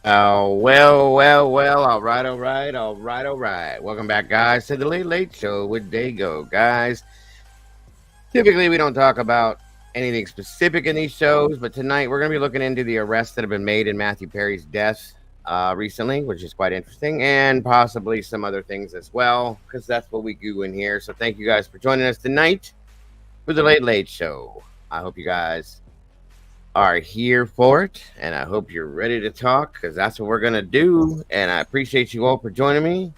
Oh, well. All right. Welcome back, guys, to the Late Late Show with Dago. Guys, typically we don't talk about anything specific in these shows, but tonight we're going to be looking into the arrests that have been made in Matthew Perry's death recently, which is quite interesting, and possibly some other things as well, because that's what we do in here. So thank you guys for joining us tonight for the Late Late Show. I hope you guys are here for it, and I hope you're ready to talk because that's what we're going to do. And I appreciate you all for joining me.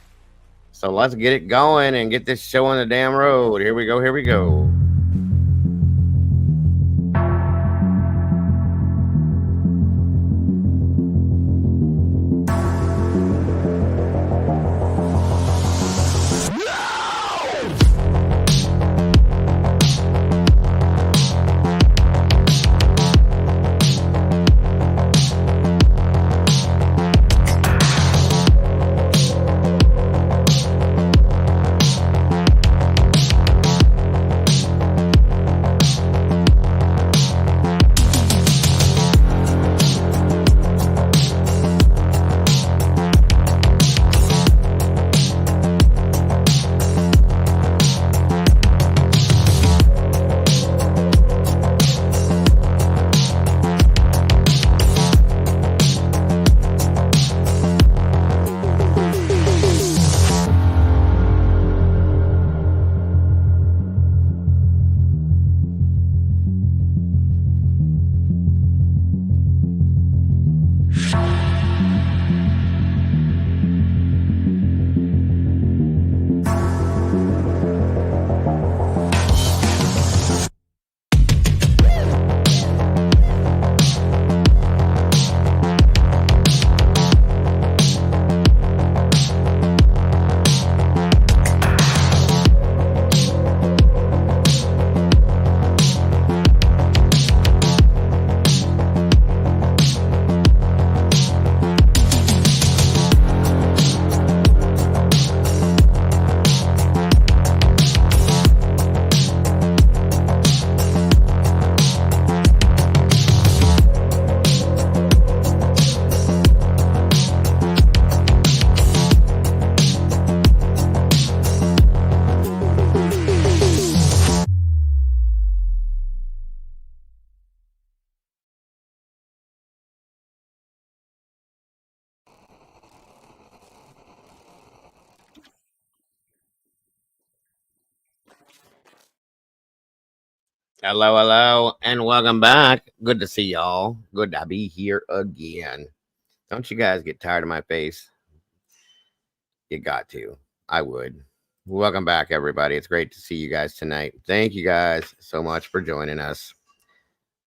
So let's get it going and get this show on the damn road. Here we go. Here we go. Hello, and welcome back. Good to see y'all. Good to be here again. Don't you guys get tired of my face? You got to. I would. Welcome back, everybody. It's great to see you guys tonight. Thank you guys so much for joining us.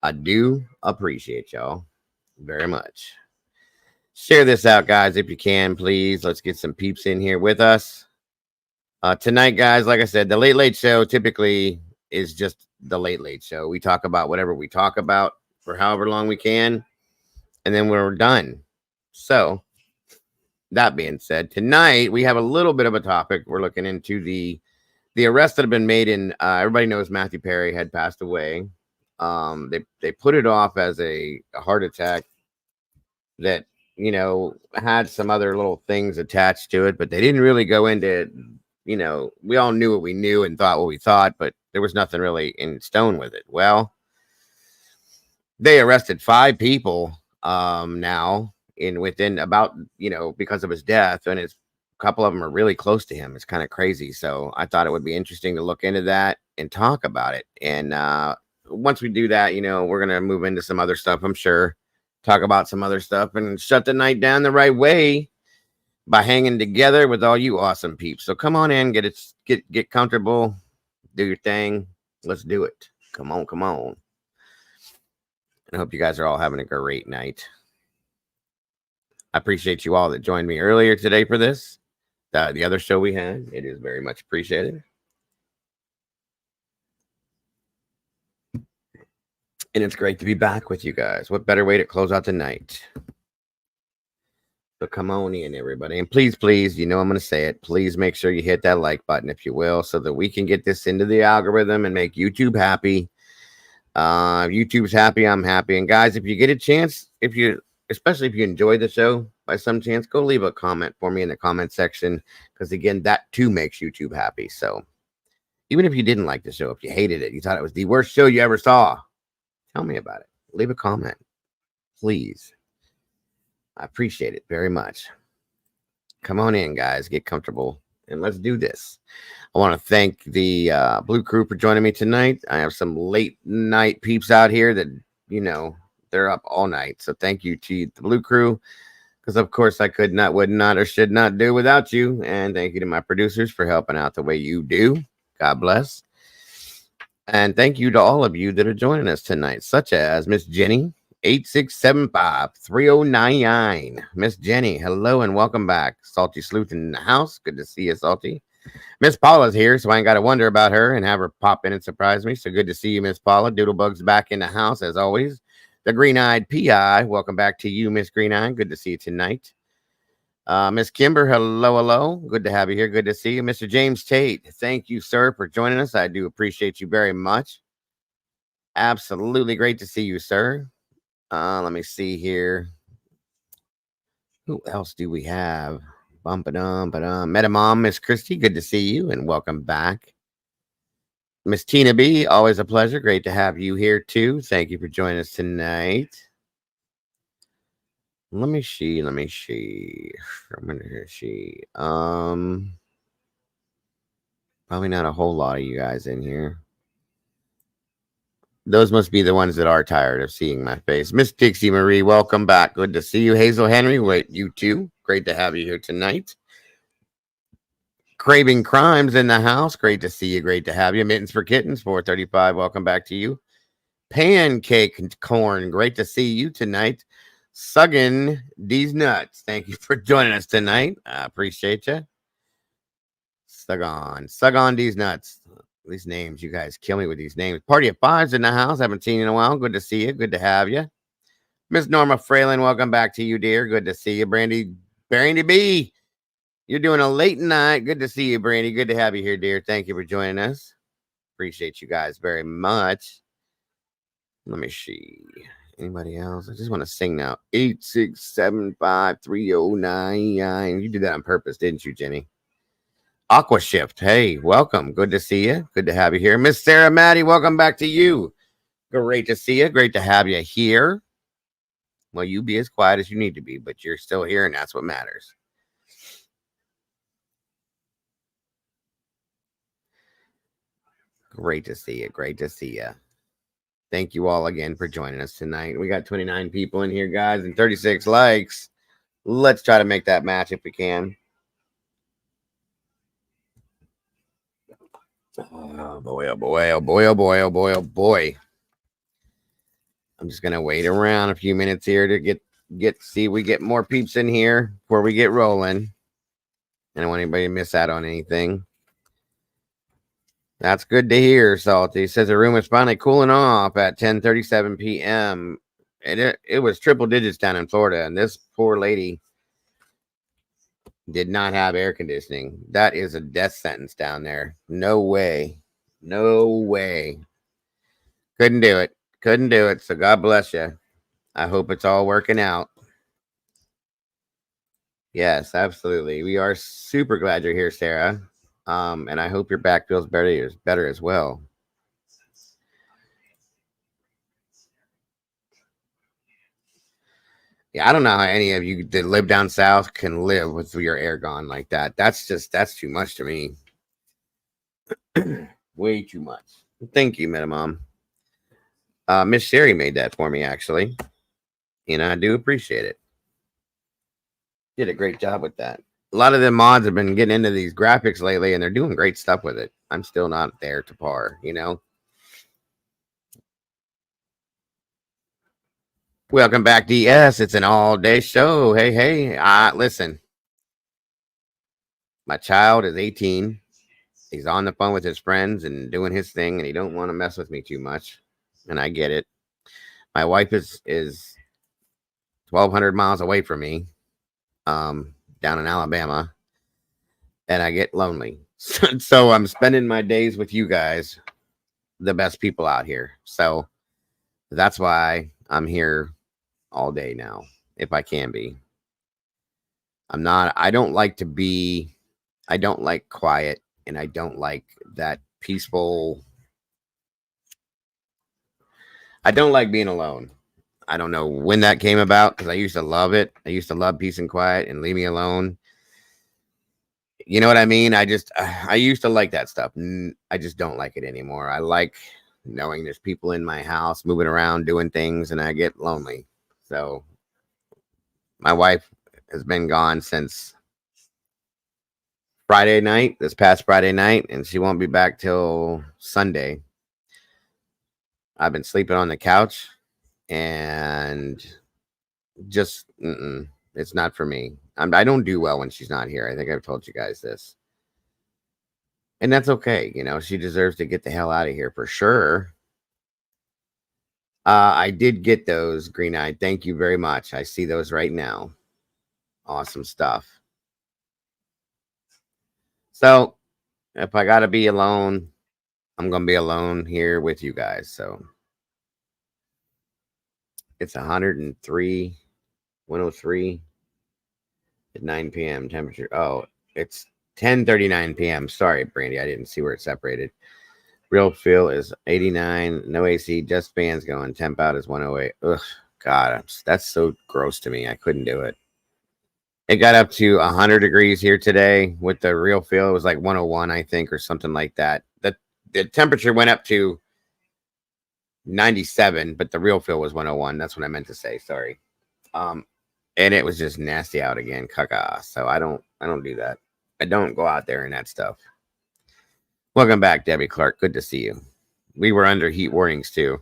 I do appreciate y'all very much. Share this out, guys, if you can, please. Let's get some peeps in here with us. Tonight, guys, like I said, the Late Late Show typically is just the Late Late Show. We talk about whatever we talk about for however long we can, and then we're done. So, that being said, tonight we have a little bit of a topic. We're looking into the arrests that have been made in. Everybody knows Matthew Perry had passed away. They put it off as a heart attack that had some other little things attached to it, but they didn't really go into. We all knew what we knew and thought what we thought, but there was nothing really in stone with it. Well, they arrested 5 people now within about because of his death, and a couple of them are really close to him. It's kind of crazy. So I thought it would be interesting to look into that and talk about it. And once we do that, we're gonna move into some other stuff. I'm sure talk about some other stuff and shut the night down the right way by hanging together with all you awesome peeps. So come on in, get comfortable, do your thing. Let's do it. Come on. I hope you guys are all having a great night. I appreciate you all that joined me earlier today for this. The other show we had, it is very much appreciated. And it's great to be back with you guys. What better way to close out the night? So come on in, everybody. And please, I'm going to say it. Please make sure you hit that like button, if you will, so that we can get this into the algorithm and make YouTube happy. If YouTube's happy, I'm happy. And guys, if you get a chance, if you especially if you enjoy the show by some chance, go leave a comment for me in the comment section. Because again, that too makes YouTube happy. So even if you didn't like the show, if you hated it, you thought it was the worst show you ever saw, tell me about it. Leave a comment, please. I appreciate it very much. Come on in, guys. Get comfortable and let's do this. I want to thank the Blue Crew for joining me tonight. I have some late night peeps out here that, they're up all night. So thank you to the Blue Crew, because of course I could not, would not, or should not do without you. And thank you to my producers for helping out the way you do. God bless. And thank you to all of you that are joining us tonight, such as Miss Jenny, 8675-3099. Miss Jenny, hello and welcome back. Salty Sleuth in the house. Good to see you, Salty. Miss Paula's here, so I ain't got to wonder about her and have her pop in and surprise me. So good to see you, Miss Paula. Doodlebug's back in the house, as always. The Green-Eyed PI, welcome back to you, Miss Green-Eyed. Good to see you tonight. Miss Kimber, hello. Good to have you here. Good to see you. Mr. James Tate, thank you, sir, for joining us. I do appreciate you very much. Absolutely great to see you, sir. Let me see here. Who else do we have? Metamom, Miss Christy, good to see you and welcome back. Miss Tina B, always a pleasure. Great to have you here too. Thank you for joining us tonight. Let me see. Probably not a whole lot of you guys in here. Those must be the ones that are tired of seeing my face. Miss Dixie Marie, welcome back. Good to see you. Hazel Henry, wait, you too. Great to have you here tonight. Craving Crimes in the house. Great to see you. Great to have you. Mittens for Kittens, 435. Welcome back to you. Pancake Corn. Great to see you tonight. Suggin these nuts. Thank you for joining us tonight. I appreciate you. Sug on these nuts. These names, you guys kill me with these names. Party of Fives in the house. Haven't seen you in a while. Good to see you. Good to have you. Miss Norma Fralin, welcome back to you, dear. Good to see you. Brandy B. You're doing a late night. Good to see you, Brandy. Good to have you here, dear. Thank you for joining us. Appreciate you guys very much. Let me see. Anybody else? I just want to sing now. 8675-3099. You did that on purpose, didn't you, Jenny? Aqua Shift. Hey, welcome. Good to see you. Good to have you here. Miss Sarah Maddie, welcome back to you. Great to see you. Great to have you here. Well, you be as quiet as you need to be, but you're still here, and that's what matters. Great to see you. Great to see you. Thank you all again for joining us tonight. We got 29 people in here, guys, and 36 likes. Let's try to make that match if we can. Oh, boy, oh, boy, oh, boy, oh, boy, oh, boy, oh, boy. I'm just going to wait around a few minutes here to see we get more peeps in here before we get rolling. I don't want anybody to miss out on anything. That's good to hear, Salty. Says the room is finally cooling off at 10:37 p.m. It was triple digits down in Florida, and this poor lady did not have air conditioning. That is a death sentence down there. No way. No way. Couldn't do it. So God bless you. I hope it's all working out. Yes, absolutely. We are super glad you're here, Sarah. And I hope your back feels better as well. Yeah, I don't know how any of you that live down south can live with your air gone like that. That's too much to me. Way too much. Thank you, Metamom. Miss Sherry made that for me, actually. And I do appreciate it. Did a great job with that. A lot of the mods have been getting into these graphics lately, and they're doing great stuff with it. I'm still not there to par, Welcome back, DS. It's an all-day show. Hey. Listen. My child is 18. He's on the phone with his friends and doing his thing, and he don't want to mess with me too much. And I get it. My wife is 1,200 miles away from me, down in Alabama, and I get lonely. So I'm spending my days with you guys, the best people out here. So that's why I'm here all day now. if I can be. I'm not, I don't like to be, I don't like quiet, and I don't like that peaceful. I don't like being alone. I don't know when that came about because I used to love it. I used to love peace and quiet and leave me alone. You know what I mean? I used to like that stuff. I just don't like it anymore. I like knowing there's people in my house moving around doing things, and I get lonely. So my wife has been gone since Friday night, this past Friday night, and she won't be back till Sunday. I've been sleeping on the couch, and just it's not for me. I don't do well when she's not here. I think I've told you guys this, and that's okay. You know, she deserves to get the hell out of here for sure. I did get those green eyed. Thank you very much. I see those right now. Awesome stuff. So if I gotta be alone, I'm gonna be alone here with you guys. So it's 103, 103 at 9 p.m. temperature. Oh, it's 10:39 p.m. Sorry, Brandy, I didn't see where it separated. Real feel is 89. No AC, just fans going. Temp out is 108. Ugh, God, that's so gross to me. I couldn't do it. It got up to 100 degrees here today with the real feel. It was like 101, I think, or something like that. The temperature went up to 97, but the real feel was 101. That's what I meant to say. Sorry. And it was just nasty out again. Caca. So I don't do that. I don't go out there and that stuff. Welcome back, Debbie Clark. Good to see you. We were under heat warnings too.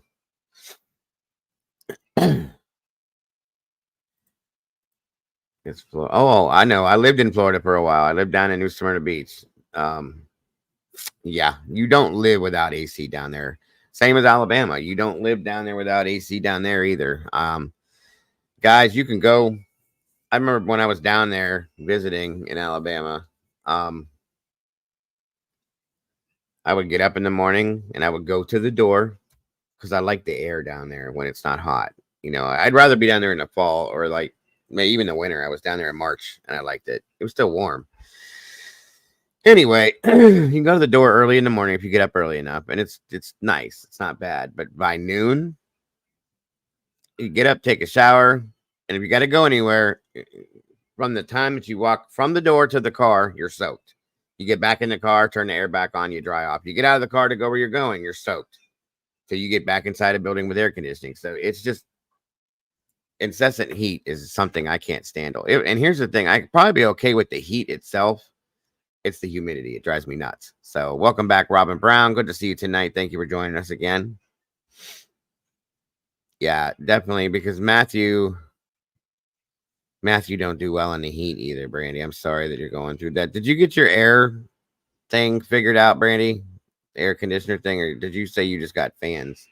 It's oh, I know. I lived in Florida for a while. I lived down in New Smyrna Beach. Yeah, you don't live without AC down there. Same as Alabama. You don't live down there without AC down there either. Guys, you can go. I remember when I was down there visiting in Alabama. I would get up in the morning and I would go to the door because I like the air down there when it's not hot. You know, I'd rather be down there in the fall or like maybe even the winter. I was down there in March and I liked it. It was still warm. Anyway, you can go to the door early in the morning if you get up early enough, and it's nice. It's not bad. But by noon, you get up, take a shower, and if you got to go anywhere, from the time that you walk from the door to the car, you're soaked. You get back in the car, turn the air back on, you dry off. You get out of the car to go where you're going, you're soaked. So you get back inside a building with air conditioning. So it's just incessant heat is something I can't stand. And here's the thing, I could probably be okay with the heat itself. It's the humidity. It drives me nuts. So welcome back, Robin Brown. Good to see you tonight. Thank you for joining us again. Yeah, definitely, because Matthew don't do well in the heat either, Brandy. I'm sorry that you're going through that. Did you get your air thing figured out, Brandy? The air conditioner thing, or did you say you just got fans?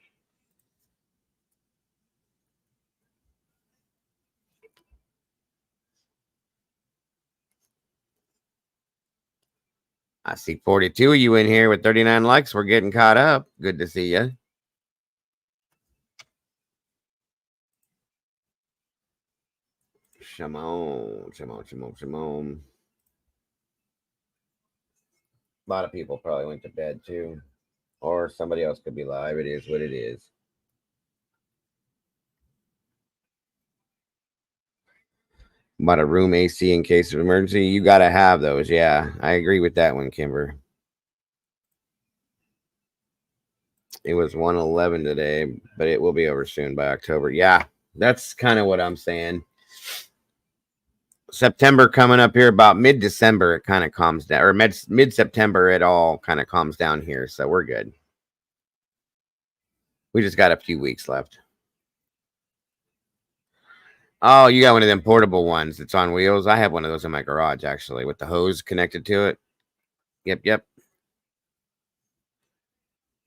I see 42 of you in here with 39 likes. We're getting caught up. Good to see you. Shimon. A lot of people probably went to bed too. Or somebody else could be live. It is what it is. About a room AC in case of emergency. You got to have those. Yeah, I agree with that one, Kimber. It was 111 today, but it will be over soon by October. Yeah, that's kind of what I'm saying. September coming up here, about mid-December, it kind of calms down. Or mid-September, it all kind of calms down here. So we're good. We just got a few weeks left. Oh, you got one of them portable ones that's on wheels. I have one of those in my garage, actually, with the hose connected to it. Yep.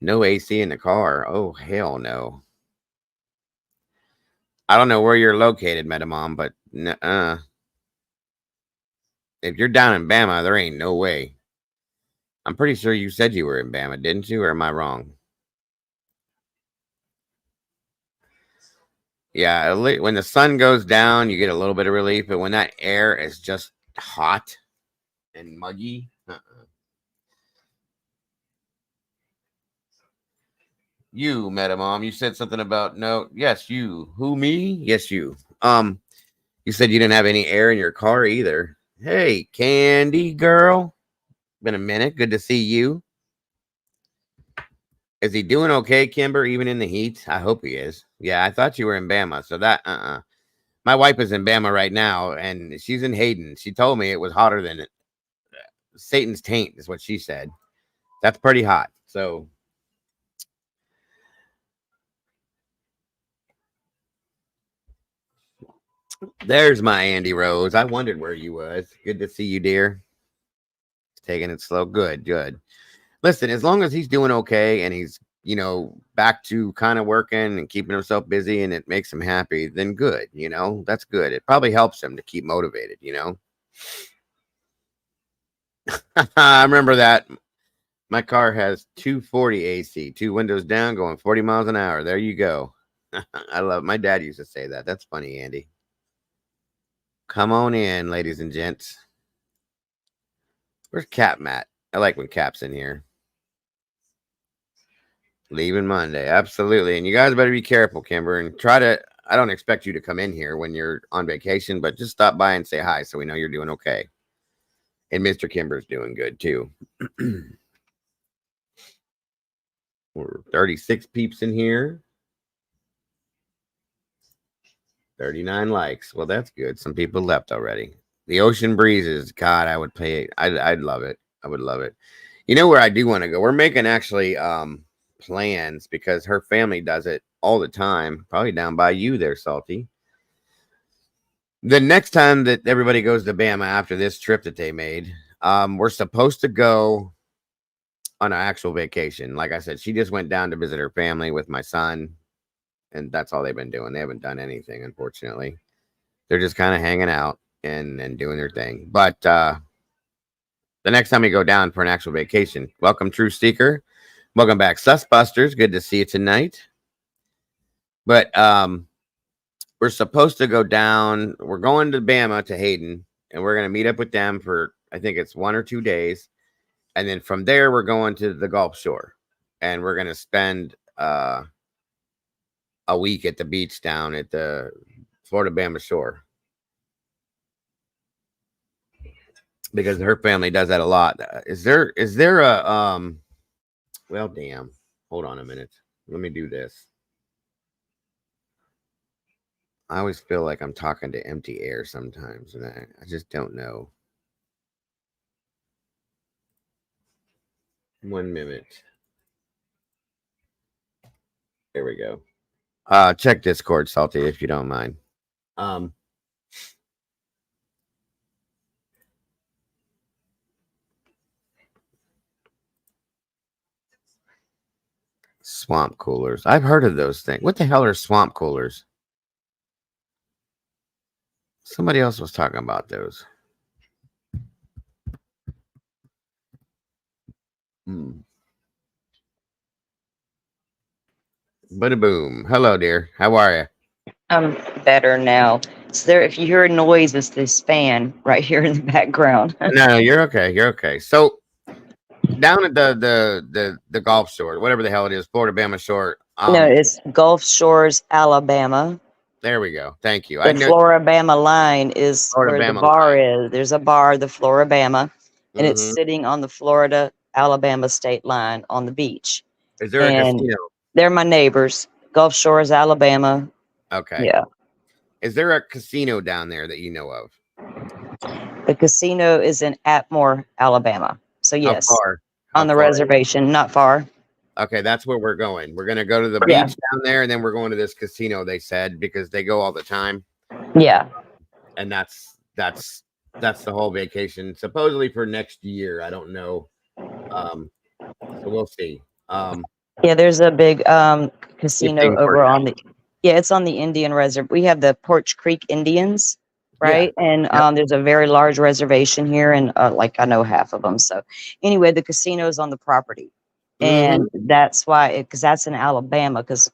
No AC in the car. Oh, hell no. I don't know where you're located, Metamom, but if you're down in Bama, there ain't no way. I'm pretty sure you said you were in Bama, didn't you? Or am I wrong? Yeah, when the sun goes down, you get a little bit of relief, but when that air is just hot and muggy, You, Meta Mom, you said something about no. Yes, you. Who, me? Yes, you. You said you didn't have any air in your car either. Hey, Candy girl. Been a minute. Good to see you. Is he doing okay, Kimber, even in the heat? I hope he is. Yeah, I thought you were in Bama, so that My wife is in Bama right now, and she's in Hayden. She told me it was hotter than Satan's taint, is what she said. That's pretty hot. So there's my Andy Rose. I wondered where you was. Good to see you, dear. Taking it slow. Good, good. Listen, as long as he's doing okay and he's, back to kind of working and keeping himself busy and it makes him happy, then good, that's good. It probably helps him to keep motivated. I remember that. My car has 240 AC, two windows down, going 40 miles an hour. There you go. I love it. My dad used to say that. That's funny, Andy. Come on in, ladies and gents. Where's Cap Matt? I like when Cap's in here. Leaving Monday. Absolutely. And you guys better be careful, Kimber, and I don't expect you to come in here when you're on vacation, but just stop by and say hi so we know you're doing okay. And Mr. Kimber's doing good too. We're 36 peeps in here. 39 likes. Well, that's good. Some people left already. The Ocean Breezes. God, I would play it. I'd love it. I would love it. You know where I do want to go? We're making actually plans because her family does it all the time. Probably down by you there, Salty. The next time that everybody goes to Bama after this trip that they made, we're supposed to go on an actual vacation. Like I said, she just went down to visit her family with my son, and that's all they've been doing. They haven't done anything, unfortunately. They're just kind of hanging out and doing their thing. But the next time we go down for an actual vacation, welcome, True Seeker. Welcome back, Susbusters. Good to see you tonight. But we're supposed to go down. We're going to Bama to Hayden, and we're going to meet up with them for, I think it's 1 or 2 days. And then from there, we're going to the Gulf Shore, and we're going to spend a week at the beach down at the Florida Bama shore. Because her family does that a lot. Is there a well, damn. Hold on a minute. Let me do this. I always feel like I'm talking to empty air sometimes, and I just don't know. 1 minute. There we go. Check Discord, Salty, if you don't mind. Swamp coolers. I've heard of those things. What the hell are swamp coolers? Somebody else was talking about those. Bada boom. Hello, dear. How are you? I'm better now. So there, if you hear a noise, it's this fan right here in the background. No, you're okay. You're okay. So down at the Gulf Shore, whatever the hell it is, Florida Bama Shore. No, it's Gulf Shores, Alabama. There we go. Thank you. The Floribama line is where the bar is. There's a bar, the Floribama, and it's sitting on the Florida Alabama state line on the beach. Is there a casino? They're my neighbors. Gulf Shores, Alabama. Okay. Yeah. Is there a casino down there that you know of? The casino is in Atmore, Alabama. So yes, on the reservation, not far. Okay, that's where we're going. We're going to go to the beach down there, and then we're going to this casino, they said, because they go all the time. Yeah. And that's the whole vacation, supposedly for next year. I don't know. So we'll see. Yeah, there's a big casino over on the it's on the Indian reservation. We have the Porch Creek Indians, right? Yeah. And there's a very large reservation here, and like I know half of them. So anyway, the casino is on the property. And that's why, because that's in Alabama, because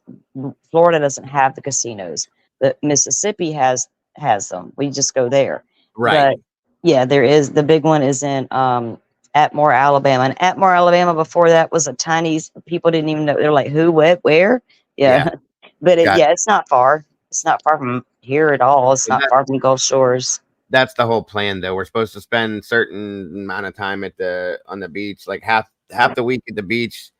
Florida doesn't have the casinos. The Mississippi has them. We just go there. Right. But yeah, there is the big one is in Atmore, Alabama. And Atmore, Alabama before that was a tiny people didn't even know. They're like, who, what, where? Yeah. But it's not far. It's not far from here at all. It's not far from Gulf Shores. That's the whole plan, though. We're supposed to spend certain amount of time on the beach, like half the week at the beach,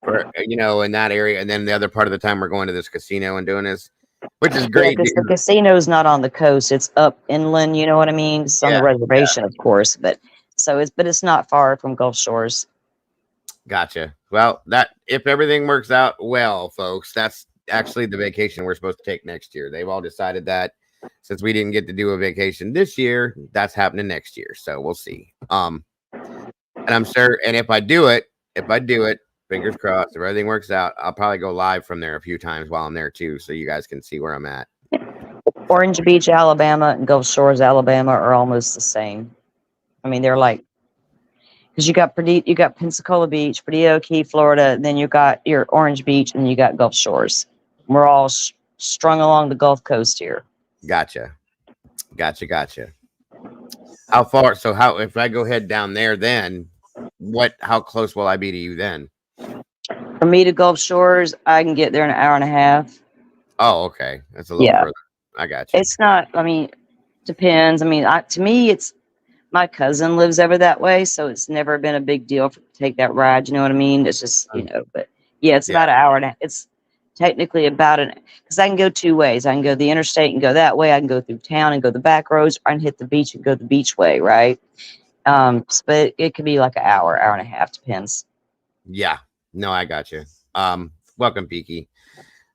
for in that area, and then the other part of the time we're going to this casino and doing this, which is great. Because the casino's not on the coast; it's up inland. You know what I mean? It's on the reservation, of course, but it's not far from Gulf Shores. Gotcha. Well, if everything works out well, folks, that's actually the vacation we're supposed to take next year. They've all decided that. Since we didn't get to do a vacation this year, that's happening next year. So we'll see. And I'm sure. And if I do it, fingers crossed, if everything works out, I'll probably go live from there a few times while I'm there too, so you guys can see where I'm at. Orange Beach, Alabama, and Gulf Shores, Alabama, are almost the same. I mean, they're like, because you got Pensacola Beach, Perdido Key, Florida, then you got your Orange Beach, and you got Gulf Shores. We're all strung along the Gulf Coast here. Gotcha. How far? So if I go head down there, then how close will I be to you then? From me to Gulf Shores, I can get there in an hour and a half. Oh, okay. That's a little further. I got you. It's not, I mean, depends. I mean, to me, it's my cousin lives over that way, so it's never been a big deal to take that ride. You know what I mean? It's just, but yeah, it's about an hour and a half. It's technically because I can go two ways. I can go the interstate and go that way. I can go through town and go the back roads, or I can hit the beach and go the beach way, right? But it could be like an hour and a half, depends. Yeah. No, I got you. Welcome, Peaky.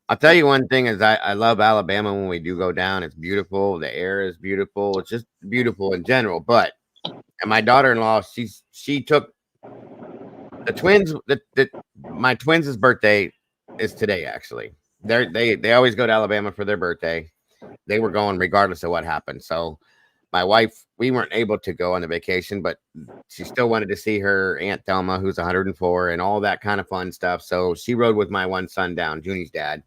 I'll tell you one thing is I love Alabama when we do go down. It's beautiful. The air is beautiful. It's just beautiful in general. But and my daughter-in-law, she took the twins. My twins' birthday is today. Actually, they always go to Alabama for their birthday. They were going regardless of what happened. So my wife, we weren't able to go on the vacation, but she still wanted to see her Aunt Thelma, who's 104, and all that kind of fun stuff. So she rode with my one son down, Junie's dad.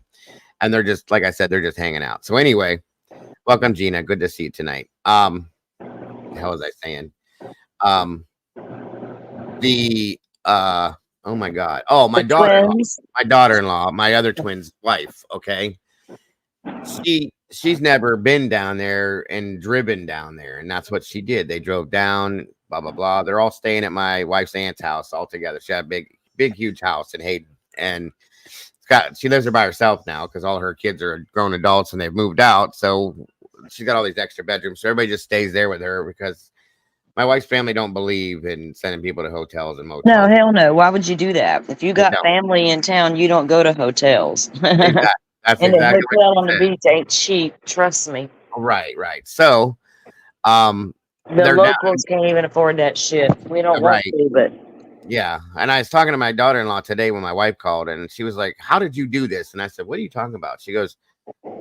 And they're just, like I said, they're just hanging out. So anyway, welcome, Gina. Good to see you tonight. What the hell was I saying? Oh my God. Oh, my daughter-in-law, my other twin's wife. Okay. She's never been down there and driven down there. And that's what she did. They drove down, blah, blah, blah. They're all staying at my wife's aunt's house all together. She had a big, huge house in Hayden. And she lives there by herself now because all her kids are grown adults and they've moved out. So she's got all these extra bedrooms. So everybody just stays there with her because my wife's family don't believe in sending people to hotels and motels. No, hell no. Why would you do that? If you got family in town, you don't go to hotels. Exactly. That's and exactly the hotel on the beach ain't cheap. Trust me. Right. So, the locals can't even afford that shit. We don't want to, but. Yeah. And I was talking to my daughter-in-law today when my wife called and she was like, how did you do this? And I said, what are you talking about? She goes,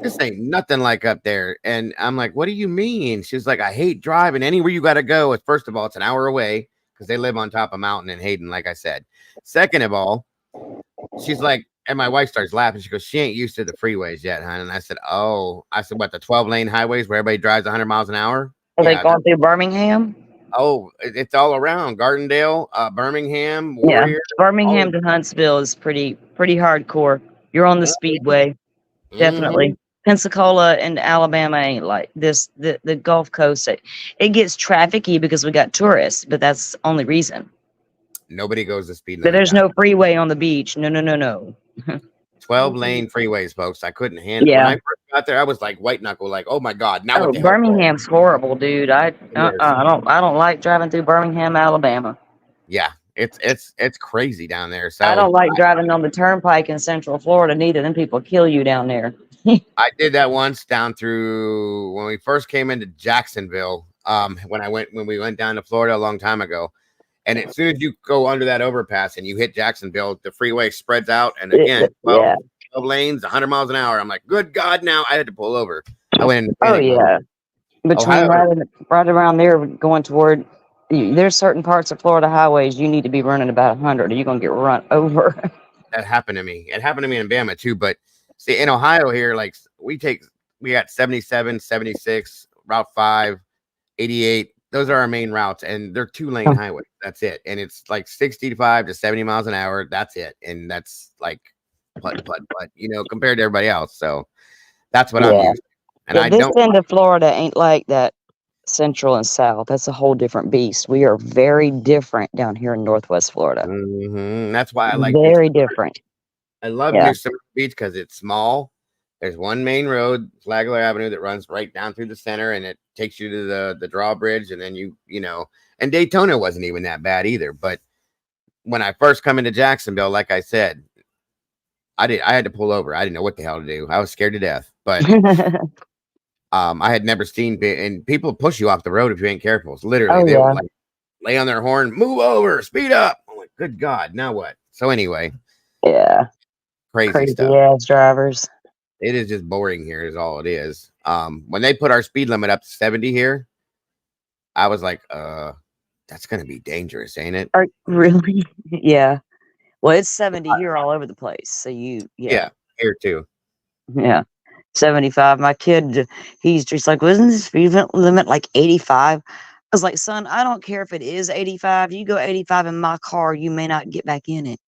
this ain't nothing like up there. And I'm like, what do you mean? She's like, I hate driving anywhere you got to go. First of all, it's an hour away because they live on top of a mountain in Hayden, like I said. Second of all, she's like, and my wife starts laughing. She goes, she ain't used to the freeways yet, hon. And I said, what, the 12-lane highways where everybody drives 100 miles an hour? Are they going through Birmingham? Oh, it's all around Gardendale, Birmingham, Warrior. Yeah, Birmingham to Huntsville is pretty hardcore. You're on the speedway, definitely. Pensacola and Alabama ain't like this. The Gulf Coast, it gets trafficy because we got tourists, but that's the only reason. Nobody goes the speed limit. But there's no freeway on the beach. No. 12-lane freeways, folks. I couldn't handle. Yeah. When I first got there, I was like white knuckle, like, oh my God. Now Birmingham's horrible, dude. I don't like driving through Birmingham, Alabama. Yeah, it's crazy down there. So I don't like driving on the turnpike in Central Florida neither. Then people kill you down there. I did that once down through when we first came into Jacksonville. When we went down to Florida a long time ago. And as soon as you go under that overpass and you hit Jacksonville, the freeway spreads out. And again, 12 lanes, 100 miles an hour. I'm like, good God, now I had to pull over. I went in. Between right around there going toward, there's certain parts of Florida highways you need to be running about 100 or you're going to get run over. That happened to me. It happened to me in Bama too. But see, in Ohio here, like we take we got 77, 76, Route 5, 88. Those are our main routes, and they're 2-lane highways. That's it. And it's like 65 to 70 miles an hour. That's it. And that's like putt, compared to everybody else. So that's what I'm Yeah. used to. And Yeah, I this don't end of Florida ain't like that central and south. That's a whole different beast. We are very different down here in Northwest Florida. That's why I like New Very Smyrna. different. I love Yeah. New Smyrna Beach because it's small. There's one main road, Flagler Avenue, that runs right down through the center, and it takes you to the drawbridge, and then and Daytona wasn't even that bad either. But when I first come into Jacksonville, like I said, I had to pull over. I didn't know what the hell to do. I was scared to death. But I had never seen, and people push you off the road if you ain't careful. It's literally, they would like lay on their horn, move over, speed up. I'm like, good God, now what? So anyway, yeah, crazy stuff. ass drivers. It is just boring here, is all it is. When they put our speed limit up to 70 here, I was like, that's gonna be dangerous, ain't it? Really? Yeah. Well, it's 70 here all over the place. So Yeah, here too. Yeah. 75. My kid, he's just like, wasn't the speed limit like 85? I was like, son, I don't care if it is 85. You go 85 in my car, you may not get back in it.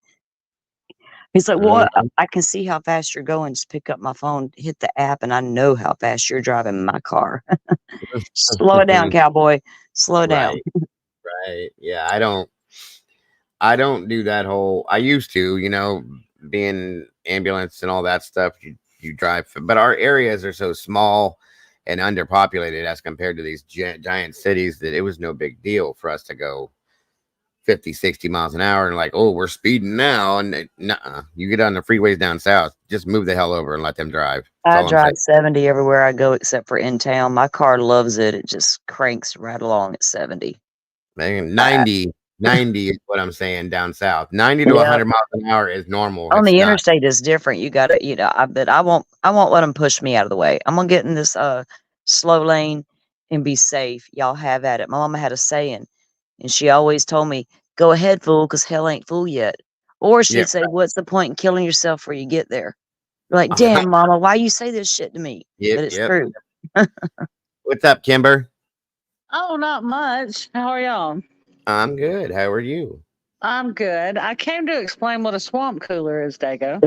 He's like, well, I can see how fast you're going. Just pick up my phone, hit the app, and I know how fast you're driving my car. Slow it down, cowboy. Slow down. Right. Yeah, I don't do that whole. I used to, being ambulance and all that stuff. You drive, but our areas are so small and underpopulated as compared to these giant cities that it was no big deal for us to go 50, 60 miles an hour and like, oh, we're speeding now. And you get on the freeways down south, just move the hell over and let them drive. I drive 70 everywhere I go except for in town. My car loves it. It just cranks right along at 70. 90 is what I'm saying down south. 90 to 100 miles an hour is normal. On the interstate is different. You got to, but I won't let them push me out of the way. I'm going to get in this slow lane and be safe. Y'all have at it. My mama had a saying, and she always told me, go ahead, fool, because hell ain't full yet. Or she'd say, what's the point in killing yourself before you get there? You're like, damn, mama, why you say this shit to me? But it's true. What's up, Kimber? Oh, not much. How are y'all? I'm good. How are you? I'm good. I came to explain what a swamp cooler is, Dago.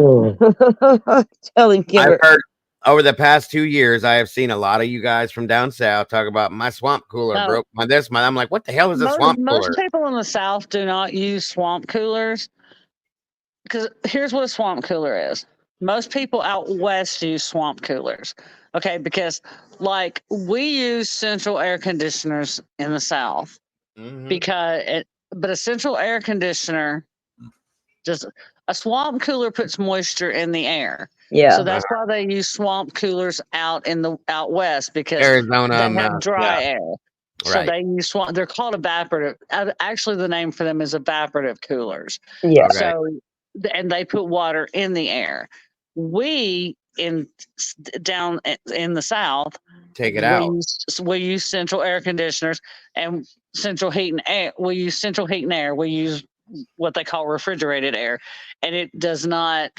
Tell him, Kimber. I've heard over the past 2 years, I have seen a lot of you guys from down south talk about my swamp cooler broke my this month. I'm like, what the hell is a swamp cooler? Most people in the South do not use swamp coolers because here's what a swamp cooler is. Most people out west use swamp coolers. Okay, because like we use central air conditioners in the South but a central air conditioner just a swamp cooler puts moisture in the air. Yeah. So that's why they use swamp coolers out west because Arizona they have dry air. So right. they use swamp. They're called evaporative. Actually, the name for them is evaporative coolers. Yeah. Okay. So and they put water in the air. We down in the South take it out. We use central air conditioners and central heat and air. We use central heat and air. We use what they call refrigerated air, and it does not.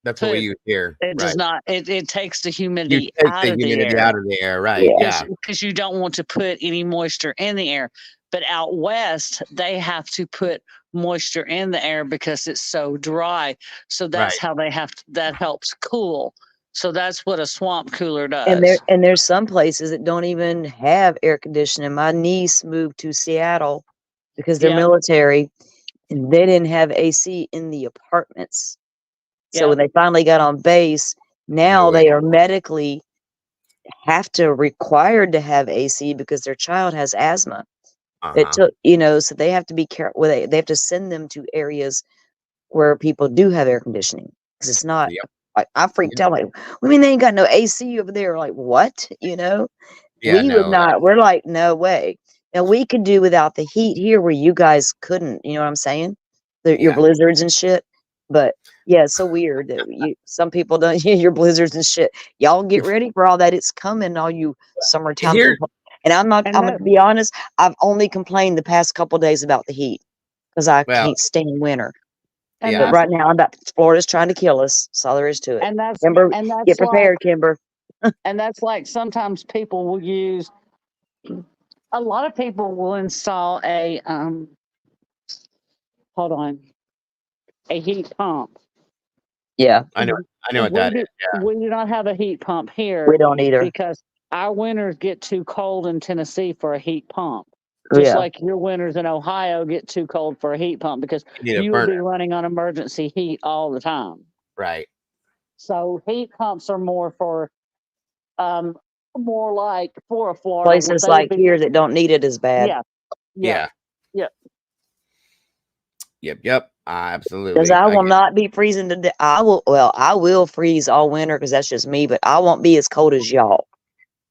That's what we use here. It does not. It takes the humidity out of the air, right? Yeah, because you don't want to put any moisture in the air. But out west, they have to put moisture in the air because it's so dry. So that's how they have to, that helps cool. So that's what a swamp cooler does. And there's some places that don't even have air conditioning. My niece moved to Seattle because they're military, and they didn't have AC in the apartments. So when they finally got on base, now they are medically required to have AC because their child has asthma. It took, so they have to be careful. They have to send them to areas where people do have air conditioning because it's not. I freaked out. Like, we mean they ain't got no AC over there? Like, what? We would not. We're like, no way. Now we could do without the heat here, where you guys couldn't. You know what I'm saying? Your blizzards and shit. But yeah, it's so weird that some people don't your blizzards and shit. Y'all get ready for all that. It's coming, all you summertime. And I'm gonna be honest. I've only complained the past couple of days about the heat because I can't stand winter. But right now, Florida's trying to kill us. That's all there is to it. And that's Kimber, get prepared, Kimber. And that's like sometimes people will use. A lot of people will install a hold on, a heat pump. Yeah, I know what that is. Yeah. We do not have a heat pump here we don't either. because our winters get too cold in Tennessee for a heat pump. Just like your winters in Ohio get too cold for a heat pump because you would be running on emergency heat all the time. Right. So heat pumps are more for more like for a Florida. Places like here that don't need it as bad. Yeah. Yep. Absolutely. Because I will not be freezing to death. I will freeze all winter because that's just me, but I won't be as cold as y'all.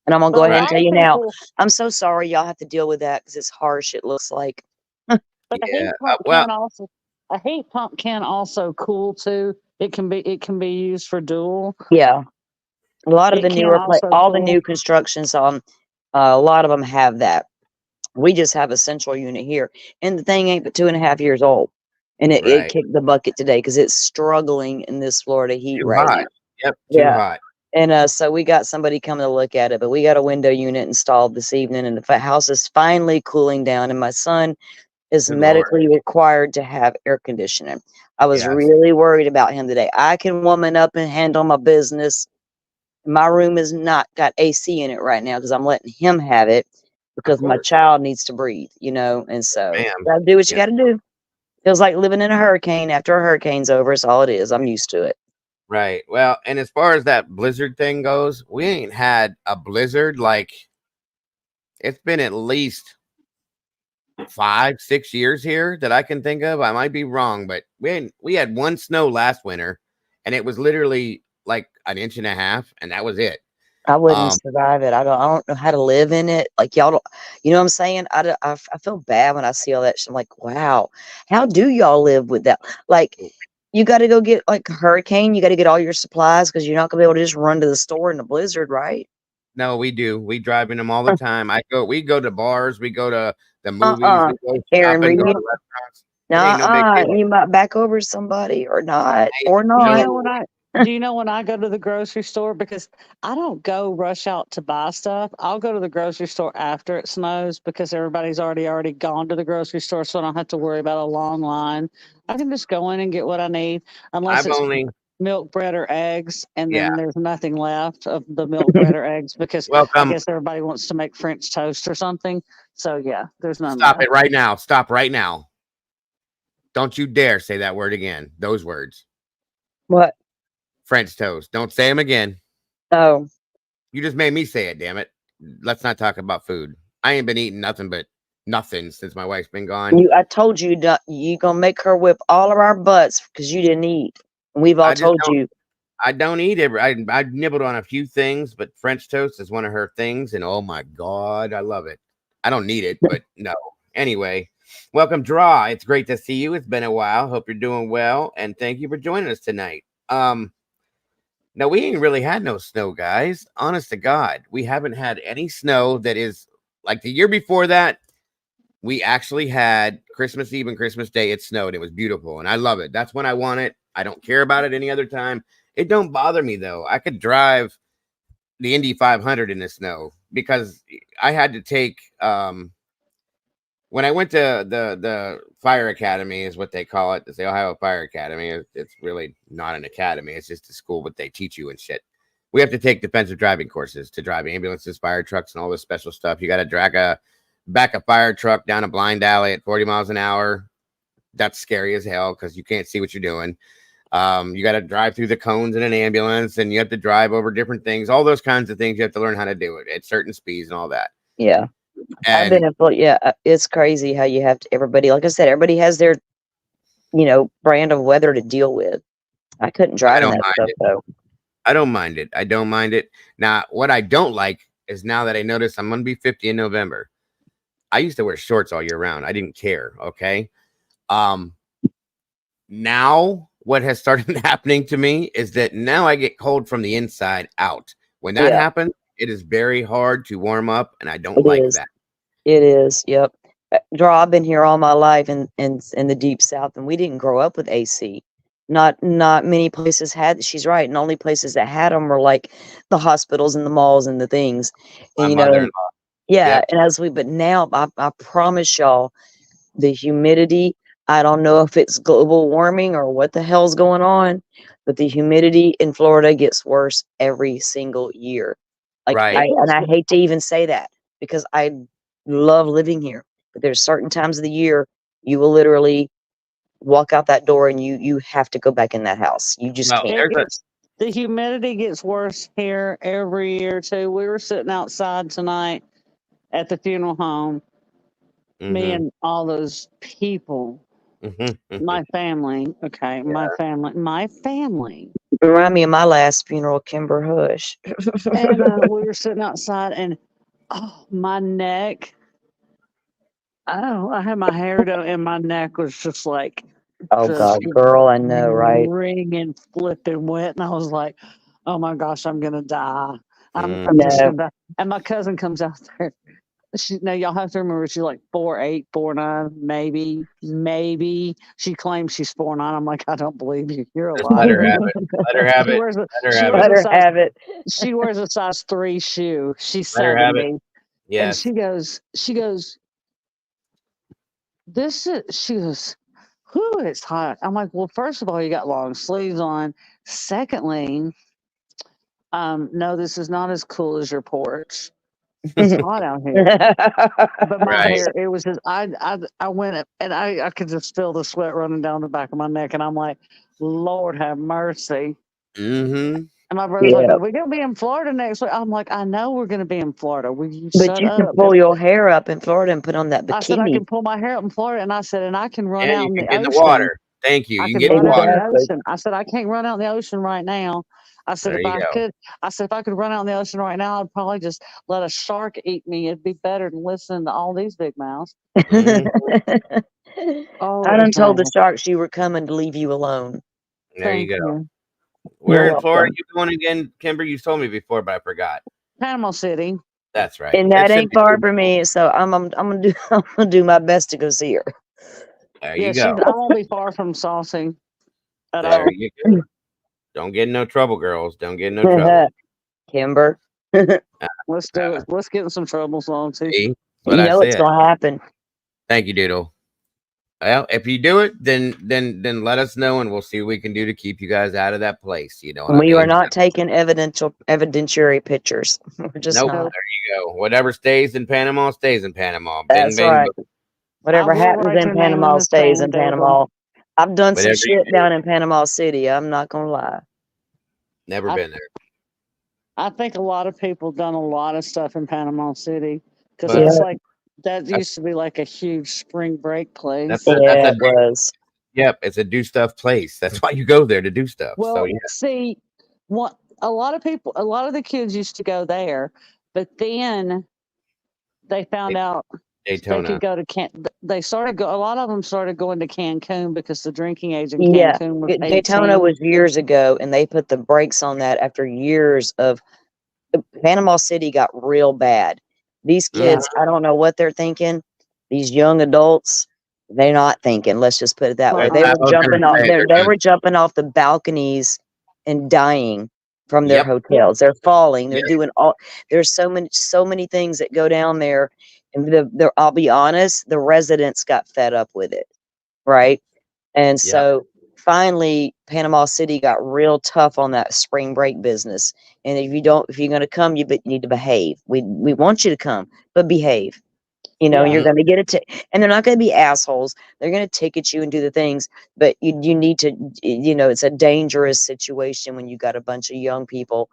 And I'm going to go ahead and tell you now, I'm so sorry y'all have to deal with that because it's harsh, it looks like. But a heat pump can also cool too. It can be used for dual. Yeah. A lot of the newer the new constructions a lot of them have that. We just have a central unit here. And the thing ain't but 2.5 years old. And it kicked the bucket today because it's struggling in this Florida heat now. Yep, too hot. And so we got somebody coming to look at it, but we got a window unit installed this evening, and the house is finally cooling down. And my son is medically required to have air conditioning. I was really worried about him today. I can woman up and handle my business. My room is not got AC in it right now because I'm letting him have it because my child needs to breathe, and so gotta do what you gotta do. Feels like living in a hurricane after a hurricane's over. It's all it is. I'm used to it. Right. Well, and as far as that blizzard thing goes, we ain't had a blizzard it's been at least 5-6 years here that I can think of. I might be wrong, but we had one snow last winter, and it was literally like 1.5 inches, and that was it. I wouldn't survive it. I don't know how to live in it. Like y'all don't, you know what I'm saying? I feel bad when I see all that shit. I'm like, wow, how do y'all live with that? Like, you got to go get like a hurricane. You got to get all your supplies because you're not gonna be able to just run to the store in a blizzard, right? No, we do. We drive in them all the time. We go to bars. We go to the movies. We go shopping, go to restaurants. No, you might back over somebody or not, or not. Do you know when I go to the grocery store? Because I don't go rush out to buy stuff. I'll go to the grocery store after it snows because everybody's already gone to the grocery store, so I don't have to worry about a long line. I can just go in and get what I need, unless it's milk, bread, or eggs, and then there's nothing left of the milk, bread, or eggs because I guess everybody wants to make French toast or something. So there's none. Stop it right now. Stop right now. Don't you dare say that word again. Those words. What? French toast. Don't say them again. Oh. You just made me say it, damn it. Let's not talk about food. I ain't been eating nothing but nothing since my wife's been gone. I told you you gonna make her whip all of our butts because you didn't eat. And we've all told you. I don't eat it. I nibbled on a few things, but French toast is one of her things. And oh my God, I love it. I don't need it, but no. Anyway, welcome, Draw. It's great to see you. It's been a while. Hope you're doing well. And thank you for joining us tonight. No, we ain't really had no snow, guys. Honest to God, we haven't had any snow that is like the year before that. We actually had Christmas Eve and Christmas Day. It snowed. It was beautiful. And I love it. That's when I want it. I don't care about it any other time. It don't bother me, though. I could drive the Indy 500 in the snow because I had to take when I went to the fire academy is what they call it. It's the Ohio Fire Academy. It's really not an academy. It's just a school, but they teach you and shit. We have to take defensive driving courses to drive ambulances, fire trucks, and all this special stuff. You got to back a fire truck down a blind alley at 40 miles an hour. That's scary as hell because you can't see what you're doing. You got to drive through the cones in an ambulance, and you have to drive over different things. All those kinds of things. You have to learn how to do it at certain speeds and all that. Yeah. And it's crazy how you have to, everybody, like I said, everybody has their, brand of weather to deal with. I couldn't drive in that stuff, though. I don't mind it. I don't mind it. Now, what I don't like is now that I notice I'm going to be 50 in November. I used to wear shorts all year round. I didn't care. Okay. Now what has started happening to me is that now I get cold from the inside out. When that happens, it is very hard to warm up, and I don't like that. It is. Yep. Draw, I've been here all my life in the deep South, and we didn't grow up with AC. Not many places had. She's right. And only places that had them were like the hospitals and the malls and the things. And My you know, mother-in-law. yeah. Yep. And but now I promise y'all, the humidity. I don't know if it's global warming or what the hell's going on, but the humidity in Florida gets worse every single year. Like Right. I hate to even say that because I love living here, but there's certain times of the year you will literally walk out that door and you have to go back in that house. You just Well, can't. The humidity gets worse here every year too. We were sitting outside tonight at the funeral home, me Mhm. and all those people, Mhm. my family. Okay, my family. Remind me of my last funeral, Kimber Hush. And we were sitting outside, and oh, my neck. Oh, I had my hair down, and my neck was just like Oh just God, girl, I know, right? ringing, flipping wet, and I was like, "Oh my gosh, I'm gonna die! Mm. I'm just No. gonna die." And my cousin comes out there. Now y'all have to remember she's like 4'8", 4'9", maybe. She claims she's 4'9". I'm like, I don't believe you. You're a Just let her liar. have it. Let her have She it. wears a Let her she have wears it. Let a her size have it. she wears a size 3 shoe. She's Let her have it. 70. And Yes. she goes, this is she goes, whew, it's hot. I'm like, well, first of all, you got long sleeves on. Secondly, no, this is not as cool as your porch. It's hot out here. But my Right. hair, it was just I went and I could just feel the sweat running down the back of my neck, and I'm like, Lord have mercy. Mhm. And my brother's like, Yeah, "Are we gonna be in Florida next week?" I'm like, "I know we're gonna be in Florida. Will you but shut you can up?" pull your hair up in Florida and put on that I said, "I bikini. can pull my hair up in Florida," and I said, "And I can run And out you in can the get in the ocean. water. Thank you. I You can can get in run the out in the water. Exactly. ocean." I said, "I can't run out in the ocean right now." I said, There "If you I go. could," I said, "if I could run out in the ocean right now, I'd probably just let a shark eat me. It'd be better than listening to all these big mouths." Mhm. Oh, I it was done told the bad. sharks you were coming to leave you alone. There you Thank go. you. You're Where in Florida are welcome. you going again, Kimber? You told me before, but I forgot. Panama City. That's right. And It that should ain't be far from me, so I'm gonna do I'm gonna do my best to go see her. there Yeah, you go. I won't be far from Saucy at There all. you go. Don't get in no trouble, girls. Don't get in no trouble. Kimber. Let's do it. Let's get in some trouble, Saucy. See what You I know it's said. gonna happen. Thank you, Doodle. Well, if you do it, then let us know, and we'll see what we can do to keep you guys out of that place. You know what I We are mean? not taking evidentiary pictures. We're just Nope. not. Nope. There you go. Whatever stays in Panama stays in Panama. Bing, That's bang, right. boom. I Whatever will happens write in your name in Panama the stays sand, in Dago. Panama. I've done some Whatever you shit do. down in Panama City. I'm not gonna lie. Never I, been there. I think a lot of people done a lot of stuff in Panama City because But Yeah, that that's used to be like a huge spring break that's place. a that's yeah, a it was. yep. It's a do stuff place. That's why you go there to do stuff. So Well, yeah, see, what a lot of the kids used to go there, but then they found out they could Daytona. go to They started a lot of them started going to Cancun because the drinking age in Yeah, Cancun was Daytona 18. was years ago, and they put the brakes on that after years of Panama City got real bad. These Mhm. kids, I don't know what they're thinking. These young adults, they're not thinking. Let's just put it that way. They Uh-uh. I were was gonna jumping off. say they're They done. were jumping off the balconies and dying from their Yep. hotels. They're falling. They're Yep. doing all. There's so many things that go down there, and I'll be honest. The residents got fed up with it, right? And Yep. so finally, Panama City got real tough on that spring break business. And if you're going to come, you need to behave. We want you to come, but behave. You know, Yeah. you're Mhm. going to get it, and they're not going to be assholes. They're going to ticket you and do the things, but you need to, you know, it's a dangerous situation when you got a bunch of young people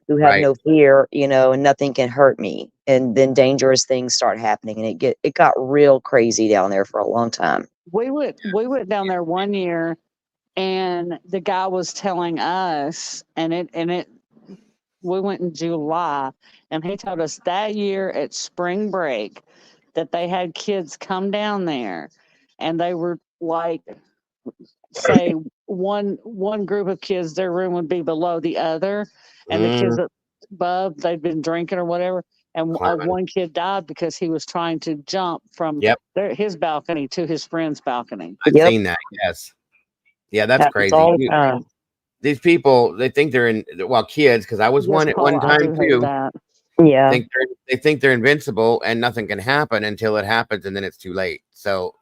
who have Right. no fear, you know, and nothing can hurt me. And then dangerous things start happening, and it got real crazy down there for a long time. We went down there one year, and the guy was telling us, and it we went in July, and he told us that year at spring break that they had kids come down there, and they were like, say, one group of kids, their room would be below the other, and the kids Mm, above, they'd been drinking or whatever, and climbing. one kid died because he was trying to jump from Yep. his balcony to his friend's balcony. I've Yep. seen that. Yes. Yeah, that's crazy. all the time. These people, they think they're kids, because I was Yes, one at Paul, one I do time hate too. that. Yeah. They think they're invincible and nothing can happen until it happens, and then it's too late. So,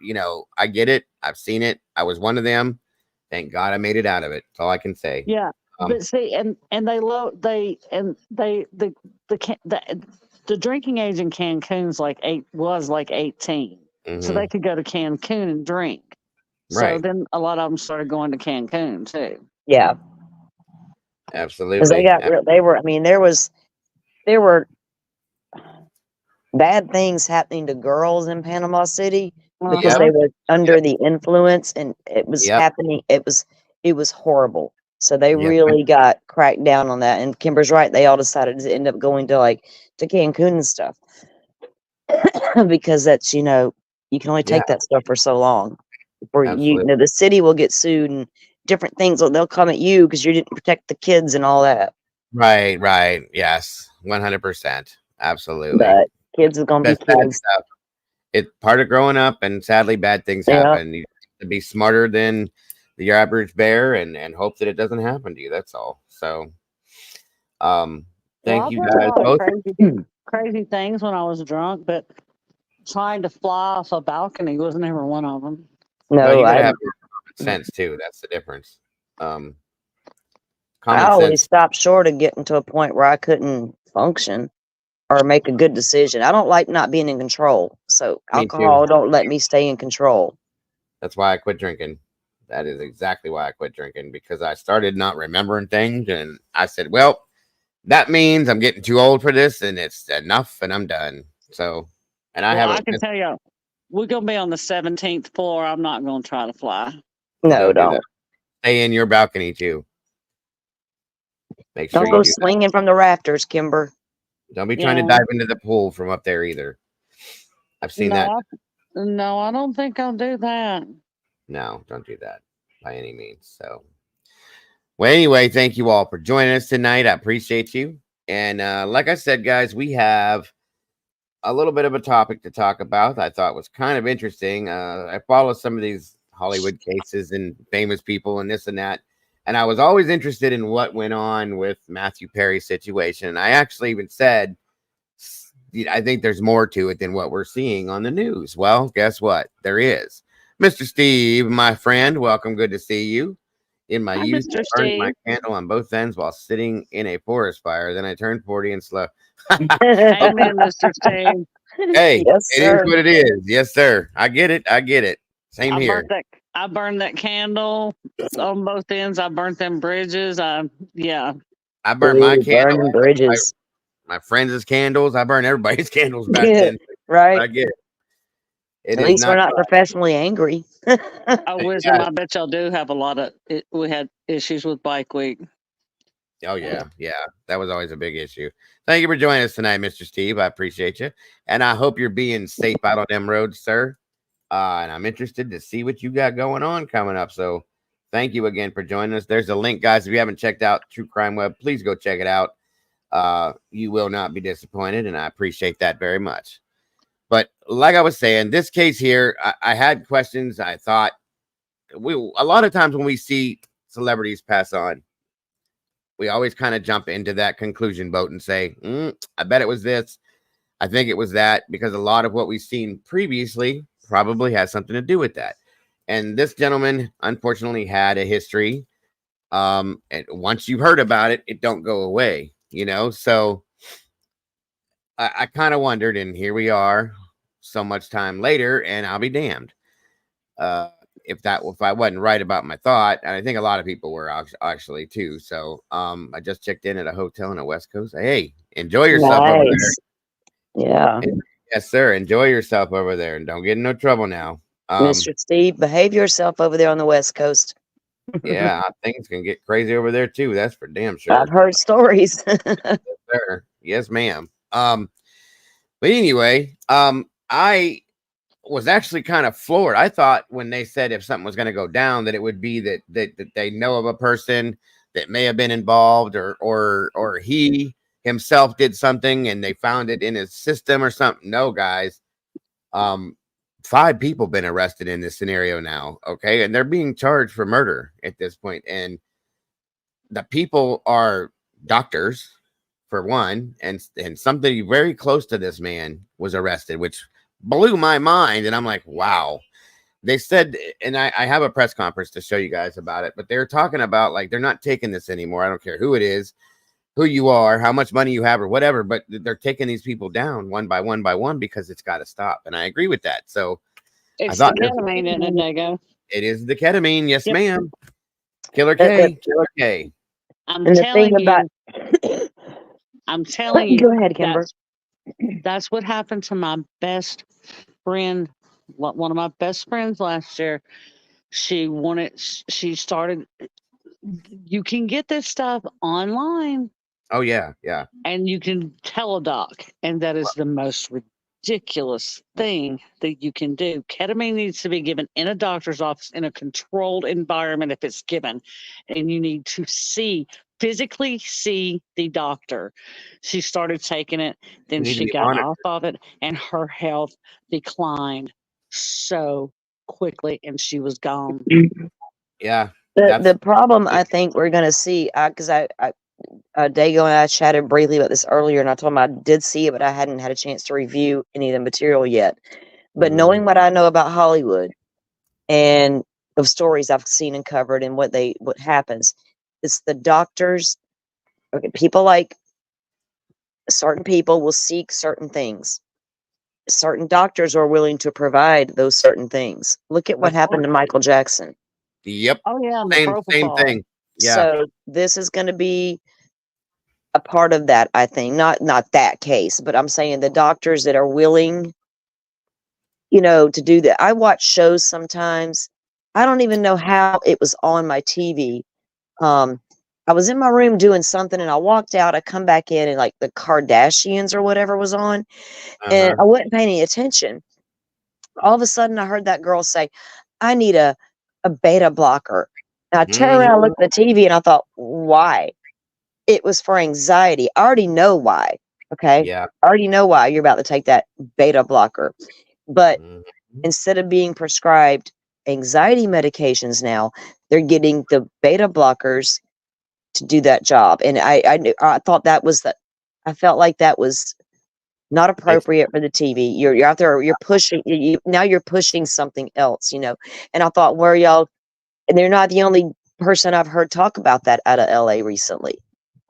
I get it. I've seen it. I was one of them. Thank God I made it out of it. That's all I can say. Yeah, but see, and they the drinking age in Cancun's was like 18, so they could go to Cancun and drink. So Right. then a lot of them started going to Cancun too. Yeah. Absolutely. Because there were bad things happening to girls in Panama City because they were under the influence, and it was happening. It was horrible. So they really got cracked down on that. And Kimber's right; they all decided to end up going to Cancun and stuff because that's you can only take that stuff for so long before the city will get sued and different things. They'll come at you because you didn't protect the kids and all that. Right. Yes, 100%. Absolutely. But kids are gonna be kids. Stuff. It's part of growing up, and sadly, bad things happen. You have to be smarter than the average bear, and hope that it doesn't happen to you. That's all. So, thank you guys both. Crazy things when I was drunk, but trying to fly off a balcony was never one of them. No, you gotta have common sense too. That's the difference. I always stopped short of getting to a point where I couldn't function or make a good decision. I don't like not being in control. So alcohol don't let me stay in control. That's why I quit drinking. That is exactly why I quit drinking, because I started not remembering things, and I said, well, that means I'm getting too old for this, and it's enough, and I'm done. So, and I can tell you, we're going to be on the 17th floor. I'm not going to try to fly. No, don't. Stay in your balcony too. Make sure don't go swinging from the rafters, Kimber. Don't be trying to dive into the pool from up there either. I've seen that. No, I don't think I'll do that. No, don't do that by any means. So, well, anyway, thank you all for joining us tonight. I appreciate you. And like I said, guys, we have a little bit of a topic to talk about. I thought was kind of interesting. I follow some of these Hollywood cases and famous people and this and that. And I was always interested in what went on with Matthew Perry's situation. And I actually even said, I think there's more to it than what we're seeing on the news. Well, guess what? There is. Mr. Steve, my friend, welcome. Good to see you. In my youth, I burned my candle on both ends while sitting in a forest fire. Then I turned 40 and slow. Amen, Mr. Steve. Hey, it is what it is. Yes, sir. I get it. Same here. I burned that candle on both ends. I burnt them bridges. I burned my candle. Bridges. My friends' candles. I burned everybody's candles back then. Right. I get it. At least we're not professionally angry. Wisdom, I bet y'all do have a lot of we had issues with Bike Week. Oh, yeah. That was always a big issue. Thank you for joining us tonight, Mr. Steve. I appreciate you. And I hope you're being safe out on them roads, sir. And I'm interested to see what you got going on coming up. So thank you again for joining us. There's a link, guys. If you haven't checked out True Crime Web, please go check it out. You will not be disappointed, and I appreciate that very much. But like I was saying, this case here, I had questions. I thought a lot of times when we see celebrities pass on, we always kind of jump into that conclusion boat and say, I bet it was this. I think it was that, because a lot of what we've seen previously probably has something to do with that. And this gentleman, unfortunately, had a history. And once you've heard about it, it don't go away, So I kind of wondered, and here we are so much time later, and I'll be damned. If I wasn't right about my thought, and I think a lot of people were actually too. So I just checked in at a hotel in the West Coast. Hey, enjoy yourself over there. Yeah. Yes, sir. Enjoy yourself over there, and don't get in no trouble now. Mr. Steve, behave yourself over there on the West Coast. Yeah, I think it's gonna get crazy over there too. That's for damn sure. I've heard stories. Yes, sir. Yes, ma'am. But anyway, I was actually kind of floored. I thought when they said if something was going to go down, that it would be that they know of a person that may have been involved, or he himself did something and they found it in his system or something. No, guys. 5 people been arrested in this scenario now. Okay. And they're being charged for murder at this point. And the people are doctors for one, and somebody very close to this man was arrested, which blew my mind. And I'm like, wow. They said, and I have a press conference to show you guys about it, but they're talking about like they're not taking this anymore. I don't care who it is, who you are, how much money you have, or whatever, but they're taking these people down one by one because it's got to stop. And I agree with that. So it's the ketamine in it, Dago. It is the ketamine, yes, ma'am. Killer K, Killer K. I'm telling you. I'm telling you. Go ahead, Kimber. That's what happened to my best friend. One of my best friends last year. She started. You can get this stuff online. Oh yeah, yeah. And you can teledoc, and that is the most ridiculous thing that you can do. Ketamine needs to be given in a doctor's office in a controlled environment if it's given, and you need to physically see the doctor. She started taking it, then she got off of it, and her health declined so quickly, and she was gone. Yeah. The problem I think we're going to see, because Dago and I chatted briefly about this earlier, and I told him I did see it, but I hadn't had a chance to review any of the material yet. But knowing what I know about Hollywood and of stories I've seen and covered and what happens, it's the doctors. Okay, people like certain people will seek certain things. Certain doctors are willing to provide those certain things. Look at what happened to Michael Jackson. Yep. Oh yeah, same thing. Yeah. So this is going to be a part of that, I think. Not that case, but I'm saying the doctors that are willing, to do that. I watch shows sometimes. I don't even know how it was on my TV. I was in my room doing something, and I walked out. I come back in, and like the Kardashians or whatever was on, and I wasn't paying any attention. All of a sudden, I heard that girl say, "I need a beta blocker." And I turned around, looked at the TV, and I thought, why? It was for anxiety. I already know why. Okay. Yeah. I already know why you're about to take that beta blocker. But instead of being prescribed anxiety medications now, they're getting the beta blockers to do that job. And I thought that was I felt like that was not appropriate for the TV. You're out there, you're pushing, now you're pushing something else, And I thought, where y'all, and they're not the only person I've heard talk about that out of LA recently.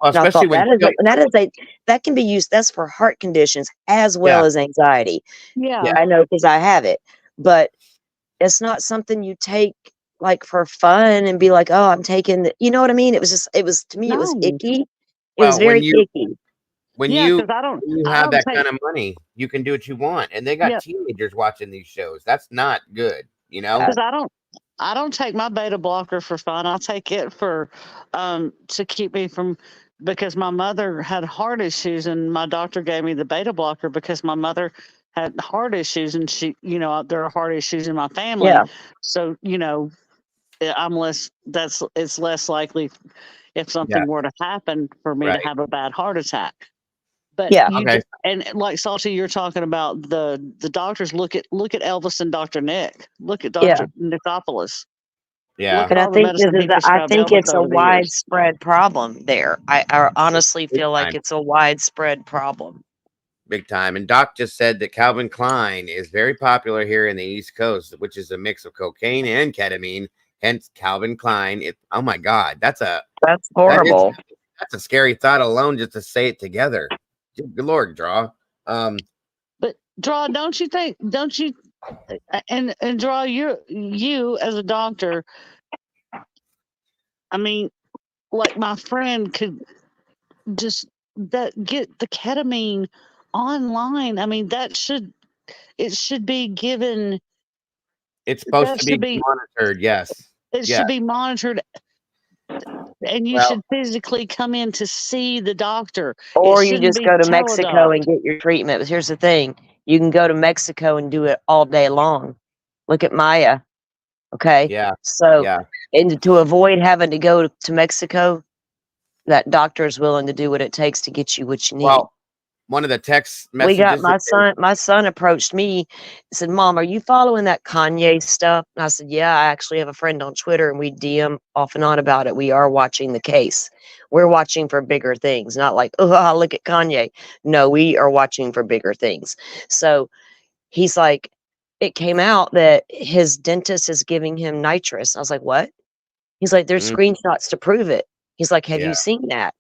Well, especially that can be used. That's for heart conditions as well as anxiety. Yeah, I know because I have it, but it's not something you take like for fun and be like, oh, I'm taking. You know what I mean? It was to me, it was icky. It was very icky. When you have that kind of money, you can do what you want, and they got teenagers watching these shows. That's not good, Because I don't take my beta blocker for fun. I take it for to keep me from, because my mother had heart issues, and my doctor gave me the beta blocker because my mother had heart issues, and she, there are heart issues in my family. Yeah. So, it's less likely if something were to happen for me to have a bad heart attack. But and like Salty, you're talking about the doctors. Look at Elvis and Dr. Nick. Look at Dr. Nickopoulos. Yeah, and I think it's a widespread problem there. I honestly feel like it's a widespread problem. Big time. And Doc just said that Calvin Klein is very popular here in the East Coast, which is a mix of cocaine and ketamine. Hence Calvin Klein. Oh my God, that's horrible. That's a scary thought alone just to say it together. Good Lord, Draw. But Draw, don't you and Draw, you as a doctor, I mean, like my friend could just get the ketamine online. I mean, it should be given. It's supposed to be monitored. Yes. It should be monitored. And you should physically come in to see the doctor. Or you just go to Mexico and get your treatment. But here's the thing. You can go to Mexico and do it all day long. Look at Maya. Okay? Yeah. So, and to avoid having to go to Mexico, that doctor is willing to do what it takes to get you what you need. Well, one of the text We got messages. my son approached me and said, "Mom, are you following that Kanye stuff?" And I said, "Yeah, I actually have a friend on Twitter and we DM off and on about it. We are watching the case. We're watching for bigger things, not like, oh, look at Kanye. No, we are watching for bigger things." So he's like, it came out that his dentist is giving him nitrous. I was like, "What?" He's like, "There's Mm, screenshots to prove it." He's like, "Have yeah. you seen that?"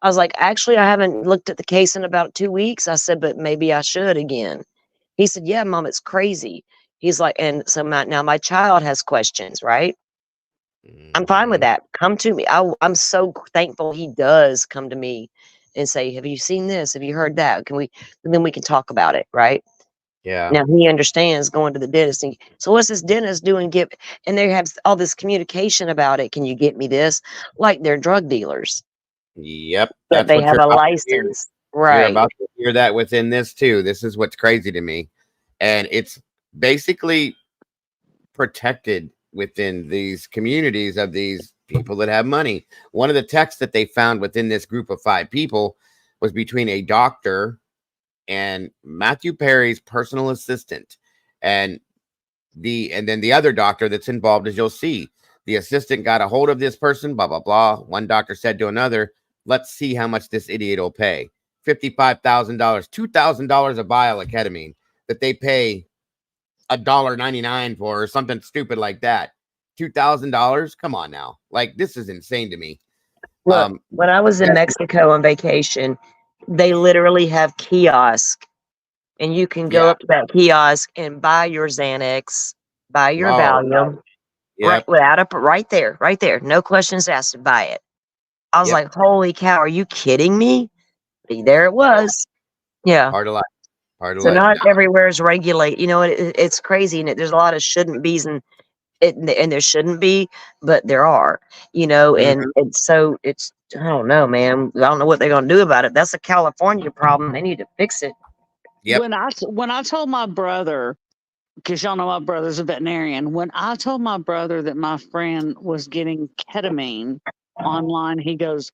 I was like, "Actually, I haven't looked at the case in about 2 weeks." I said, "But maybe I should again." He said, "Yeah, Mom, it's crazy." He's like, and so now my child has questions, right? I'm fine with Mhm. that. Come to me. I'm so thankful he does come to me and say, "Have you seen this? Have you heard that? Can we?" And then we can talk about it, right? Yeah. Now he understands going to the dentist. And, so what's this dentist doing? And they have all this communication about it. Can you get me this? Like they're drug dealers, Yep. but That's they what have you're a about to hear. license, You're right? about to hear that within this too. This is what's crazy to me. And it's basically protected within these communities of these people that have money. One of the texts that they found within this group of 5 people was between a doctor and Matthew Perry's personal assistant. And then the other doctor that's involved, as you'll see, the assistant got a hold of this person, blah blah blah. One doctor said to another, let's see how much this idiot will pay. $55,000, $2,000 a vial of ketamine that they pay $1.99 for, or something stupid like that. $2,000, come on now, like this is insane to me. Look, when I was in Yes. Mexico on vacation, they literally have kiosk, and you can go Yeah. up to that kiosk and buy your Xanax, buy your Oh, Valium, right yep. without a right there, no questions asked to buy it. I was Yep. like, "Holy cow, are you kidding me?" There it was. Yeah. Part of life. Part of So life. not No. everywhere is regulate. You know, it's crazy, and there's a lot of shouldn't be's, and there shouldn't be, but there are. You know, and Mhm. so it's I don't know, man. I don't know what they're gonna do about it. That's a California problem. They need to fix it. Yep. When I told my brother, because y'all know my brother's a veterinarian, when I told my brother that my friend was getting ketamine online, he goes,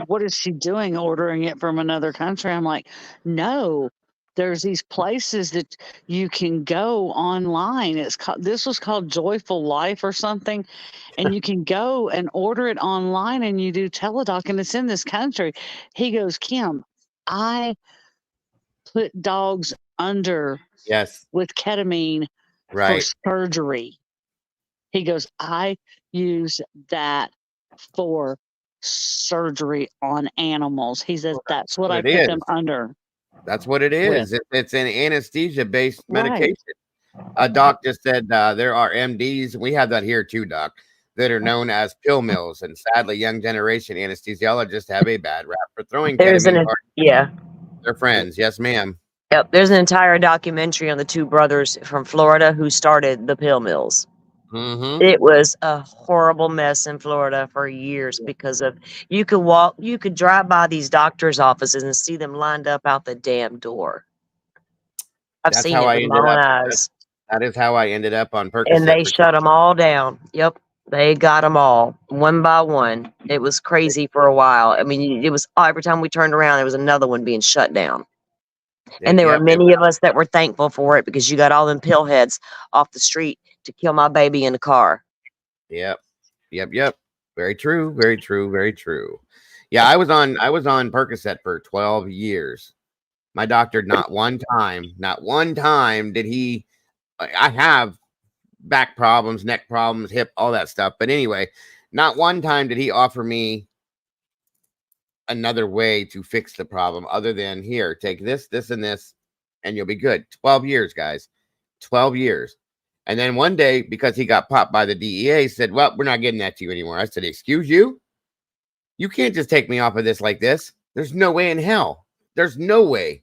"What is she doing ordering it from another country?" I'm like, "No, there's these places that you can go online. This was called Joyful Life or something, and you can go and order it online and you do teledoc and it's in this country." He goes, "Kim, I put dogs under Yes. with ketamine for Right. surgery." He goes, "I use that for surgery on animals." He says, Well, "That's that's what what I it put them is. under That's what it with." is. It's an anesthesia-based Right. medication. A doc just said there are MDs. We have that here too, doc, that are known as pill mills. And sadly, young generation anesthesiologists have a bad rap for throwing There's ketamine an parties yeah. to their friends. Yes, ma'am. Yep, there's an entire documentary on the two brothers from Florida who started the pill mills. Mm-hmm. It was a horrible mess in Florida for years because of you could drive by these doctors' offices and see them lined up out the damn door. I've That's seen how it I with my ended own up. eyes. That is how I ended up on And Percocet they for shut 12. them all down. Yep. They got them all one by one. It was crazy for a while. I mean, it was every time we turned around, there was another one being shut down. And there were Yep. It, many of us that were thankful for it because you got all them pill heads off the street to kill my baby in the car. yep. Yep. Yep. Very true. Very true. Very true. Yeah, I was on Percocet for 12 years. My doctor, not one time did he. I have back problems, neck problems, hip, all that stuff. But anyway, not one time did he offer me another way to fix the problem other than here, take this, this, and this, and you'll be good. 12 years, guys. 12 years. And then one day, because he got popped by the DEA, said, well, we're not getting that to you anymore. I said, excuse you? You can't just take me off of this like this. There's no way in hell. There's no way.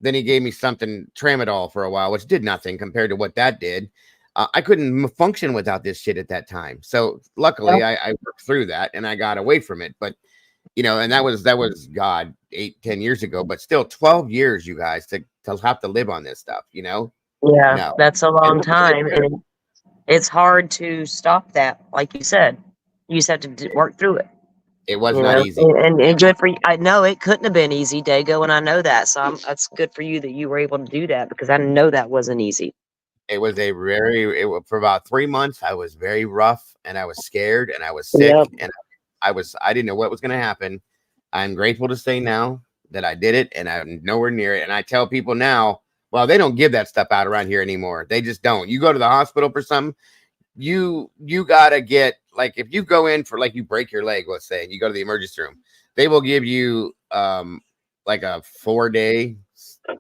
Then he gave me something tramadol for a while, which did nothing compared to what that did. I couldn't function without this shit at that time. So luckily, I worked through that and I got away from it. But and that was God 8-10 years ago. But still, 12 years, you guys, to have to live on this stuff. Yeah, No. that's a And long look at it time. here. And it's hard to stop that. Like you said, you just have to work through it. It was not easy. And good for you. I know it couldn't have been easy, Dago, and I know that. So that's good for you that you were able to do that, because I know that wasn't easy. It was for about 3 months. I was very rough, and I was scared, and I was sick, and I didn't know what was going to happen. I'm grateful to say now that I did it, and I'm nowhere near it. And I tell people now, well, they don't give that stuff out around here anymore. They just don't. You go to the hospital for something, you gotta get, like, if you go in for, like, you break your leg, let's say, and you go to the emergency room, they will give you like a 4-day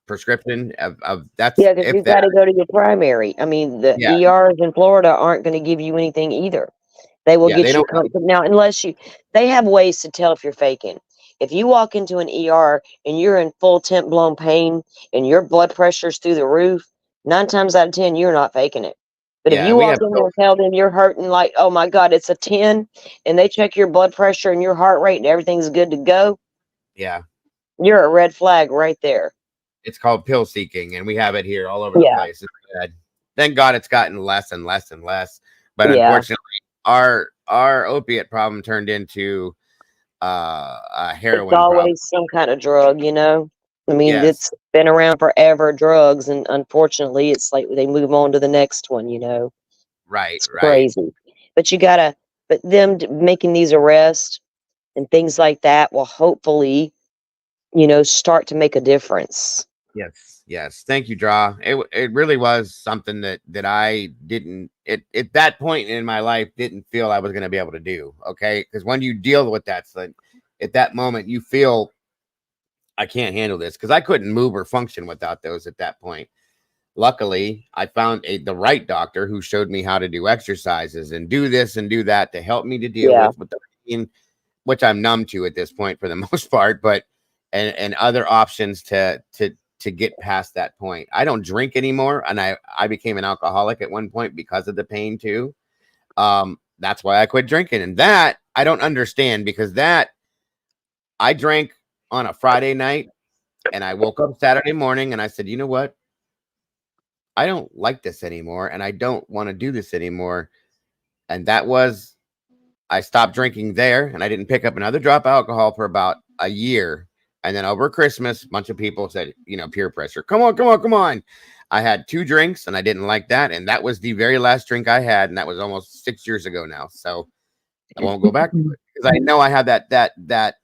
prescription of that's Yeah, because if you've that. got to go to your primary. I mean, the Yeah, ERs in Florida aren't going to give you anything either. They will yeah, they get you don't. comfort. Now, they have ways to tell if you're faking. If you walk into an ER and you're in full tent blown pain and your blood pressure's through the roof, 9 times out of 10, you're not faking it. But if Yeah, you we walk have in there and tell them you're hurting like, oh my God, it's a 10, and they check your blood pressure and your heart rate and everything's good to go, yeah, you're a red flag right there. it's called pill seeking, and we have it here all over the Yeah. place. It's bad. Thank God it's gotten less and less and less. But Yeah. unfortunately, our opiate problem turned into a It's heroin problem. always some kind of drug, you know? I mean, Yes. it's been around forever, drugs, and unfortunately, it's like they move on to the next one, you know? Right, It's right. crazy. But making these arrests and things like that will hopefully, start to make a difference. Yes, yes. Thank you, Draw. It really was something that I didn't at that point in my life didn't feel I was going to be able to do. Okay, because when you deal with that, so at that moment you feel I can't handle this, because I couldn't move or function without those at that point. Luckily, I found the right doctor who showed me how to do exercises and do this and do that to help me to deal with the pain, which I'm numb to at this point for the most part, but and other options to get past that point. I don't drink anymore, and I became an alcoholic at one point because of the pain too. That's why I quit drinking, and that I don't understand, because that I drank on a Friday night, and I woke up Saturday morning and I said, you know what? I don't like this anymore, and I don't want to do this anymore. And that was, I stopped drinking there, and I didn't pick up another drop of alcohol for about a year. And then over Christmas, a bunch of people said, peer pressure. Come on, come on, come on. I had 2 drinks, and I didn't like that. And that was the very last drink I had. And that was almost 6 years ago now. So I won't go back to it, because I know I have that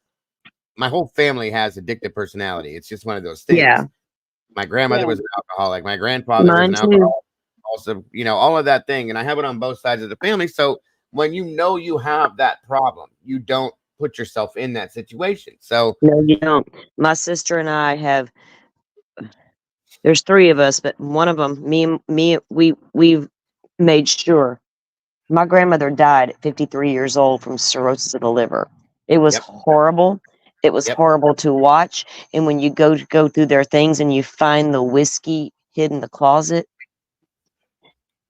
my whole family has addictive personality. It's just one of those things. Yeah. My grandmother was an alcoholic. My grandfather was an alcoholic. Also, all of that thing. And I have it on both sides of the family. So when you have that problem, you don't put yourself in that situation. So No, you don't. My sister and I there's 3 of us, but one of them, we've made sure. My grandmother died at 53 years old from cirrhosis of the liver. It was horrible. It was horrible to watch. And when you go through their things and you find the whiskey hid in the closet,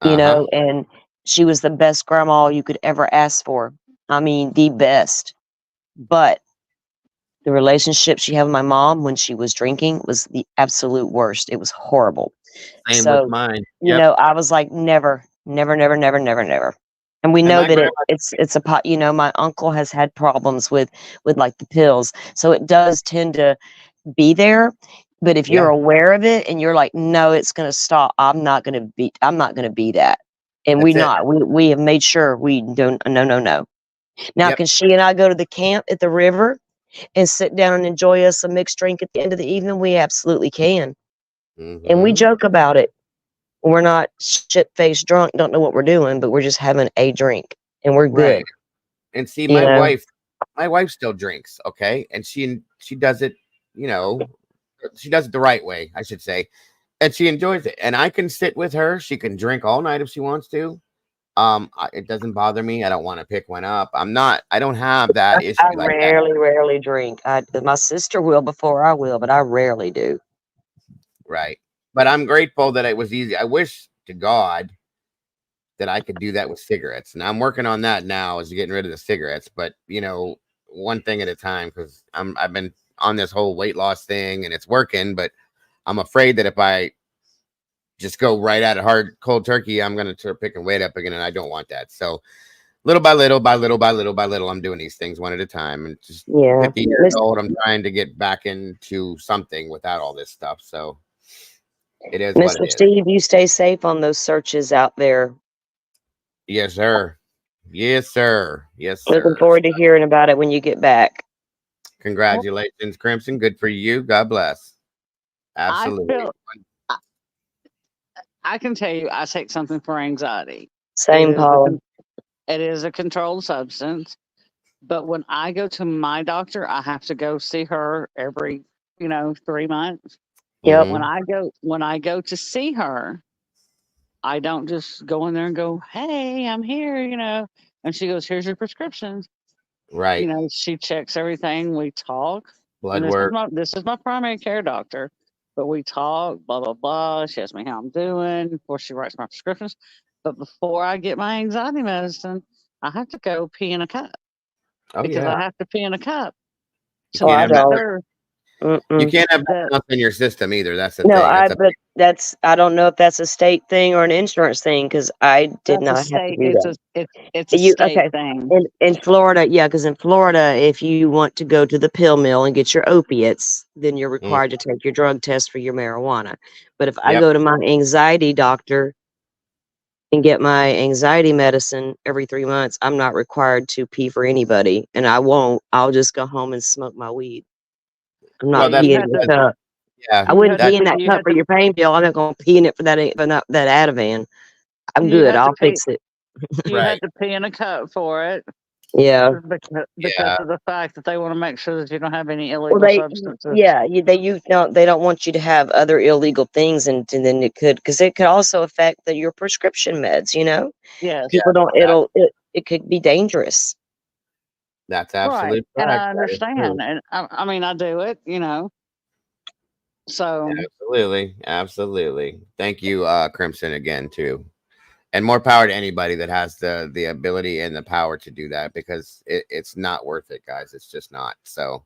and she was the best grandma you could ever ask for. I mean, the best. But the relationship she had with my mom when she was drinking was the absolute worst. It was horrible. same with So, mine. I was like, never, never, never, never, never, never. And we know that it's a pot. My uncle has had problems with like the pills, so it does tend to be there. But if you're aware of it and you're like, no, it's going to stop. I'm not going to be that. And we have made sure we don't. No, no, no. Now, can she and I go to the camp at the river and sit down and enjoy us a mixed drink at the end of the evening? We absolutely can. And we joke about it. We're not shit-faced drunk, don't know what we're doing, but we're just having a drink and we're good. Right. And see, my wife still drinks, okay? And she does it, she does it the right way, I should say. And she enjoys it. And I can sit with her. She can drink all night if she wants to. It doesn't bother me. I don't want to pick one up. I don't have that issue I like that. rarely drink. My sister will before I will, but I rarely do. Right. But I'm grateful that it was easy. I wish to God that I could do that with cigarettes. And I'm working on that now, is getting rid of the cigarettes. But, one thing at a time, because I've been on this whole weight loss thing and it's working, but I'm afraid that if I just go right at it hard, cold turkey, I'm going to start picking weight up again. And I don't want that. So little by little, I'm doing these things one at a time. And just 50 years old, I'm trying to get back into something without all this stuff. So it is what it is. Mr. Steve, you stay safe on those searches out there. Yes, sir. Yes, sir. Yes, sir. Looking forward to hearing about it when you get back. Congratulations, Crimson. Good for you. God bless. Absolutely. I can tell you, I take something for anxiety. Same, Paula. It is a controlled substance. But when I go to my doctor, I have to go see her every, 3 months. Yep. When I go to see her, I don't just go in there and go, "Hey, I'm here," and she goes, "Here's your prescriptions." Right. She checks everything. We talk. Blood work. This is my primary care doctor, but we talk, blah, blah, blah. She asks me how I'm doing before she writes my prescriptions. But before I get my anxiety medicine, I have to go pee in a cup. Because I have to pee in a cup. So I don't. You can't have enough in your system either. That's the thing. I don't know if that's a state thing or an insurance thing because I did not have to do that. It's a state thing. In Florida, because in Florida, if you want to go to the pill mill and get your opiates, then you're required to take your drug test for your marijuana. But if I go to my anxiety doctor and get my anxiety medicine every 3 months, I'm not required to pee for anybody, and I won't. I'll just go home and smoke my weed. I'm not peeing in the cup. Yeah, I wouldn't pee in that cup for your pain pill. I'm not going to pee in it for that Ativan. I'm good. I'll fix it. You had to pee in a cup for it. Yeah. Because of the fact that they want to make sure that you don't have any illegal substances. Yeah, they don't want you to have other illegal things, and then it could also affect your prescription meds. Yes. People don't. It could be dangerous. That's absolutely right. And I understand, and I mean I do it. So absolutely. Thank you, Crimson, again too. And more power to anybody that has the ability and the power to do that, because it's not worth it, guys. It's just not. So,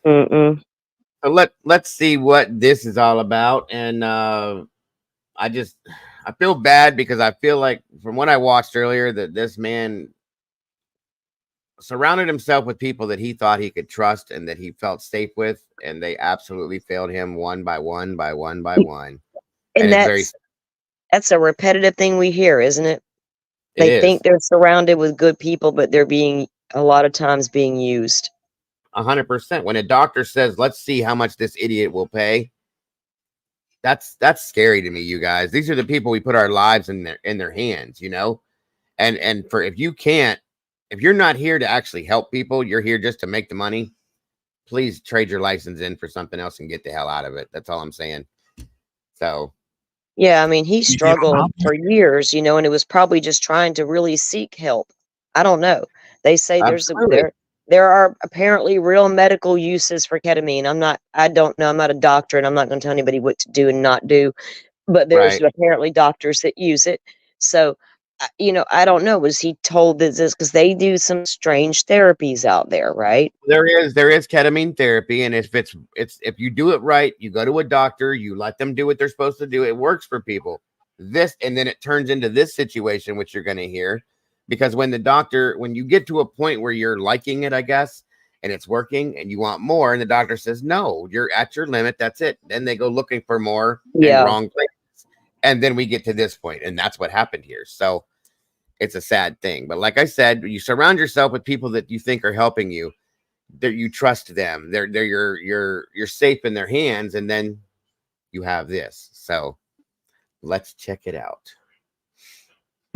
so let's see what this is all about. And I feel bad because I feel like from what I watched earlier that this man surrounded himself with people that he thought he could trust and that he felt safe with, and they absolutely failed him one by one. And that's a repetitive thing we hear, isn't it? They think they're surrounded with good people, but they're a lot of times being used. 100%. When a doctor says, "Let's see how much this idiot will pay," that's scary to me, you guys. These are the people we put our lives in their hands, and if you're not here to actually help people, you're here just to make the money. Please trade your license in for something else and get the hell out of it. That's all I'm saying. So. Yeah, I mean, he struggled for years, and it was probably just trying to really seek help. I don't know. They say there are apparently real medical uses for ketamine. I don't know. I'm not a doctor, and I'm not going to tell anybody what to do and not do. But there's apparently doctors that use it. So, I don't know. Was he told this because they do some strange therapies out there, right? There is ketamine therapy, and if you do it right, you go to a doctor, you let them do what they're supposed to do. It works for people. And then it turns into this situation, which you're going to hear, because when you get to a point where you're liking it, I guess, and it's working, and you want more, and the doctor says no, you're at your limit. That's it. Then they go looking for more in wrong places. And then we get to this point, and that's what happened here. So it's a sad thing. But like I said, you surround yourself with people that you think are helping you, that you trust them. You're safe in their hands, and then you have this. So let's check it out.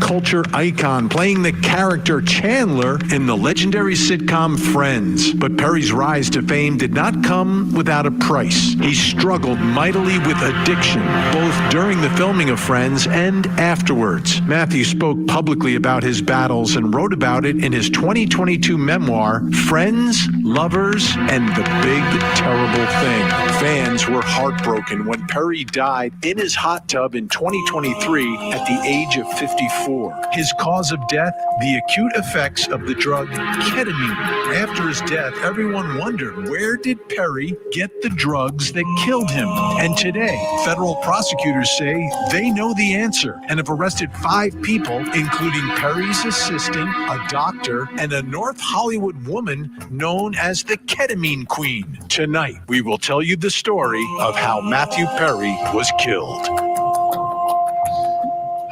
Culture icon playing the character Chandler in the legendary sitcom Friends. But Perry's rise to fame did not come without a price. He struggled mightily with addiction, both during the filming of Friends and afterwards. Matthew spoke publicly about his battles and wrote about it in his 2022 memoir, Friends, Lovers, and the Big Terrible Thing. Fans were heartbroken when Perry died in his hot tub in 2023 at the age of 54. 1984. His cause of death, the acute effects of the drug ketamine. After his death, everyone wondered, where did Perry get the drugs that killed him? And today, federal prosecutors say they know the answer and have arrested 5 people, including Perry's assistant, a doctor, and a North Hollywood woman known as the Ketamine Queen. Tonight, we will tell you the story of how Matthew Perry was killed.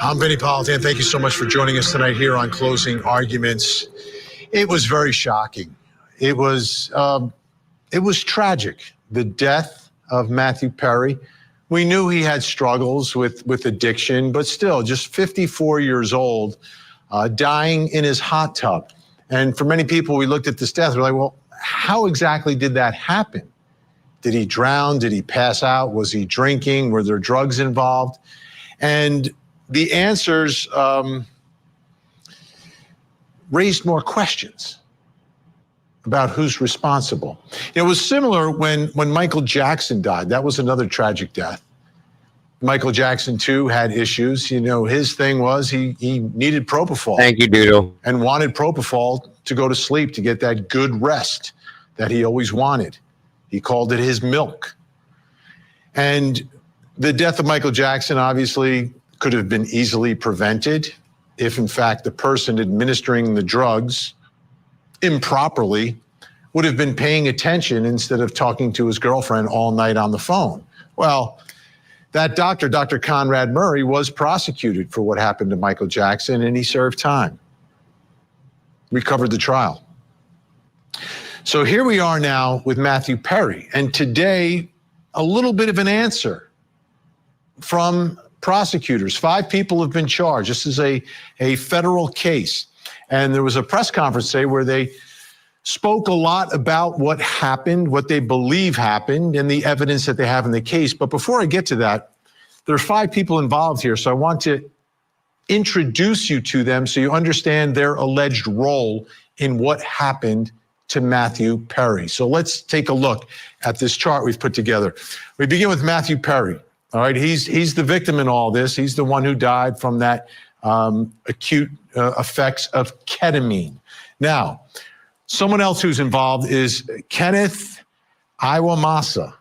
I'm Vinny Politan. Thank you so much for joining us tonight here on Closing Arguments. It was very shocking. It was tragic, the death of Matthew Perry. We knew he had struggles with addiction, but still, just 54 years old, dying in his hot tub. And for many people, we looked at this death, we're like, well, how exactly did that happen? Did he drown? Did he pass out? Was he drinking? Were there drugs involved? And the answers raised more questions about who's responsible. It was similar when Michael Jackson died. That was another tragic death. Michael Jackson, too, had issues. You know, his thing was he needed propofol. Thank you, Doodle. And wanted propofol to go to sleep, to get that good rest that he always wanted. He called it his milk. And the death of Michael Jackson obviously could have been easily prevented if, in fact, the person administering the drugs improperly would have been paying attention instead of talking to his girlfriend all night on the phone. Well, that doctor, Dr. Conrad Murray, was prosecuted for what happened to Michael Jackson, and he served time. We covered the trial. So here we are now with Matthew Perry, and today, a little bit of an answer from prosecutors. 5 people have been charged. This is a federal case. And there was a press conference today where they spoke a lot about what happened, what they believe happened, and the evidence that they have in the case. But before I get to that, there are 5 people involved here, so I want to introduce you to them so you understand their alleged role in what happened to Matthew Perry. So let's take a look at this chart we've put together. We begin with Matthew Perry. All right, he's the victim in all this. He's the one who died from that acute effects of ketamine. Now, someone else who's involved is Kenneth Iwamasa.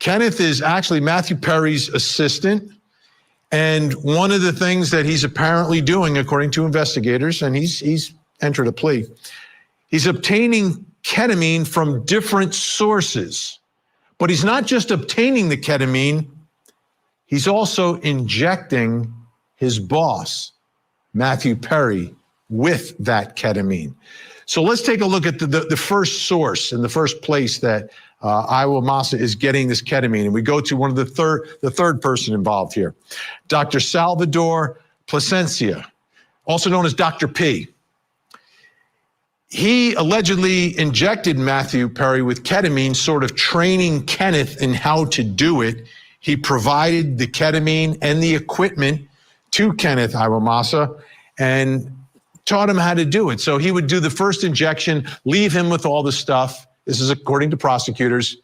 Kenneth is actually Matthew Perry's assistant. And one of the things that he's apparently doing, according to investigators, and he's entered a plea, he's obtaining ketamine from different sources. But he's not just obtaining the ketamine, he's also injecting his boss, Matthew Perry, with that ketamine. So let's take a look at the first source and the first place that Iwamasa is getting this ketamine. And we go to one of the third person involved here, Dr. Salvador Plasencia, also known as Dr. P. He allegedly injected Matthew Perry with ketamine, sort of training Kenneth in how to do it. He provided the ketamine and the equipment to Kenneth Iwamasa and taught him how to do it. So he would do the first injection, leave him with all the stuff. This is according to prosecutors,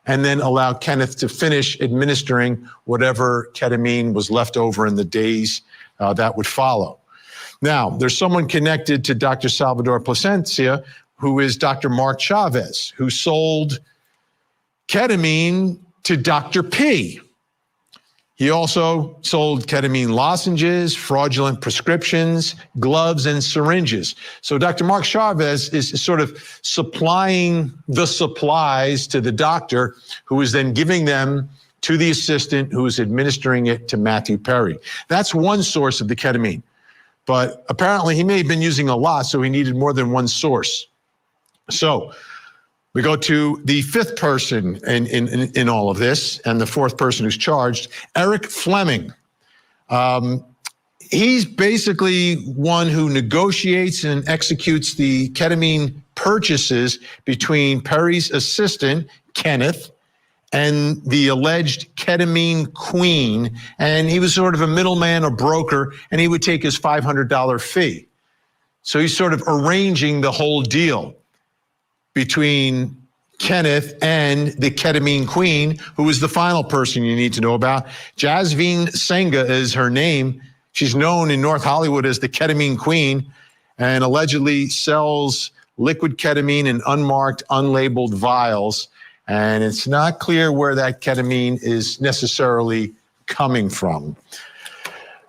and then allow Kenneth to finish administering whatever ketamine was left over in the days that would follow. Now, there's someone connected to Dr. Salvador Plasencia, who is Dr. Mark Chavez, who sold ketamine to Dr. P. He also sold ketamine lozenges, fraudulent prescriptions, gloves, and syringes. So Dr. Mark Chavez is sort of supplying the supplies to the doctor, who is then giving them to the assistant who is administering it to Matthew Perry. That's one source of the ketamine. But apparently he may have been using a lot, so he needed more than one source. So we go to the 5th person in all of this, and the 4th person who's charged, Eric Fleming. He's basically one who negotiates and executes the ketamine purchases between Perry's assistant, Kenneth, and the alleged ketamine queen. And he was sort of a middleman, a broker, and he would take his $500 fee. So he's sort of arranging the whole deal between Kenneth and the ketamine queen, who is the final person you need to know about. Jasveen Senga is her name. She's known in North Hollywood as the ketamine queen and allegedly sells liquid ketamine in unmarked, unlabeled vials. And it's not clear where that ketamine is necessarily coming from.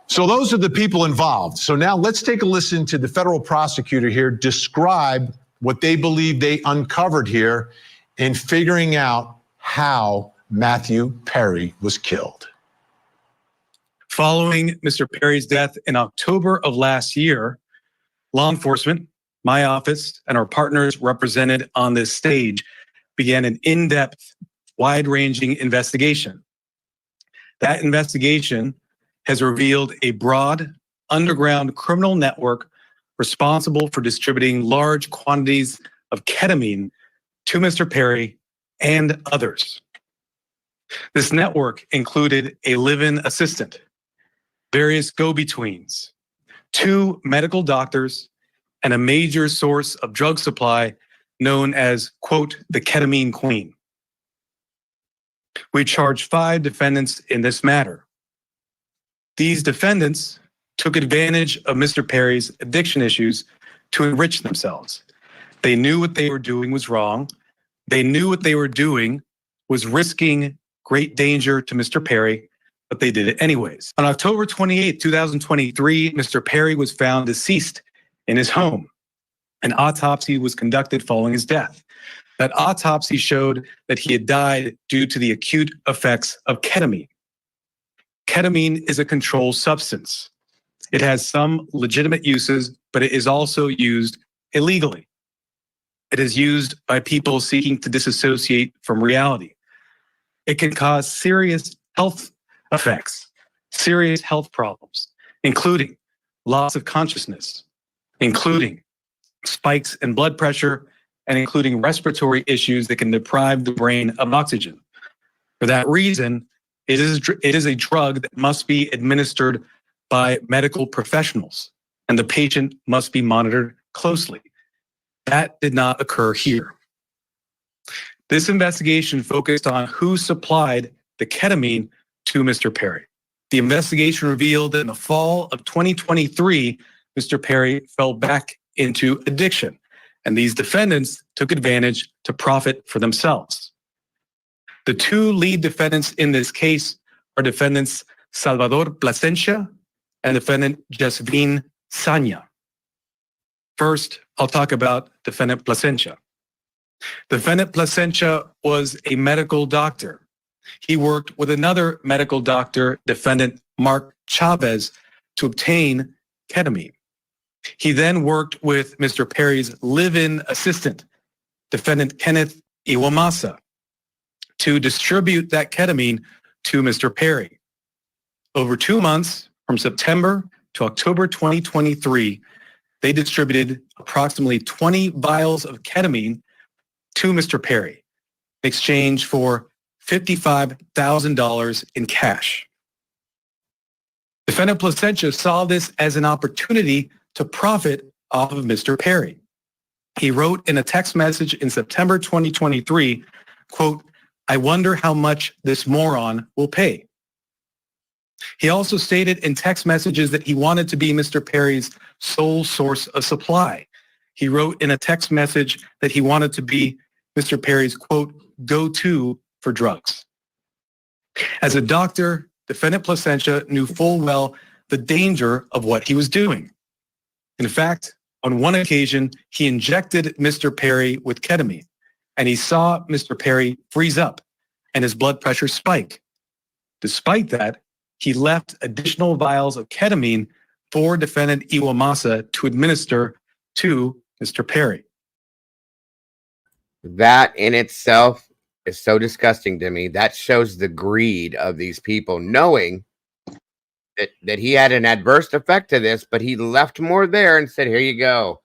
So those are the people involved. So now let's take a listen to the federal prosecutor here describe what they believe they uncovered here in figuring out how Matthew Perry was killed. Following Mr. Perry's death in October of last year, law enforcement, my office, and our partners represented on this stage began an in-depth, wide-ranging investigation. That investigation has revealed a broad, underground criminal network responsible for distributing large quantities of ketamine to Mr. Perry and others. This network included a live-in assistant, various go-betweens, 2 medical doctors, and a major source of drug supply known as, quote, the ketamine queen. We charged 5 defendants in this matter. These defendants took advantage of Mr. Perry's addiction issues to enrich themselves. They knew what they were doing was wrong. They knew what they were doing was risking great danger to Mr. Perry, but they did it anyways. On October 28, 2023, Mr. Perry was found deceased in his home. An autopsy was conducted following his death. That autopsy showed that he had died due to the acute effects of ketamine. Ketamine is a controlled substance. It has some legitimate uses, but it is also used illegally. It is used by people seeking to disassociate from reality. It can cause serious health effects, serious health problems, including loss of consciousness, including spikes in blood pressure, and including respiratory issues that can deprive the brain of oxygen. For that reason, it is a drug that must be administered by medical professionals, and the patient must be monitored closely. That did not occur here. This investigation focused on who supplied the ketamine to Mr. Perry. The investigation revealed that in the fall of 2023, Mr. Perry fell back into addiction, and these defendants took advantage to profit for themselves. The 2 lead defendants in this case are defendants Salvador Plasencia and defendant Jasvin Sanya. First, I'll talk about defendant Plasencia. Defendant Plasencia was a medical doctor. He worked with another medical doctor, defendant Mark Chavez, to obtain ketamine. He then worked with Mr. Perry's live-in assistant, defendant Kenneth Iwamasa, to distribute that ketamine to Mr. Perry. Over 2 months, from September to October 2023, they distributed approximately 20 vials of ketamine to Mr. Perry in exchange for $55,000 in cash. Defendant Plasencia saw this as an opportunity to profit off of Mr. Perry. He wrote in a text message in September 2023, quote, "I wonder how much this moron will pay." He also stated in text messages that he wanted to be Mr. Perry's sole source of supply. He wrote in a text message that he wanted to be Mr. Perry's, quote, "go-to for drugs." As a doctor, defendant Plasencia knew full well the danger of what he was doing. In fact, on one occasion, he injected Mr. Perry with ketamine, and he saw Mr. Perry freeze up and his blood pressure spike. Despite that, he left additional vials of ketamine for defendant Iwamasa to administer to Mr. Perry. That in itself is so disgusting to me. That shows the greed of these people, knowing that he had an adverse effect to this, but he left more there and said, "Here you go."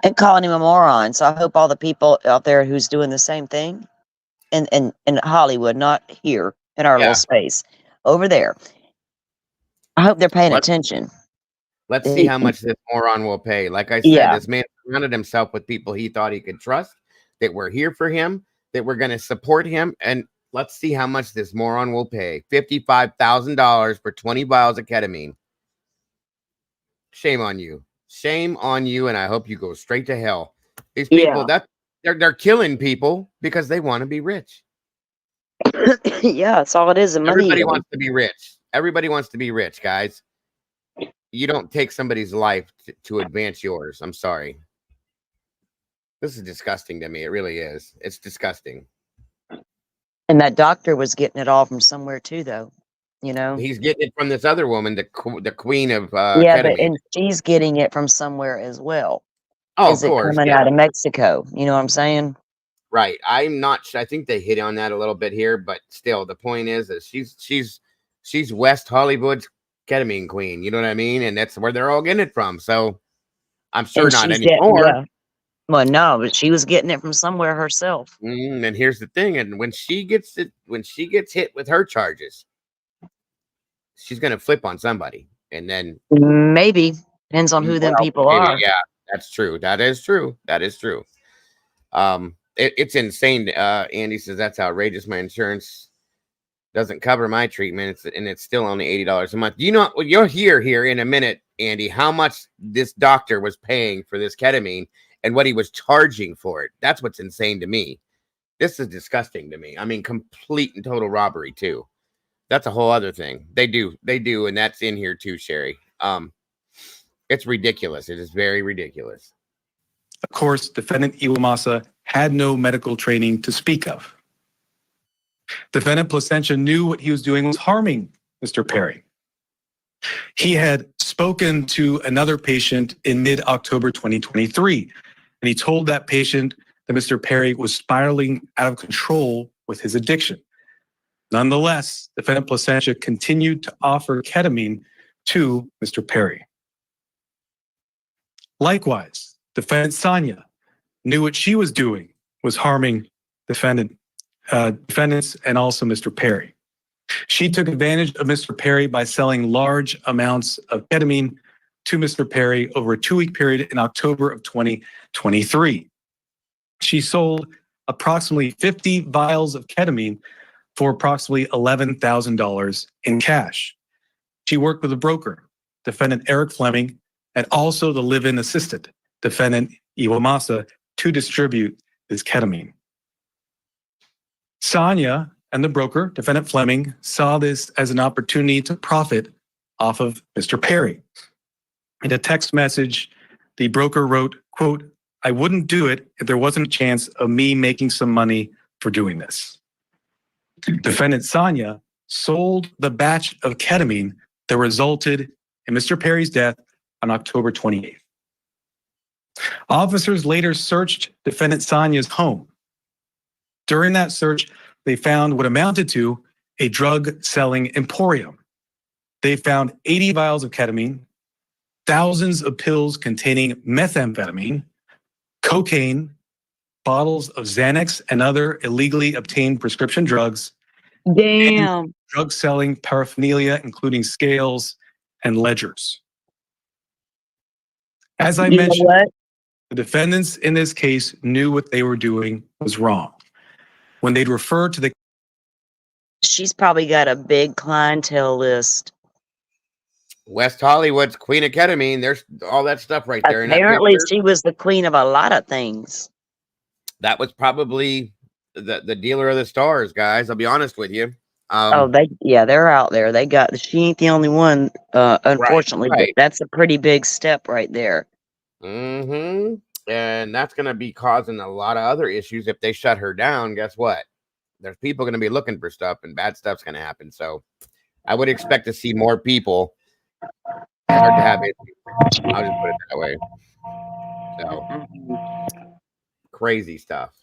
And calling him a moron. So I hope all the people out there who's doing the same thing in Hollywood, not here in our little space, over there, I hope they're paying attention. Let's see how much this moron will pay. Like I said, this man surrounded himself with people he thought he could trust, that were here for him, that were going to support him. And Let's see how much this moron will pay. $55,000 for 20 vials of ketamine. Shame on you. Shame on you, and I hope you go straight to hell. These people, they're killing people because they want to be rich. Yeah, that's all it is. Money. Everybody wants to be rich. Everybody wants to be rich, guys. You don't take somebody's life to advance yours. I'm sorry. This is disgusting to me. It really is. It's disgusting. And that doctor was getting it all from somewhere too, though. You know, he's getting it from this other woman, the queen of yeah, ketamine. and she's getting it from somewhere as well. Oh, is of course, it coming out of Mexico? You know what I'm saying? Right. I'm not sure. I think they hit on that a little bit here, but still, the point is that she's West Hollywood's ketamine queen. You know what I mean? And that's where they're all getting it from. So I'm sure not anymore. Yeah. Well, no, but she was getting it from somewhere herself. And here's the thing: and when she gets hit with her charges, she's gonna flip on somebody, and then maybe depends on who them people are. Yeah, that's true. That is true. That is true. It's insane. Andy says that's outrageous. My insurance doesn't cover my treatment, and it's still only $80 a month. You know, you'll hear here in a minute, Andy, how much this doctor was paying for this ketamine and what he was charging for it. That's what's insane to me. This is disgusting to me. I mean, complete and total robbery too. That's a whole other thing. They do, and that's in here too, Sherry. It's ridiculous. It is very ridiculous. Of course, defendant Iwamasa had no medical training to speak of. Defendant Placentia knew what he was doing was harming Mr. Perry. He had spoken to another patient in mid-October 2023, and he told that patient that Mr. Perry was spiraling out of control with his addiction. Nonetheless, defendant Placentia continued to offer ketamine to Mr. Perry. Likewise, defendant Sonia knew what she was doing was harming defendants and also Mr. Perry. She took advantage of Mr. Perry by selling large amounts of ketamine to Mr. Perry over a 2-week period in October of 2023. She sold approximately 50 vials of ketamine for approximately $11,000 in cash. She worked with a broker, defendant Eric Fleming, and also the live-in assistant, defendant Iwamasa, to distribute this ketamine. Sonia and the broker, defendant Fleming, saw this as an opportunity to profit off of Mr. Perry. In a text message, the broker wrote, quote, "I wouldn't do it if there wasn't a chance of me making some money for doing this." Defendant Sonia sold the batch of ketamine that resulted in Mr. Perry's death on October 28th. Officers later searched defendant Sonia's home. During that search, they found what amounted to a drug-selling emporium. They found 80 vials of ketamine, thousands of pills containing methamphetamine, cocaine, bottles of Xanax and other illegally obtained prescription drugs. Damn. Drug-selling paraphernalia, including scales and ledgers. As I mentioned, the defendants in this case knew what they were doing was wrong. When they'd refer to the... She's probably got a big clientele list. West Hollywood's queen of ketamine. There's all that stuff right there. Apparently, she was the queen of a lot of things. That was probably the dealer of the stars, guys. I'll be honest with you. They're out there. She ain't the only one, unfortunately, right. but that's a pretty big step right there. Mm-hmm. And that's going to be causing a lot of other issues. If they shut her down, guess what? There's people going to be looking for stuff, and bad stuff's going to happen. So I would expect to see more people start to have it. I'll just put it that way. So crazy stuff.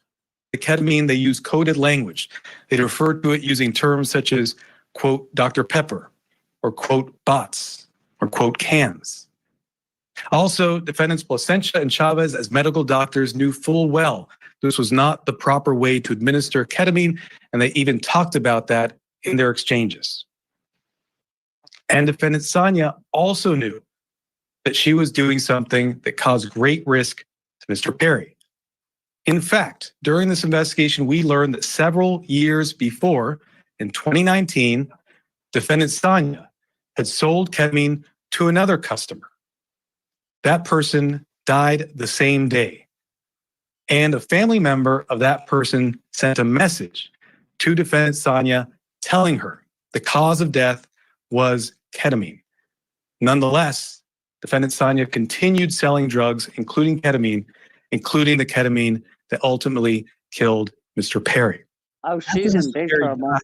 The ketamine, they use coded language. They refer to it using terms such as, quote, Dr. Pepper, or quote, bots, or quote, cans. Also, defendants Placentia and Chavez, as medical doctors, knew full well this was not the proper way to administer ketamine, and they even talked about that in their exchanges. And defendant Sonia also knew that she was doing something that caused great risk to Mr. Perry. In fact, during this investigation, we learned that several years before, in 2019, defendant Sonia had sold ketamine to another customer. That person died the same day. And a family member of that person sent a message to defendant Sonia telling her the cause of death was ketamine. Nonetheless, defendant Sonia continued selling drugs, including ketamine, including the ketamine that ultimately killed Mr. Perry. Oh, she's in big trouble.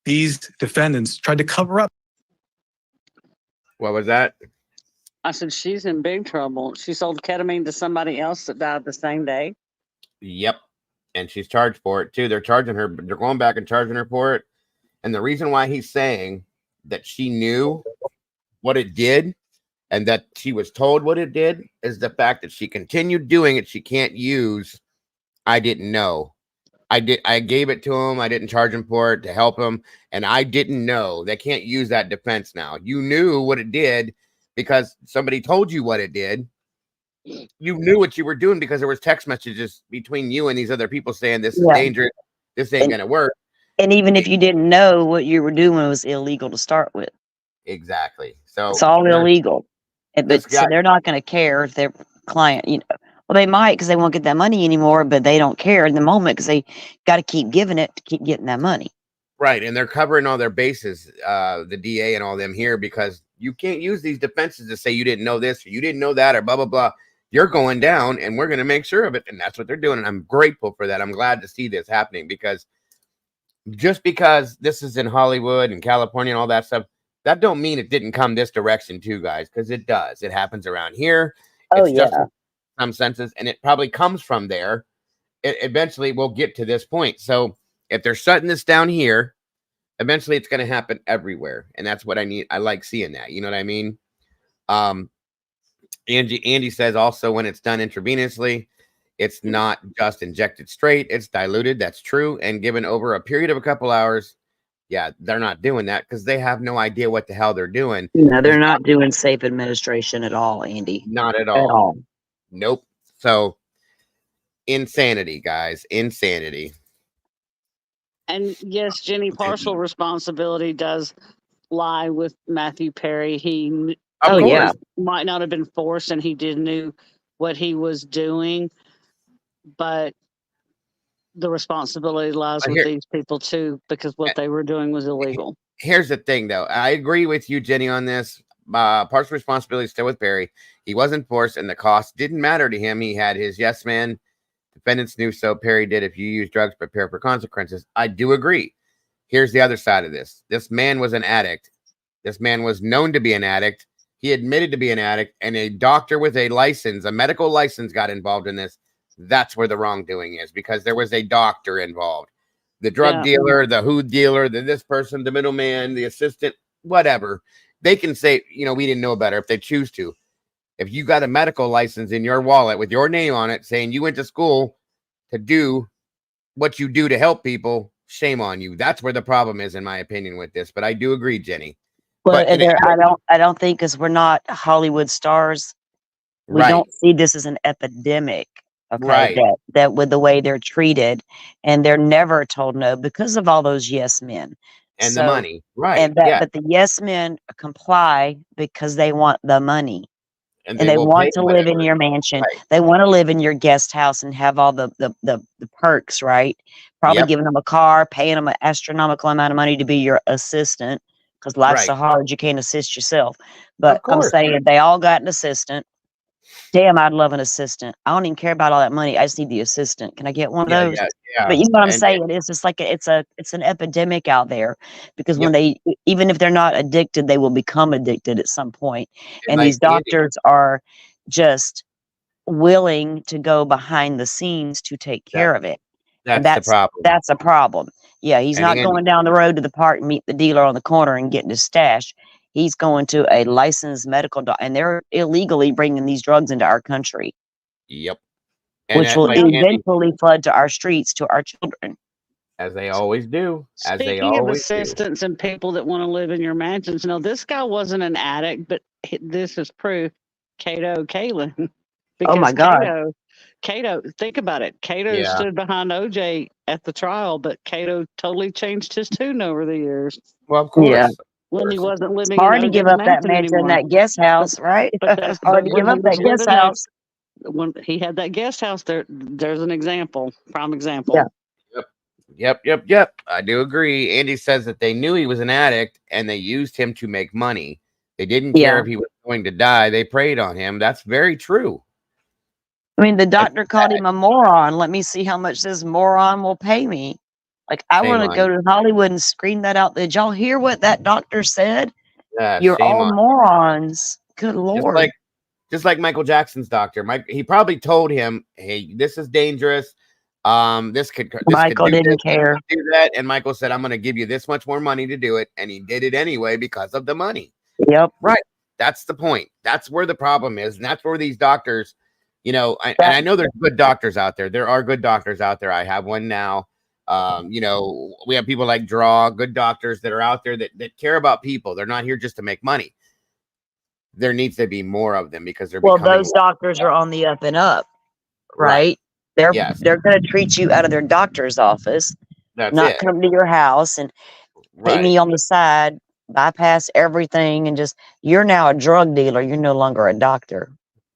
These defendants tried to cover up. What was that? I said, she's in big trouble. She sold ketamine to somebody else that died the same day. Yep. And she's charged for it too. They're charging her, they're going back and charging her for it. And the reason why he's saying that she knew what it did and that she was told what it did is the fact that she continued doing it. She can't use, I didn't know. I gave it to him. I didn't charge him for it to help him. And I didn't know. They can't use that defense now. You knew what it did because somebody told you what it did. You knew what you were doing because there was text messages between you and these other people saying this is dangerous. This ain't going to work. And even if you didn't know what you were doing was illegal to start with. Exactly. So it's all illegal. But guy, so they're not going to care if their client, well, they might because they won't get that money anymore, but they don't care in the moment because they got to keep giving it to keep getting that money. Right. And they're covering all their bases, the DA and all them here, because you can't use these defenses to say you didn't know this or you didn't know that or blah, blah, blah. You're going down and we're going to make sure of it. And that's what they're doing. And I'm grateful for that. I'm glad to see this happening because just because this is in Hollywood and California and all that stuff, that don't mean it didn't come this direction too, guys, because it does. It happens around here. It's just some senses, and it probably comes from there. It eventually will get to this point. So if they're shutting this down here, eventually it's going to happen everywhere. And that's what I need. I like seeing that. You know what I mean? Andy says also when it's done intravenously, it's not just injected straight. It's diluted. That's true. And given over a period of a couple hours, yeah, they're not doing that because they have no idea what the hell they're doing. No, they're not doing safe administration at all, Andy. Not at all. At all. Nope. So insanity, guys. Insanity. And yes, Jenny, partial responsibility does lie with Matthew Perry. He might not have been forced and he knew what he was doing, but the responsibility lies with these people too, because what they were doing was illegal. Here's the thing, though. I agree with you, Jenny, on this. Partial responsibility is still with Perry. He wasn't forced, and the cost didn't matter to him. He had his yes man. Defendants knew so. Perry did. If you use drugs, prepare for consequences. I do agree. Here's the other side of this. This man was an addict. This man was known to be an addict. He admitted to be an addict, and a doctor with a license, a medical license, got involved in this. That's where the wrongdoing is, because there was a doctor involved. The drug dealer, the who dealer, this person, the middleman, the assistant, whatever. They can say, we didn't know better if they choose to. If you got a medical license in your wallet with your name on it saying you went to school to do what you do to help people, shame on you. That's where the problem is, in my opinion, with this. But I do agree, Jenny. But I don't think because we're not Hollywood stars, we don't see this as an epidemic. Okay, that with the way they're treated, and they're never told no because of all those yes men and the money, but the yes men comply because they want the money, and they want to live in your mansion. They want to live in your guest house and have all the perks, right? Probably giving them a car, paying them an astronomical amount of money to be your assistant because life's so hard you can't assist yourself. But I'm saying they all got an assistant. Damn, I'd love an assistant. I don't even care about all that money. I just need the assistant. Can I get one of those? But you know what I'm saying? It's just like it's an epidemic out there because when even if they're not addicted, they will become addicted at some point. And these doctors are just willing to go behind the scenes to take care of it. That's the problem. That's a problem. Yeah, he's not going down the road to the park and meet the dealer on the corner and getting his stash. He's going to a licensed medical doctor, and they're illegally bringing these drugs into our country. Yep. Which will eventually flood to our streets, to our children. As they always do. Speaking of assistants and people that want to live in your mansions, this guy wasn't an addict, but this is proof. Kato Kalin. Oh my God. Cato, think about it. Cato stood behind OJ at the trial, but Cato totally changed his tune over the years. Well, of course. Yeah. When he wasn't living It's hard in to give OJ's up that mansion mansion, anymore. that guest house, right? But It's hard to give up that guest house. When he had that guest house, there's an example, prime example. Yeah. Yep. I do agree. Andy says that they knew he was an addict and they used him to make money. They didn't care if he was going to die. They preyed on him. That's very true. I mean, the doctor called him a moron. Let me see how much this moron will pay me. Like, I want to go to Hollywood and scream that out. Did y'all hear what that doctor said? Yeah, You're all morons. Good Lord. Just like Michael Jackson's doctor. He probably told him, hey, this is dangerous. Michael didn't care. Do that. And Michael said, I'm going to give you this much more money to do it. And he did it anyway because of the money. Yep. Right. That's the point. That's where the problem is. And that's where these doctors, and I know there's good doctors out there. There are good doctors out there. I have one now. We have people like good doctors that are out there that care about people. They're not here just to make money. There needs to be more of them because those doctors are on the up and up, right? They're going to treat you out of their doctor's office, come to your house and pay me on the side, bypass everything, and you're now a drug dealer. You're no longer a doctor.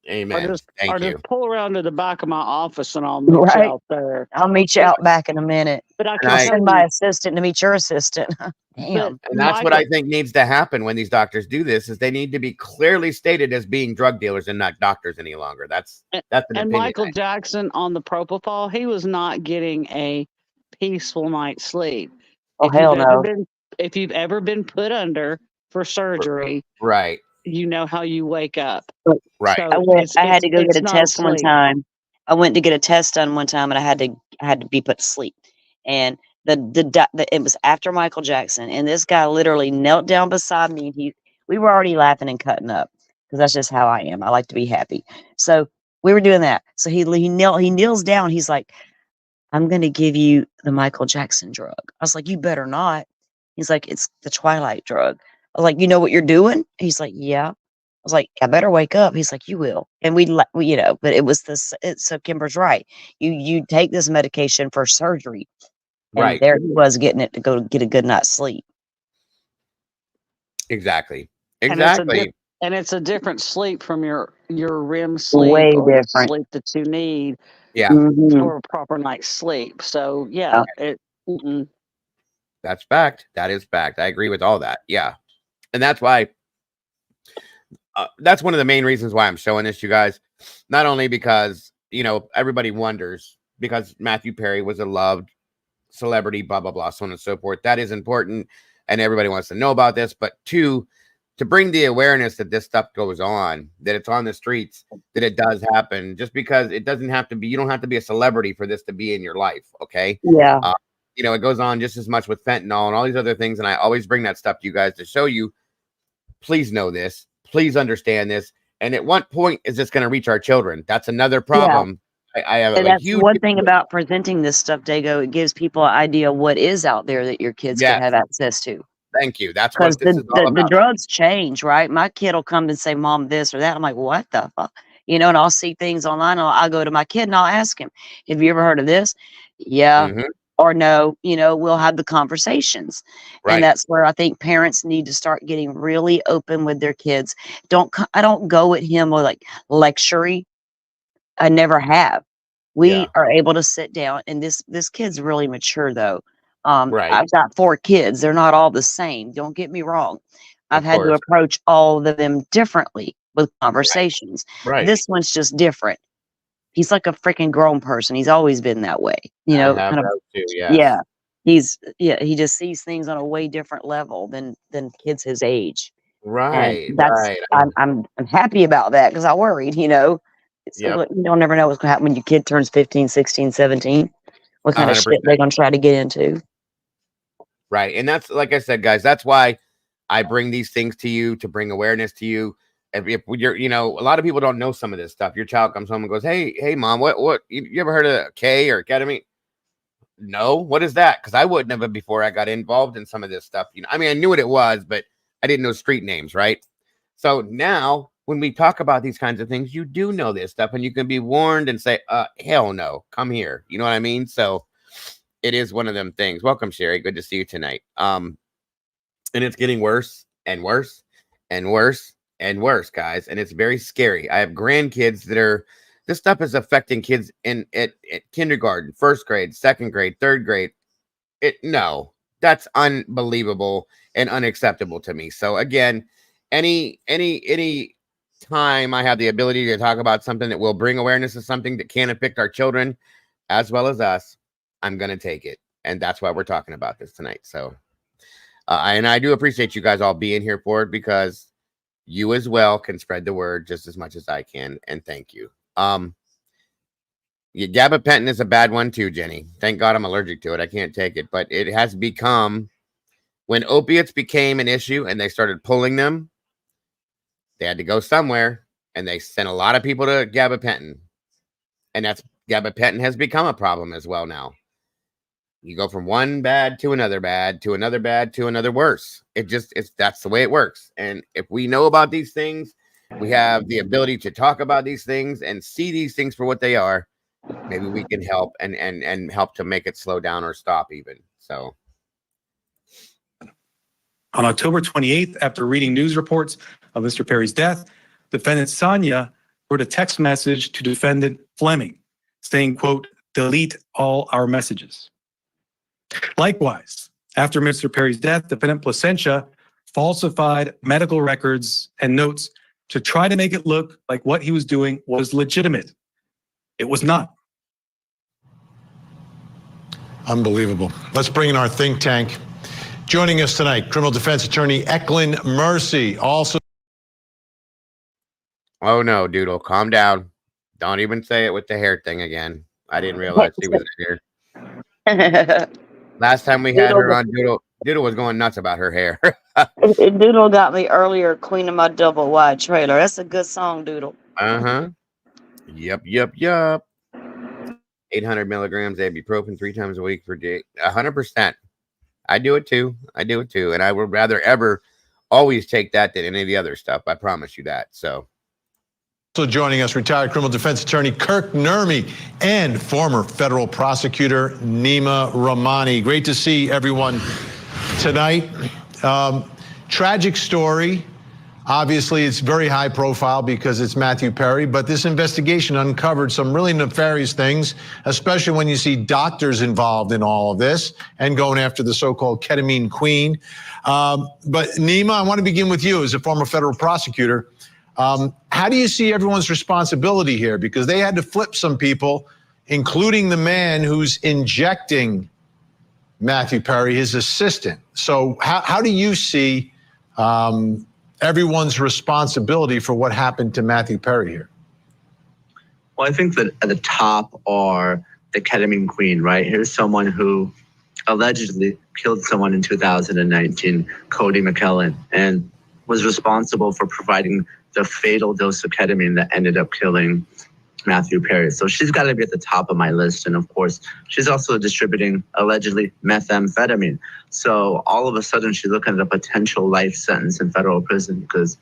Amen. Thank you. Just pull around to the back of my office and I'll meet you out there. I'll meet you out back in a minute. But I'll send my assistant to meet your assistant. Damn. And that's what I think needs to happen when these doctors do this is they need to be clearly stated as being drug dealers and not doctors any longer. That's an opinion. Michael Jackson on the propofol, he was not getting a peaceful night's sleep. Oh, hell no. If you've ever been put under for surgery, right, you know how you wake up. Right. So I had to go get a test one time. I went to get a test done one time, and I had to be put to sleep. And it was after Michael Jackson, and this guy literally knelt down beside me, and we were already laughing and cutting up because that's just how I am. I like to be happy. So we were doing that. So he kneels down. He's like, I'm going to give you the Michael Jackson drug. I was like, you better not. He's like, it's the Twilight drug. I was like, you know what you're doing? He's like, yeah. I was like, I better wake up. He's like, you will. And we but it was this. So Kimber's right. You take this medication for surgery. And there he was getting it to go get a good night's sleep. Exactly. And it's a different sleep from your REM sleep. Way different. Sleep that you need. Yeah. For a proper night's sleep. So that's fact. That is fact. I agree with all that. Yeah. And that's why that's one of the main reasons why I'm showing this, you guys. Not only because, everybody wonders because Matthew Perry was a loved celebrity, blah, blah, blah, so on and so forth. That is important. And everybody wants to know about this. But two, to bring the awareness that this stuff goes on, that it's on the streets, that it does happen, just because it doesn't have to be, you don't have to be a celebrity for this to be in your life. Okay. Yeah. It goes on just as much with fentanyl and all these other things. And I always bring that stuff to you guys to show you, please know this, please understand this. And at what point is this going to reach our children? That's another problem. Yeah. I have and that's huge one thing about presenting this stuff, Dago. It gives people an idea of what is out there that your kids can have access to. Thank you. That's what this is all about. The drugs change, right? My kid will come and say, Mom, this or that. I'm like, what the fuck? And I'll see things online. And I'll go to my kid and I'll ask him, have you ever heard of this? Yeah. Or no, we'll have the conversations. Right. And that's where I think parents need to start getting really open with their kids. I don't go at him with like lecturing. I never have. We are able to sit down, and this kid's really mature though. Right. I've got 4 kids. They're not all the same. Don't get me wrong. I've had to approach all of them differently with conversations. Right. This one's just different. He's like a freaking grown person. He's always been that way. Kind of, too, yes. Yeah. He just sees things on a way different level than kids his age. Right. And that's I'm happy about that because I worried, So you don't never know what's going to happen when your kid turns 15, 16, 17. What kind 100%. Of shit they're going to try to get into. Right. And that's, like I said, guys, that's why I bring these things to you, to bring awareness to you. If you're, a lot of people don't know some of this stuff. Your child comes home and goes, hey, Mom, what, you ever heard of K or ketamine? No. What is that? Because I wouldn't have before I got involved in some of this stuff. I knew what it was, but I didn't know street names. Right. So now when we talk about these kinds of things, you do know this stuff and you can be warned and say, hell no, come here. You know what I mean? So it is one of them things. Welcome, Sherry. Good to see you tonight. And it's getting worse and worse and worse and worse, guys. And it's very scary. I have grandkids that are, this stuff is affecting kids at kindergarten, first grade, second grade, third grade. No, that's unbelievable and unacceptable to me. So again, any time I have the ability to talk about something that will bring awareness to something that can affect our children as well as us, I'm going to take it. And that's why we're talking about this tonight. So, and I do appreciate you guys all being here for it, because you as well can spread the word just as much as I can. And thank you. Gabapentin is a bad one too, Jenny. Thank God I'm allergic to it. I can't take it, but it has become, when opiates became an issue and they started pulling them, they had to go somewhere, and they sent a lot of people to gabapentin, and gabapentin has become a problem as well now. You go from one bad to another bad to another bad to another worse. That's the way it works. And if we know about these things, we have the ability to talk about these things and see these things for what they are. Maybe we can help and help to make it slow down or stop even. So on October 28th, after reading news reports of Mr. Perry's death, defendant Sonia wrote a text message to defendant Fleming saying, quote, "Delete all our messages." Likewise, after Mr. Perry's death, defendant Placentia falsified medical records and notes to try to make it look like what he was doing was legitimate. It was not. Unbelievable. Let's bring in our think tank. Joining us tonight, criminal defense attorney Eklund Mercy. Also. Oh no, Doodle, calm down. Don't even say it with the hair thing again. I didn't realize she was here. Last time we had her on, Doodle was going nuts about her hair. Doodle got me earlier, Queen of My Double Wide Trailer. That's a good song, Doodle. Uh-huh. Yep. 800 milligrams ibuprofen 3 times a week for day. 100%. I do it too. And I would rather ever always take that than any of the other stuff. I promise you that. So. Also joining us, retired criminal defense attorney Kirk Nurmi and former federal prosecutor Nima Rahmani. Great to see everyone tonight. Tragic story. Obviously, it's very high profile because it's Matthew Perry, but this investigation uncovered some really nefarious things, especially when you see doctors involved in all of this and going after the so-called ketamine queen. But Nima, I want to begin with you as a former federal prosecutor. How do you see everyone's responsibility here? Because they had to flip some people, including the man who's injecting Matthew Perry, his assistant. So how do you see everyone's responsibility for what happened to Matthew Perry here? Well, I think that at the top are the ketamine queen, right? Here's someone who allegedly killed someone in 2019, Cody McKellen, and was responsible for providing the fatal dose of ketamine that ended up killing Matthew Perry. So she's got to be at the top of my list. And of course, she's also distributing allegedly methamphetamine. So all of a sudden, she's looking at a potential life sentence in federal prison because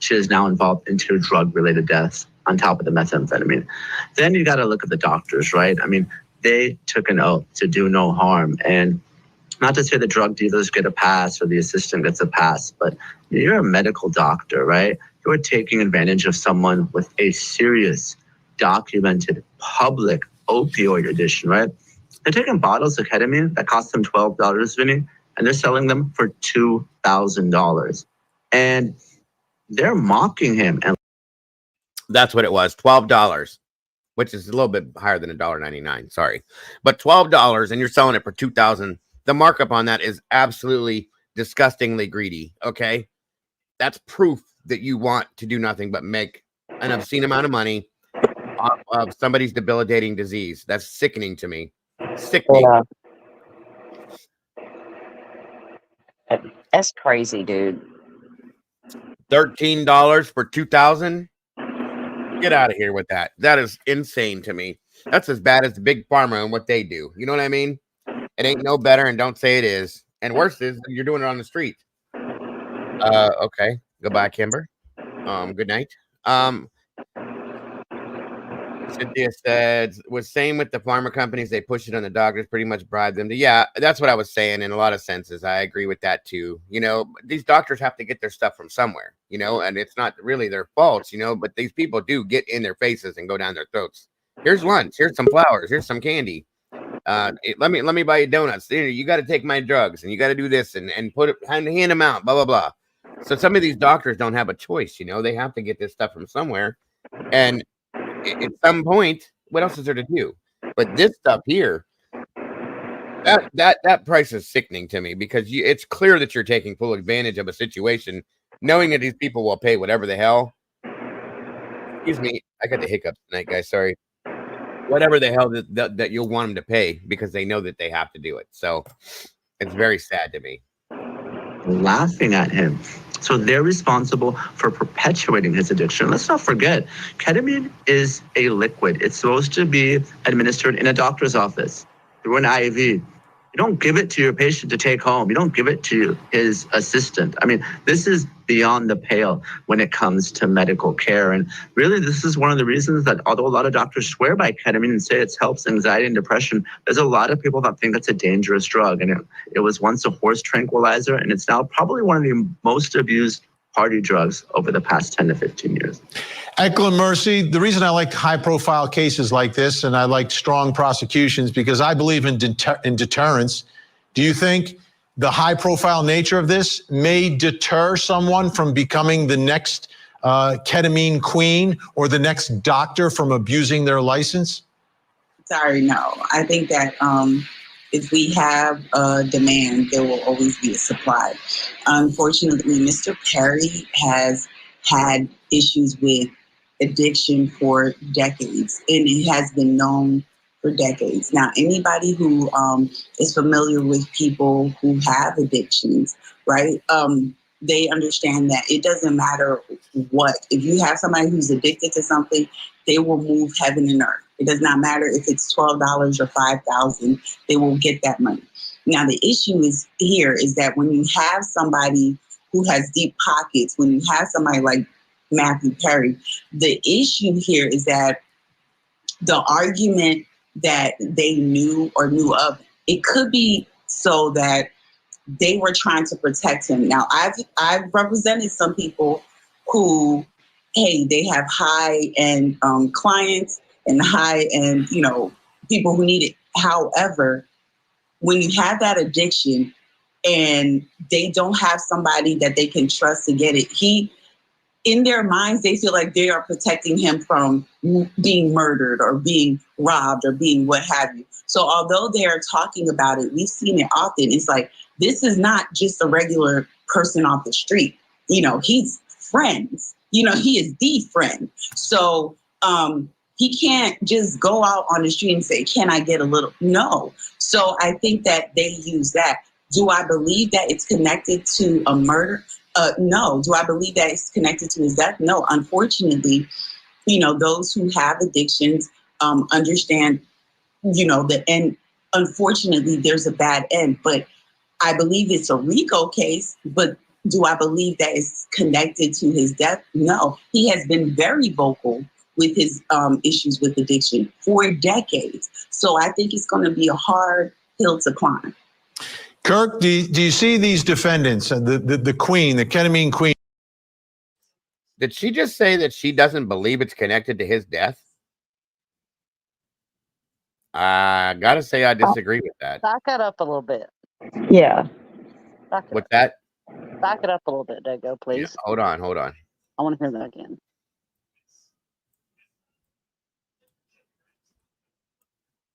she is now involved in 2 drug-related deaths on top of the methamphetamine. Then you got to look at the doctors, right? I mean, they took an oath to do no harm. And not to say the drug dealers get a pass or the assistant gets a pass, but you're a medical doctor, right? You're taking advantage of someone with a serious, documented, public opioid addiction, right? They're taking bottles of ketamine that cost them $12, Vinny, and they're selling them for $2,000. And they're mocking him. And that's what it was, $12, which is a little bit higher than $1.99. Sorry, but $12, and you're selling it for $2,000. The markup on that is absolutely disgustingly greedy. Okay, that's proof that you want to do nothing but make an obscene amount of money off of somebody's debilitating disease. That's sickening to me. Sickening. Yeah. That's crazy, dude. $13 for $2,000. Get out of here with that. That is insane to me. That's as bad as the big pharma and what they do. You know what I mean? It ain't no better, and don't say it is. And worse is you're doing it on the street. Okay. Goodbye, Kimber. Good night. Cynthia said, was same with the pharma companies. They push it on the doctors, pretty much bribe them to, yeah, that's what I was saying in a lot of senses. I agree with that too. You know, these doctors have to get their stuff from somewhere, you know, and it's not really their faults, you know, but these people do get in their faces and go down their throats. Here's lunch. Here's some flowers. Here's some candy. Let me buy you donuts. You got to take my drugs and you got to do this and put it, hand them out, blah, blah, blah. So some of these doctors don't have a choice, you know, they have to get this stuff from somewhere. And at some point, what else is there to do? But this stuff here, that price is sickening to me, because it's clear that you're taking full advantage of a situation, knowing that these people will pay whatever the hell. Excuse me, I got the hiccups tonight, guys. Sorry. Whatever the hell that you'll want them to pay, because they know that they have to do it. So it's very sad to me. Laughing at him. So they're responsible for perpetuating his addiction. Let's not forget, ketamine is a liquid. It's supposed to be administered in a doctor's office through an IV. You don't give it to your patient to take home. You don't give it to his assistant. I mean, this is beyond the pale when it comes to medical care. And really, this is one of the reasons that although a lot of doctors swear by ketamine and say it helps anxiety and depression, there's a lot of people that think that's a dangerous drug. And it was once a horse tranquilizer, and it's now probably one of the most abused party drugs over the past 10 to 15 years. Eklund Mercy, the reason I like high-profile cases like this and I like strong prosecutions, because I believe in deterrence. Do you think the high-profile nature of this may deter someone from becoming the next ketamine queen or the next doctor from abusing their license? Sorry, no. I think that if we have a demand, there will always be a supply. Unfortunately, Mr. Perry has had issues with addiction for decades, and it has been known for decades. Now, anybody who is familiar with people who have addictions, right? They understand that it doesn't matter what. If you have somebody who's addicted to something, they will move heaven and earth. It does not matter if it's $12 or $5,000, they will get that money. Now, the issue is that when you have somebody who has deep pockets, when you have somebody like Matthew Perry, the issue here is that the argument that they knew of, it could be so that they were trying to protect him. Now, I've represented some people who, hey, they have high-end clients and high-end, people who need it. However, when you have that addiction and they don't have somebody that they can trust to get it, in their minds, they feel like they are protecting him from being murdered or being robbed or being what have you. So although they are talking about it, we've seen it often. It's like, this is not just a regular person off the street. He's friends. He is the friend. So he can't just go out on the street and say, can I get a little? No. So I think that they use that. Do I believe that it's connected to a murder? No. Do I believe that it's connected to his death? No. Unfortunately, those who have addictions understand, the end. Unfortunately, there's a bad end. But I believe it's a RICO case. But do I believe that it's connected to his death? No. He has been very vocal with his issues with addiction for decades. So I think it's going to be a hard hill to climb. Kirk, do you see these defendants, the queen, the ketamine queen? Did she just say that she doesn't believe it's connected to his death? I gotta say I disagree with that. Back it up a little bit. Yeah. What's that? Back it up a little bit, Dago, please. Yeah, hold on. I want to hear that again.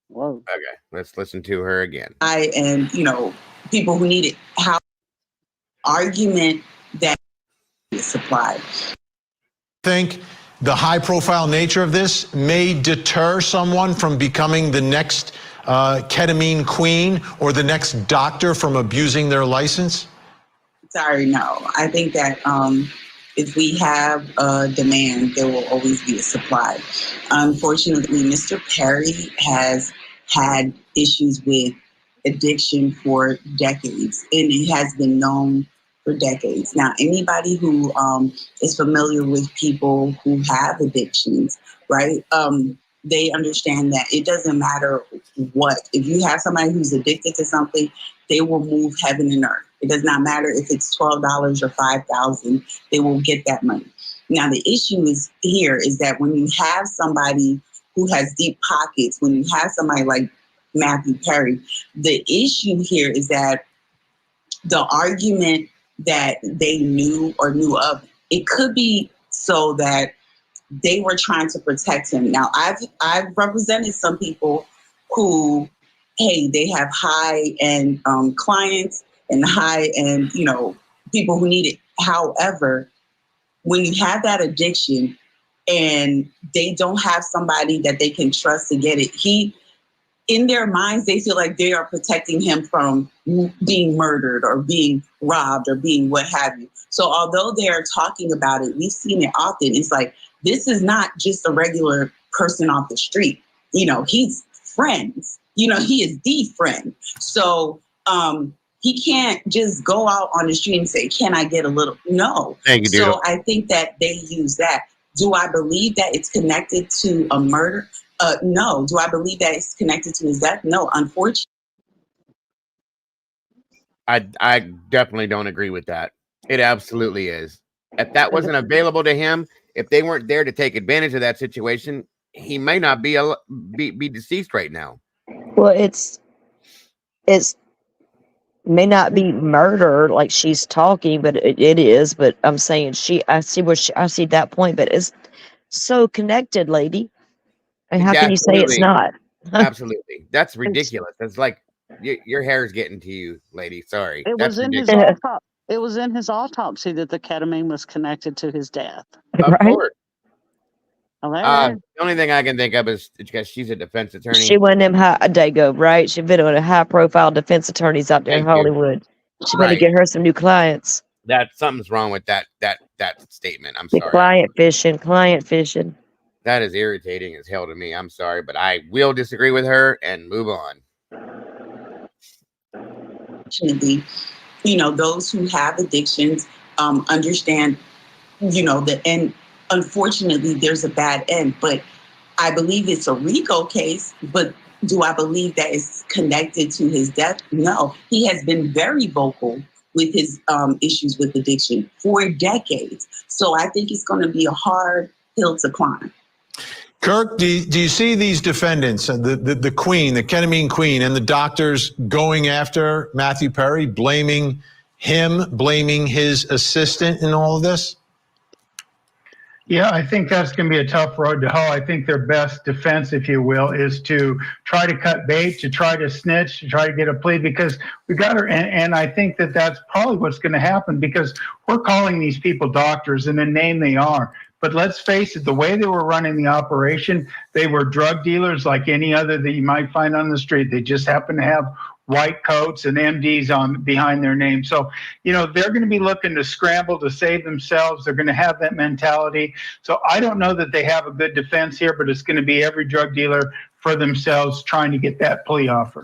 Whoa. Okay, let's listen to her again. People who need it. How argument that is supplied. Think the high-profile nature of this may deter someone from becoming the next ketamine queen or the next doctor from abusing their license? Sorry, no. I think that if we have a demand, there will always be a supply. Unfortunately, Mr. Perry has had issues with addiction for decades, and it has been known for decades. Now, anybody who is familiar with people who have addictions, right? They understand that it doesn't matter what. If you have somebody who's addicted to something, they will move heaven and earth. It does not matter if it's $12 or $5,000, they will get that money. Now, the issue is that when you have somebody who has deep pockets, when you have somebody like Matthew Perry, the issue here is that the argument that they knew or knew of, it could be so that they were trying to protect him. Now, I've represented some people who, hey, they have high-end clients and high-end, people who need it. However, when you have that addiction and they don't have somebody that they can trust to get it, in their minds, they feel like they are protecting him from being murdered or being robbed or being what have you. So although they are talking about it, we've seen it often. It's like, this is not just a regular person off the street. He's friends. He is the friend. So he can't just go out on the street and say, can I get a little? No. Thank you, so I think that they use that. Do I believe that it's connected to a murder? No. Do I believe that it's connected to his death? No, unfortunately. I definitely don't agree with that. It absolutely is. If that wasn't available to him, if they weren't there to take advantage of that situation, he may not be deceased right now. Well, it's may not be murder like she's talking, but it is. But I'm saying I see that point, but it's so connected, lady. And how can you say it's not? Absolutely. That's ridiculous. That's like your hair's getting to you, lady. Sorry. It was in his autopsy. It was in his autopsy that the ketamine was connected to his death. Of course. The only thing I can think of is because she's a defense attorney. She went them Dago, right? She's been on a high-profile defense attorneys out there in Hollywood. She's going to get her some new clients. Something's wrong with that statement. I'm sorry. Client fishing. That is irritating as hell to me. I'm sorry, but I will disagree with her and move on. Those who have addictions understand, the end. Unfortunately, there's a bad end, but I believe it's a RICO case. But do I believe that it's connected to his death? No. He has been very vocal with his issues with addiction for decades. So I think it's going to be a hard hill to climb. Kirk, do you see these defendants, the queen, the ketamine queen, and the doctors going after Matthew Perry, blaming his assistant in all of this? Yeah, I think that's going to be a tough road to hoe. I think their best defense, if you will, is to try to cut bait, to try to snitch, to try to get a plea, because we got her. And I think that that's probably what's going to happen, because we're calling these people doctors in the name they are. But let's face it, the way they were running the operation, they were drug dealers like any other that you might find on the street. They just happen to have white coats and MDs behind their name. So, they're going to be looking to scramble to save themselves. They're going to have that mentality. So I don't know that they have a good defense here, but it's going to be every drug dealer for themselves trying to get that plea offer.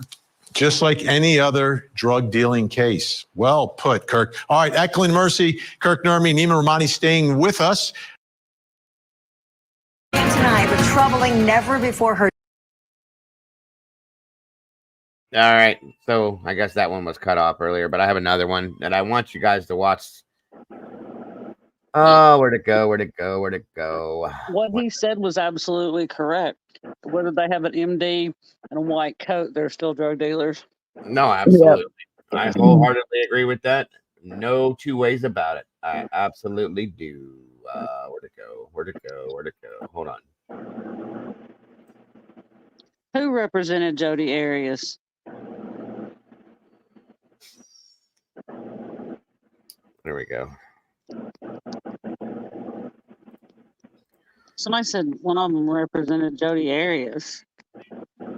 Just like any other drug dealing case. Well put, Kirk. All right, Eklund Mercy, Kirk Nurmi, Nima Rahmani staying with us. Tonight, the troubling never before heard. All right, so I guess that one was cut off earlier, but I have another one that I want you guys to watch. Oh, where'd it go? What he said was absolutely correct. Whether they have an MD and a white coat, they're still drug dealers. No, absolutely. Yep. I wholeheartedly agree with that. No two ways about it. I absolutely do. Where'd it go? Hold on. Who represented Jodi Arias? There we go. Somebody said one of them represented Jodi Arias.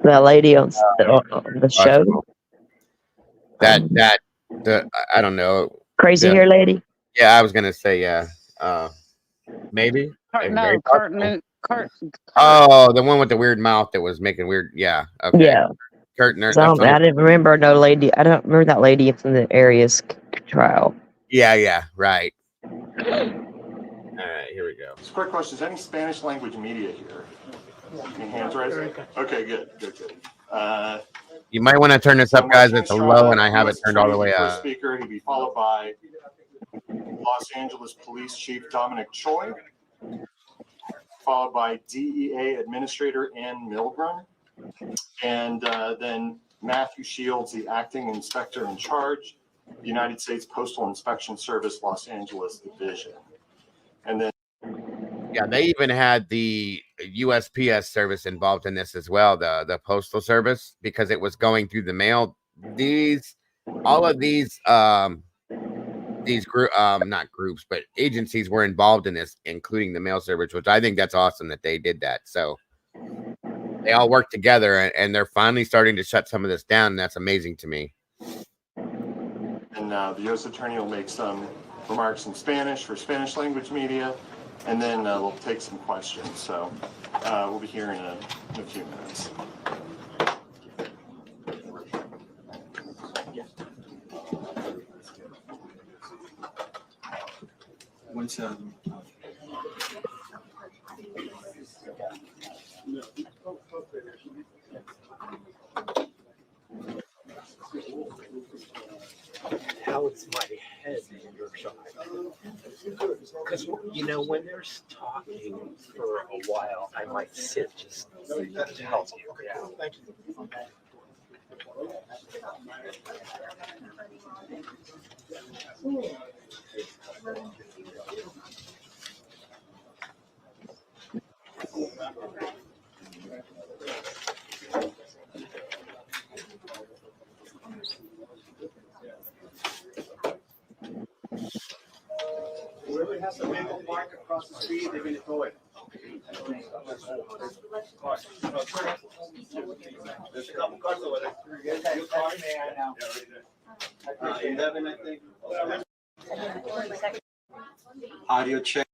That lady on the show. I don't know. Crazy hair lady. Yeah, I was gonna say maybe. Oh, the one with the weird mouth that was making weird. Yeah. Okay. Yeah. Kurt Nurse. I didn't remember no lady. I don't remember that lady from the Arias trial. Yeah, right. All right, here we go. Just quick question. Is any Spanish language media here? Any hands raised? Okay, good. You might want to turn this up, guys. It's low, and I have it turned all the way up. Speaker. He'd be followed by Los Angeles Police Chief Dominic Choi, followed by DEA Administrator Ann Milgram, and then Matthew Shields, the Acting Inspector in Charge, United States Postal Inspection Service, Los Angeles Division. And then yeah, they even had the USPS service involved in this as well, the postal service, because it was going through the mail. All of these not groups, but agencies were involved in this, including the mail service, which I think that's awesome that they did that. So they all work together, and they're finally starting to shut some of this down. And that's amazing to me. And the U.S. Attorney will make some remarks in Spanish for Spanish language media, and then we'll take some questions. So we'll be here in a few minutes. How is my head in your side? Because, you know, when they're talking for a while, I might sit just to help you. Yeah. Thank you. Whoever has a big old mark across the street, they're going to throw it. There's a couple cars over there. Your car? Yeah, 11, I think. Audio check.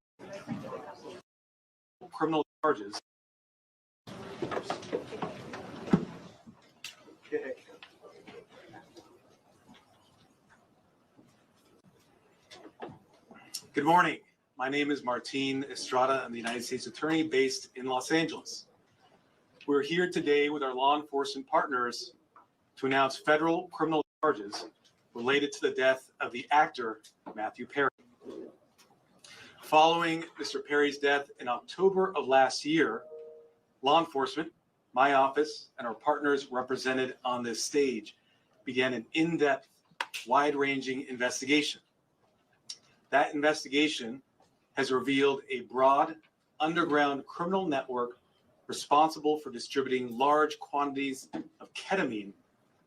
Criminal charges. Good morning. My name is Martin Estrada. I'm the United States Attorney based in Los Angeles. We're here today with our law enforcement partners to announce federal criminal charges related to the death of the actor Matthew Perry. Following Mr. Perry's death in October of last year, law enforcement, my office, and our partners represented on this stage began an in-depth, wide-ranging investigation. That investigation has revealed a broad, underground criminal network responsible for distributing large quantities of ketamine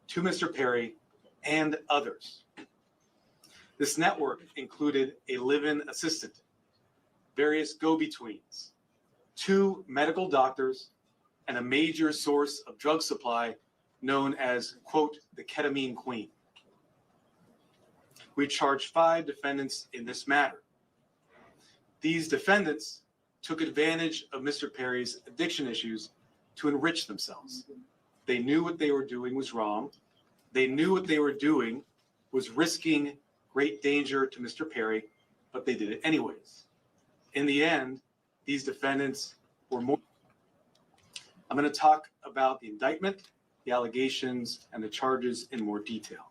to Mr. Perry and others. This network included a live-in assistant, various go-betweens, 2 medical doctors, and a major source of drug supply known as, quote, the ketamine queen. We charged 5 defendants in this matter. These defendants took advantage of Mr. Perry's addiction issues to enrich themselves. They knew what they were doing was wrong. They knew what they were doing was risking great danger to Mr. Perry, but they did it anyways. In the end, these defendants were more. I'm going to talk about the indictment, the allegations, and the charges in more detail.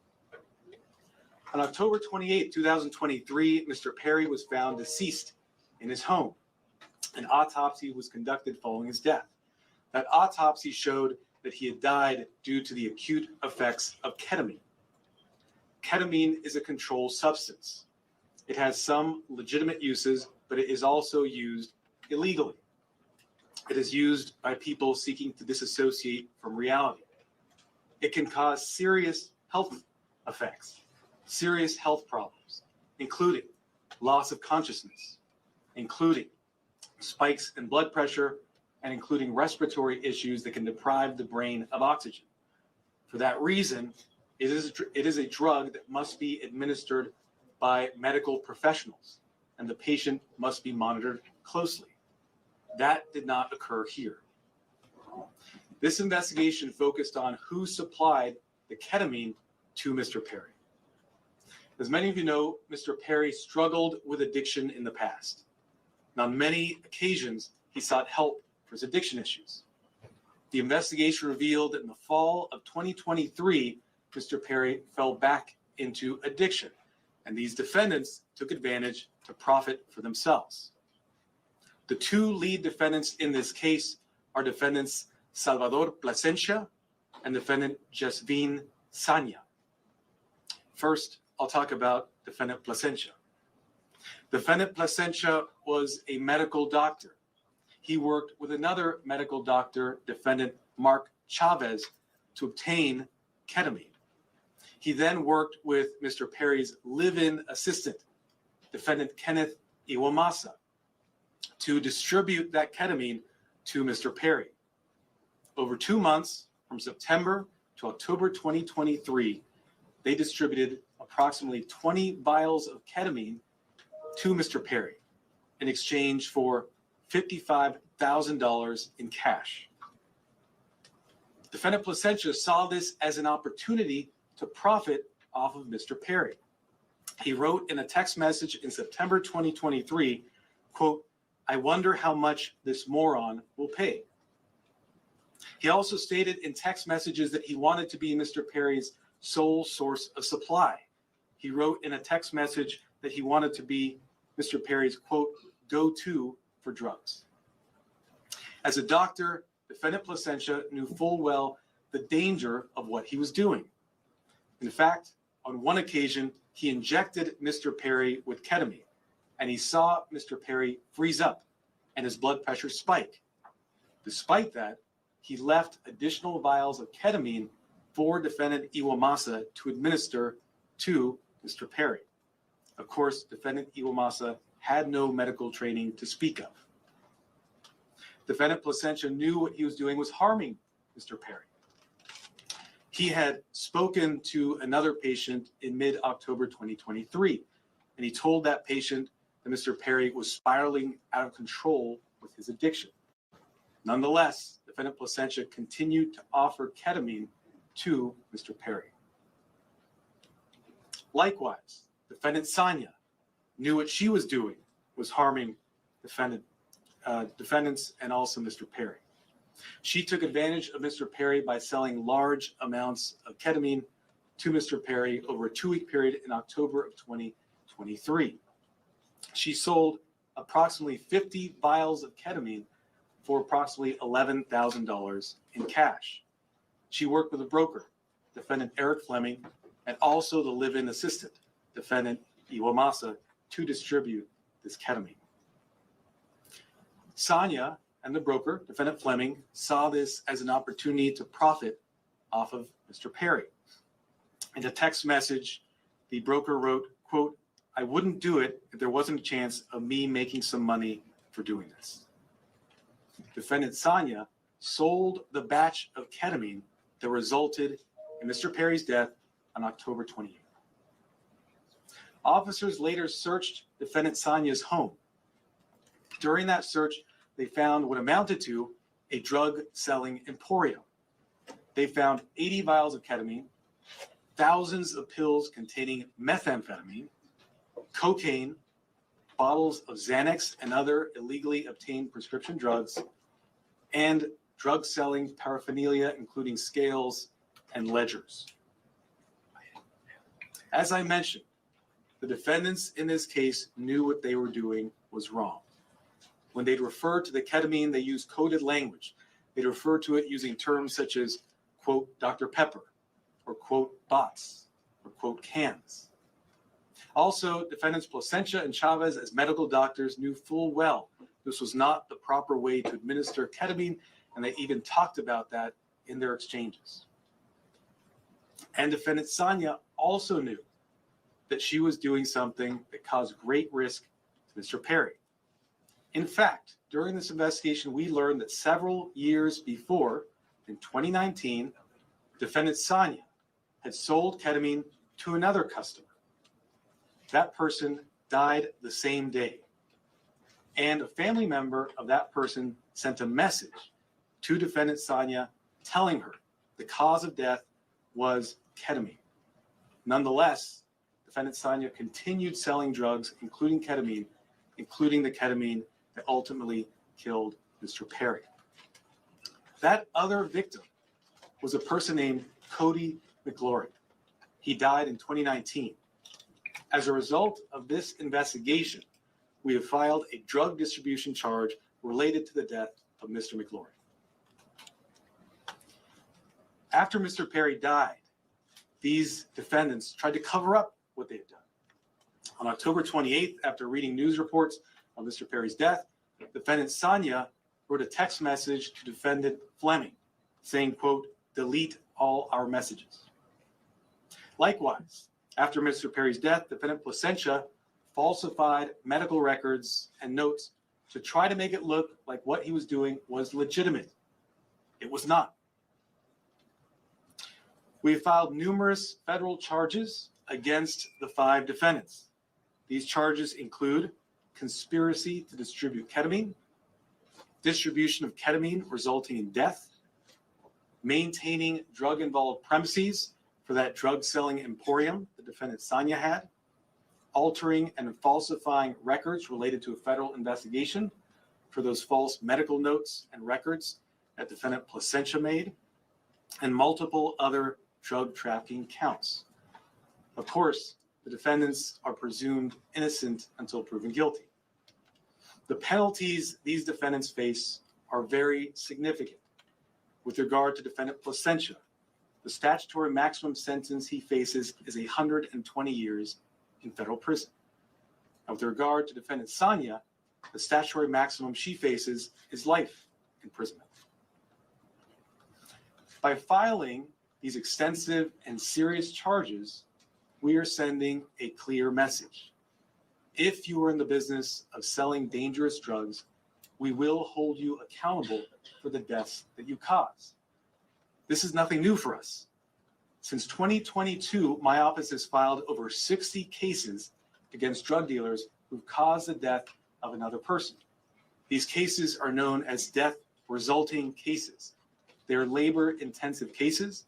On October 28, 2023, Mr. Perry was found deceased in his home. An autopsy was conducted following his death. That autopsy showed that he had died due to the acute effects of ketamine. Ketamine is a controlled substance. It has some legitimate uses, but it is also used illegally. It is used by people seeking to disassociate from reality. It can cause serious health effects, serious health problems, including loss of consciousness, including spikes in blood pressure, and including respiratory issues that can deprive the brain of oxygen. For that reason, it is a drug that must be administered by medical professionals, and the patient must be monitored closely. That did not occur here. This investigation focused on who supplied the ketamine to Mr. Perry. As many of you know, Mr. Perry struggled with addiction in the past. And on many occasions, he sought help for his addiction issues. The investigation revealed that in the fall of 2023, Mr. Perry fell back into addiction, and these defendants took advantage to profit for themselves. The two lead defendants in this case are defendants Salvador Plasencia and defendant Jasvin Sanya. First, I'll talk about defendant Plasencia. Defendant Plasencia was a medical doctor. He worked with another medical doctor, defendant Mark Chavez, to obtain ketamine. He then worked with Mr. Perry's live-in assistant, defendant Kenneth Iwamasa, to distribute that ketamine to Mr. Perry. Over 2 months, from September to October 2023, they distributed approximately 20 vials of ketamine to Mr. Perry in exchange for $55,000 in cash. Defendant Plasencia saw this as an opportunity to profit off of Mr. Perry. He wrote in a text message in September 2023, quote, "I wonder how much this moron will pay." He also stated in text messages that he wanted to be Mr. Perry's sole source of supply. He wrote in a text message that he wanted to be Mr. Perry's, quote, "go-to for drugs." As a doctor, defendant Plasencia knew full well the danger of what he was doing. In fact, on one occasion, he injected Mr. Perry with ketamine, and he saw Mr. Perry freeze up and his blood pressure spike. Despite that, he left additional vials of ketamine for defendant Iwamasa to administer to Mr. Perry. Of course, defendant Iwamasa had no medical training to speak of. Defendant Plasencia knew what he was doing was harming Mr. Perry. He had spoken to another patient in mid-October 2023, and he told that patient that Mr. Perry was spiraling out of control with his addiction. Nonetheless, defendant Plasencia continued to offer ketamine to Mr. Perry. Likewise, defendant Sanya knew what she was doing was harming defendants and also Mr. Perry. She took advantage of Mr. Perry by selling large amounts of ketamine to Mr. Perry over a 2-week period in October of 2023. She sold approximately 50 vials of ketamine for approximately $11,000 in cash. She worked with a broker, defendant Eric Fleming, and also the live-in assistant, defendant Iwamasa, to distribute this ketamine. Sanya and the broker, defendant Fleming, saw this as an opportunity to profit off of Mr. Perry. In a text message, the broker wrote, quote, "I wouldn't do it if there wasn't a chance of me making some money for doing this." Defendant Sanya sold the batch of ketamine that resulted in Mr. Perry's death on October 28th. Officers later searched defendant Sanya's home. During that search, they found what amounted to a drug-selling emporium. They found 80 vials of ketamine, thousands of pills containing methamphetamine, cocaine, bottles of Xanax and other illegally obtained prescription drugs, and drug-selling paraphernalia, including scales and ledgers. As I mentioned, the defendants in this case knew what they were doing was wrong. When they'd refer to the ketamine, they used coded language. They'd refer to it using terms such as, quote, Dr. Pepper, or quote, bots, or quote, cans. Also, defendants Plasencia and Chavez, as medical doctors, knew full well this was not the proper way to administer ketamine, and they even talked about that in their exchanges. And defendant Sanya also knew that she was doing something that caused great risk to Mr. Perry. In fact, during this investigation, we learned that several years before, in 2019, defendant Sanya had sold ketamine to another customer. That person died the same day. And a family member of that person sent a message to defendant Sanya telling her the cause of death was ketamine. Nonetheless, defendant Sanya continued selling drugs, including the ketamine that ultimately killed Mr. Perry. That other victim was a person named Cody McGlory. He died in 2019. As a result of this investigation, we have filed a drug distribution charge related to the death of Mr. McGlory. After Mr. Perry died, these defendants tried to cover up what they had done. On October 28th, after reading news reports of Mr. Perry's death, defendant Sanya wrote a text message to defendant Fleming saying, quote, "Delete all our messages." Likewise, after Mr. Perry's death, defendant Placentia falsified medical records and notes to try to make it look like what he was doing was legitimate. It was not. We have filed numerous federal charges against the 5 defendants. These charges include conspiracy to distribute ketamine, distribution of ketamine resulting in death, maintaining drug-involved premises for that drug-selling emporium the defendant Sanya had, altering and falsifying records related to a federal investigation for those false medical notes and records that defendant Placentia made, and multiple other drug trafficking counts. Of course, the defendants are presumed innocent until proven guilty. The penalties these defendants face are very significant. With regard to defendant Placentia, the statutory maximum sentence he faces is 120 years in federal prison. And with regard to defendant Sanya, the statutory maximum she faces is life imprisonment. By filing these extensive and serious charges, we are sending a clear message. If you are in the business of selling dangerous drugs, we will hold you accountable for the deaths that you cause. This is nothing new for us. Since 2022, my office has filed over 60 cases against drug dealers who've caused the death of another person. These cases are known as death resulting cases. They are labor-intensive cases,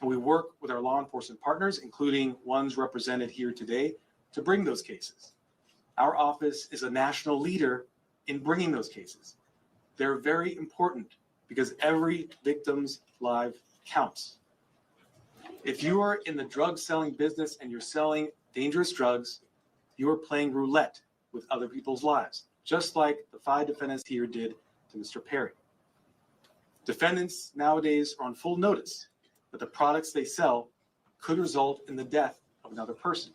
and we work with our law enforcement partners, including ones represented here today, to bring those cases. Our office is a national leader in bringing those cases. They're very important because every victim's life counts. If you are in the drug selling business and you're selling dangerous drugs, you are playing roulette with other people's lives, just like the 5 defendants here did to Mr. Perry. Defendants nowadays are on full notice that the products they sell could result in the death of another person.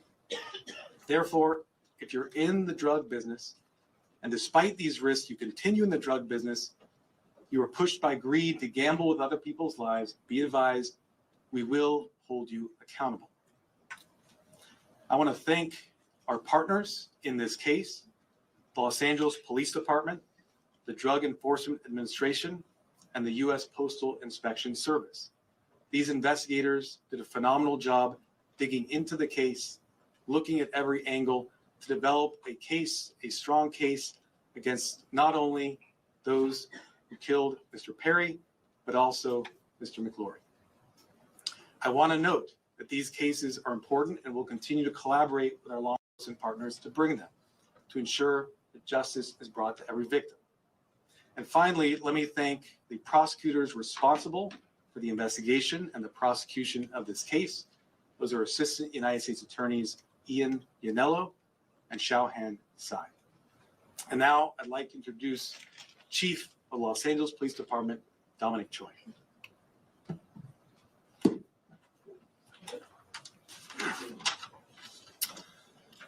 Therefore, if you're in the drug business, and despite these risks, you continue in the drug business, you are pushed by greed to gamble with other people's lives, be advised, we will hold you accountable. I want to thank our partners in this case, the Los Angeles Police Department, the Drug Enforcement Administration, and the U.S. Postal Inspection Service. These investigators did a phenomenal job digging into the case, looking at every angle to develop a case, a strong case against not only those who killed Mr. Perry, but also Mr. McGlory. I want to note that these cases are important and we'll continue to collaborate with our law enforcement partners to bring them, to ensure that justice is brought to every victim. And finally, let me thank the prosecutors responsible for the investigation and the prosecution of this case. Those are Assistant United States Attorneys Ian Yanello and Xiaohan Tsai. And now I'd like to introduce Chief of the Los Angeles Police Department, Dominic Choi.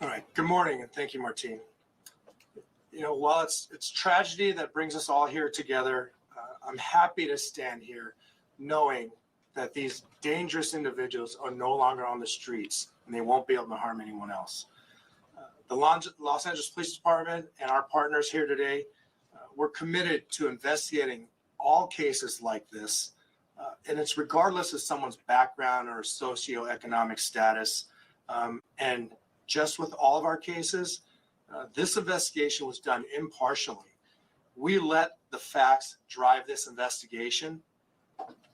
All right, good morning, and thank you, Martine. You know, while it's tragedy that brings us all here together, I'm happy to stand here knowing that these dangerous individuals are no longer on the streets and they won't be able to harm anyone else. The Los Angeles Police Department and our partners here today, we're committed to investigating all cases like this, and it's regardless of someone's background or socioeconomic status. And just with all of our cases, this investigation was done impartially. We let the facts drive this investigation,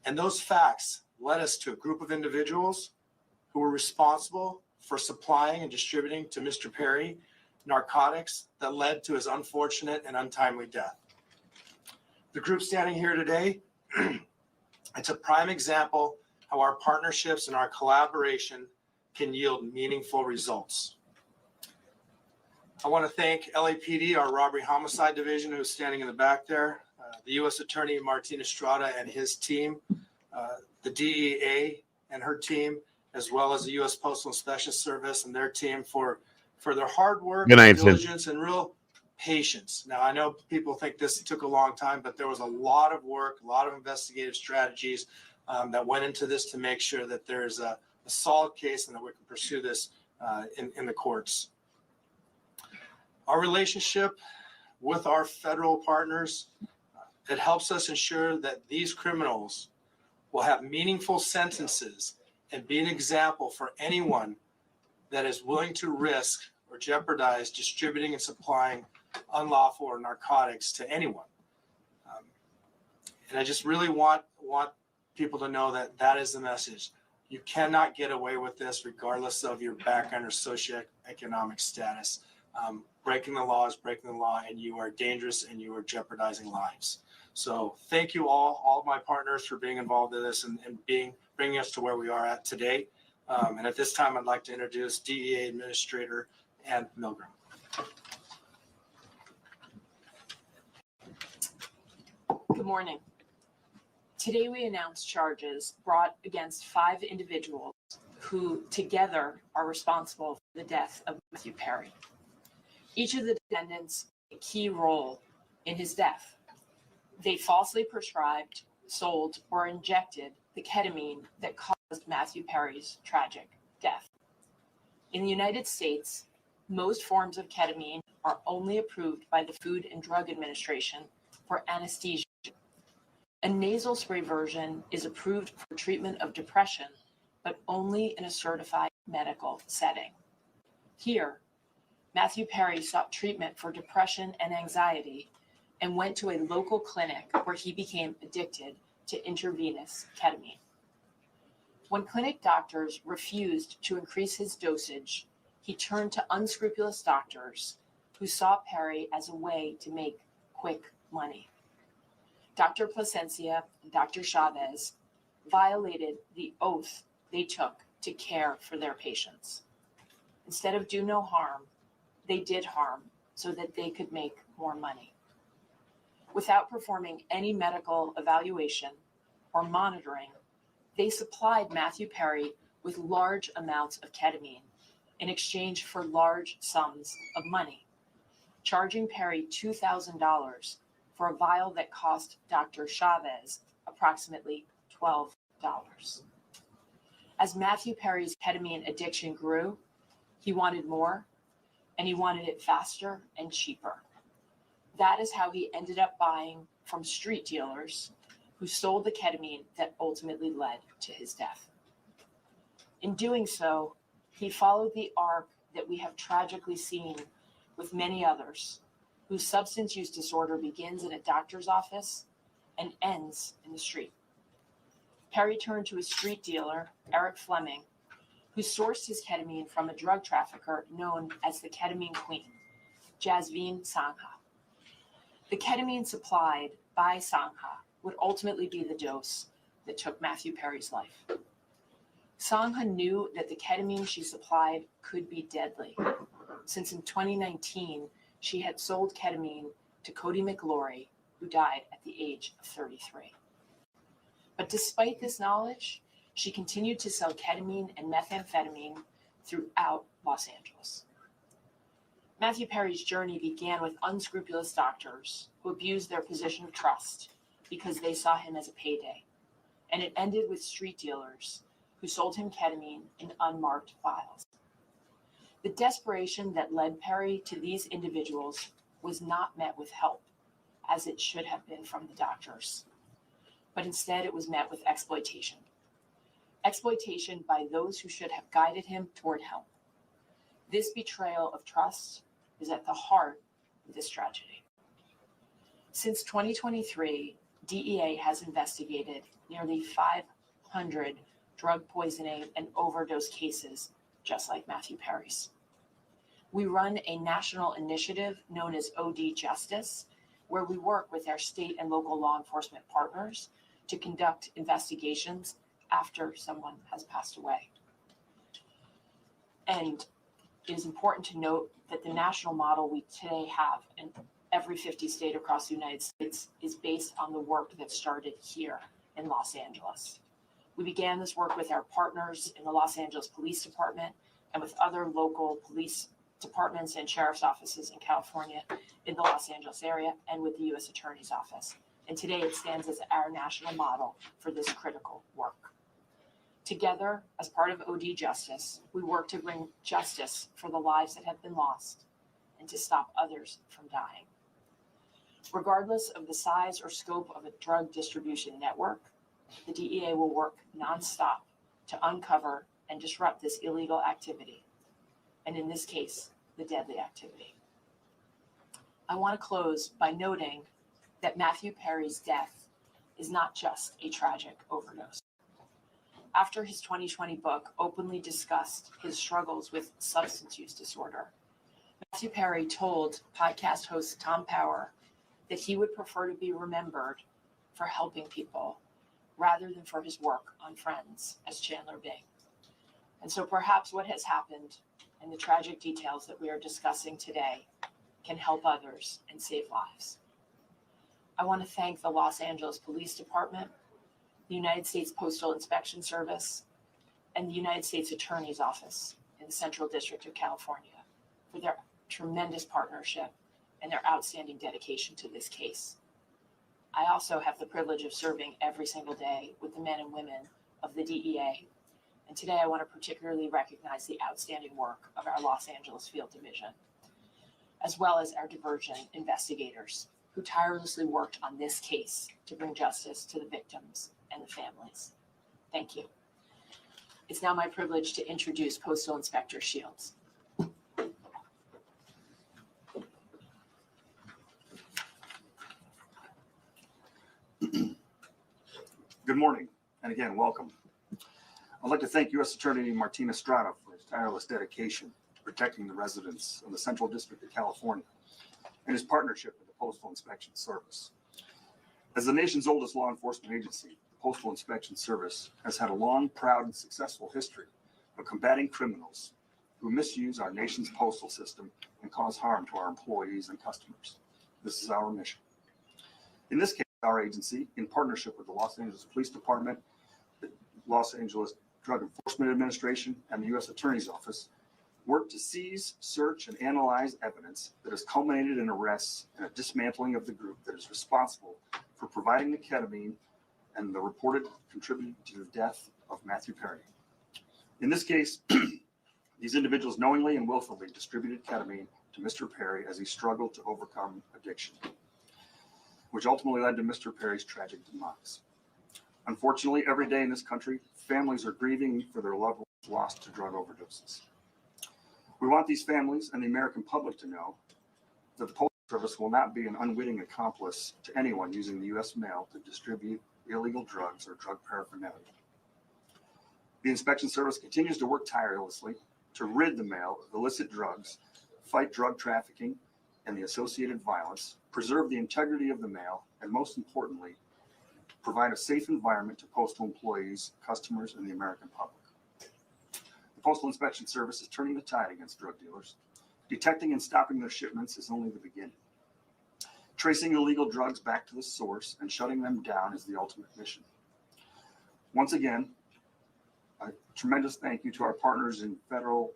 and those facts led us to a group of individuals who were responsible for supplying and distributing to Mr. Perry narcotics that led to his unfortunate and untimely death. The group standing here today, it's a prime example how our partnerships and our collaboration can yield meaningful results. I want to thank LAPD, our robbery homicide division, who's standing in the back there, the U.S. Attorney Martin Estrada and his team, the DEA and her team, as well as the U.S. Postal Inspection Service and their team for their hard work, diligence, and real patience. Now, I know people think this took a long time, but there was a lot of work, a lot of investigative strategies that went into this to make sure that there's a solid case and that we can pursue this in the courts. Our relationship with our federal partners, it helps us ensure that these criminals will have meaningful sentences and be an example for anyone that is willing to risk or jeopardize distributing and supplying unlawful or narcotics to anyone. And I just really want people to know that that is the message. You cannot get away with this regardless of your background or socioeconomic status. Breaking the law is breaking the law, and you are dangerous and you are jeopardizing lives. So thank you all of my partners for being involved in this and bringing us to where we are at today. And at this time, I'd like to introduce DEA Administrator Ann Milgram. Good morning. Today we announced charges brought against 5 individuals who together are responsible for the death of Matthew Perry. Each of the defendants played a key role in his death. They falsely prescribed, sold, or injected the ketamine that caused Matthew Perry's tragic death. In the United States, most forms of ketamine are only approved by the Food and Drug Administration for anesthesia. A nasal spray version is approved for treatment of depression, but only in a certified medical setting. Here, Matthew Perry sought treatment for depression and anxiety and went to a local clinic where he became addicted to intravenous ketamine. When clinic doctors refused to increase his dosage, he turned to unscrupulous doctors who saw Perry as a way to make quick money. Dr. Plasencia and Dr. Chavez violated the oath they took to care for their patients. Instead of do no harm, they did harm so that they could make more money. Without performing any medical evaluation or monitoring, they supplied Matthew Perry with large amounts of ketamine in exchange for large sums of money, charging Perry $2,000 for a vial that cost Dr. Chavez approximately $12. As Matthew Perry's ketamine addiction grew, he wanted more, and he wanted it faster and cheaper. That is how he ended up buying from street dealers who sold the ketamine that ultimately led to his death. In doing so, he followed the arc that we have tragically seen with many others, whose substance use disorder begins in a doctor's office and ends in the street. Perry turned to a street dealer, Eric Fleming, who sourced his ketamine from a drug trafficker known as the Ketamine Queen, Jasveen Sangha. The ketamine supplied by Sangha would ultimately be the dose that took Matthew Perry's life. Sangha knew that the ketamine she supplied could be deadly, since in 2019, she had sold ketamine to Cody McLaury, who died at the age of 33. But despite this knowledge, she continued to sell ketamine and methamphetamine throughout Los Angeles. Matthew Perry's journey began with unscrupulous doctors who abused their position of trust because they saw him as a payday, and it ended with street dealers who sold him ketamine in unmarked vials. The desperation that led Perry to these individuals was not met with help, as it should have been from the doctors, but instead it was met with exploitation. Exploitation by those who should have guided him toward help. This betrayal of trust is at the heart of this tragedy. Since 2023, DEA has investigated nearly 500 drug poisoning and overdose cases just like Matthew Perry's. We run a national initiative known as OD Justice, where we work with our state and local law enforcement partners to conduct investigations after someone has passed away. And it is important to note that the national model we today have in every 50 state across the United States is based on the work that started here in Los Angeles. We began this work with our partners in the Los Angeles Police Department and with other local police departments and sheriff's offices in California, in the Los Angeles area, and with the U.S. Attorney's Office. And today it stands as our national model for this critical work. Together, as part of OD Justice, we work to bring justice for the lives that have been lost and to stop others from dying. Regardless of the size or scope of a drug distribution network, the DEA will work nonstop to uncover and disrupt this illegal activity, and in this case, the deadly activity. I want to close by noting that Matthew Perry's death is not just a tragic overdose. After his 2020 book openly discussed his struggles with substance use disorder, Matthew Perry told podcast host Tom Power that he would prefer to be remembered for helping people rather than for his work on Friends as Chandler Bing. And so perhaps what has happened and the tragic details that we are discussing today can help others and save lives. I want to thank the Los Angeles Police Department, the United States Postal Inspection Service, and the United States Attorney's Office in the Central District of California for their tremendous partnership and their outstanding dedication to this case. I also have the privilege of serving every single day with the men and women of the DEA. And today I want to particularly recognize the outstanding work of our Los Angeles Field Division, as well as our diversion investigators who tirelessly worked on this case to bring justice to the victims and the families. Thank you. It's now my privilege to introduce Postal Inspector Shields. Good morning, and again, welcome. I'd like to thank U.S. Attorney Martin Estrada for his tireless dedication to protecting the residents of the Central District of California and his partnership with the Postal Inspection Service. As the nation's oldest law enforcement agency, the Postal Inspection Service has had a long, proud, and successful history of combating criminals who misuse our nation's postal system and cause harm to our employees and customers. This is our mission. In this case, our agency, in partnership with the Los Angeles Police Department, the Los Angeles Drug Enforcement Administration, and the U.S. Attorney's Office, worked to seize, search, and analyze evidence that has culminated in arrests and a dismantling of the group that is responsible for providing the ketamine and the reported contributed to the death of Matthew Perry. In this case, these individuals knowingly and willfully distributed ketamine to Mr. Perry as he struggled to overcome addiction, which ultimately led to Mr. Perry's tragic demise. Unfortunately, every day in this country, families are grieving for their loved ones lost to drug overdoses. We want these families and the American public to know that the Postal Service will not be an unwitting accomplice to anyone using the U.S. mail to distribute illegal drugs or drug paraphernalia. The Inspection Service continues to work tirelessly to rid the mail of illicit drugs, fight drug trafficking and the associated violence, preserve the integrity of the mail, and most importantly, provide a safe environment to postal employees, customers, and the American public. The Postal Inspection Service is turning the tide against drug dealers. Detecting and stopping their shipments is only the beginning. Tracing illegal drugs back to the source and shutting them down is the ultimate mission. Once again, a tremendous thank you to our partners in federal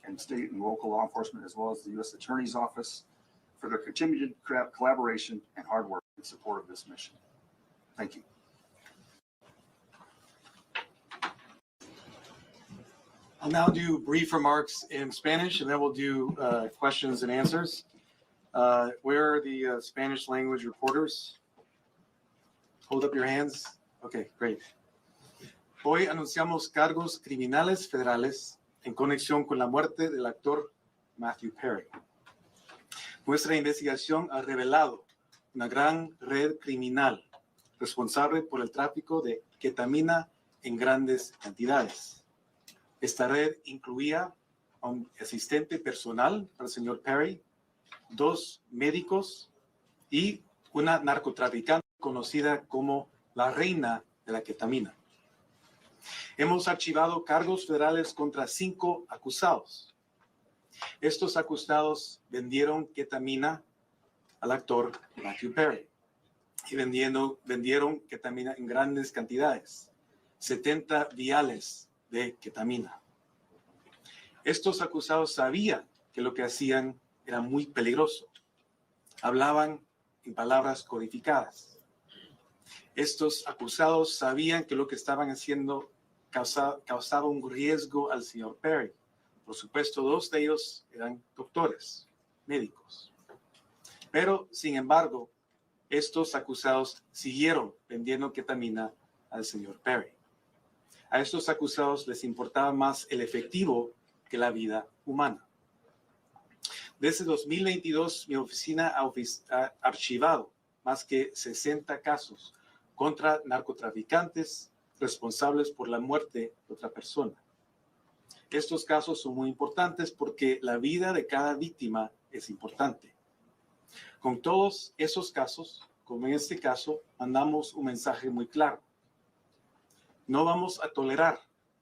and state and local law enforcement, as well as the U.S. Attorney's Office, for their continued collaboration and hard work in support of this mission. Thank you. I'll now do brief remarks in Spanish, and then we'll do questions and answers. Where are the Spanish language reporters? Hold up your hands. Okay, great. Hoy anunciamos cargos criminales federales en conexión con la muerte del actor Matthew Perry. Nuestra investigación ha revelado una gran red criminal responsable por el tráfico de ketamina en grandes cantidades. Esta red incluía a un asistente personal para el señor Perry, 2 médicos y una narcotraficante conocida como la reina de la ketamina. Hemos archivado cargos federales contra 5 acusados. Estos acusados vendieron ketamina al actor Matthew Perry y vendieron ketamina en grandes cantidades, 70 viales de ketamina. Estos acusados sabían que lo que hacían era muy peligroso. Hablaban en palabras codificadas. Estos acusados sabían que lo que estaban haciendo causaba un riesgo al señor Perry. Por supuesto, 2 de ellos eran doctores, médicos. Pero, sin embargo, estos acusados siguieron vendiendo ketamina al señor Perry. A estos acusados les importaba más el efectivo que la vida humana. Desde 2022, mi oficina ha archivado más que 60 casos contra narcotraficantes responsables por la muerte de otra persona. Estos casos son muy importantes porque la vida de cada víctima es importante. Con todos esos casos, como en este caso, mandamos un mensaje muy claro. No vamos a tolerar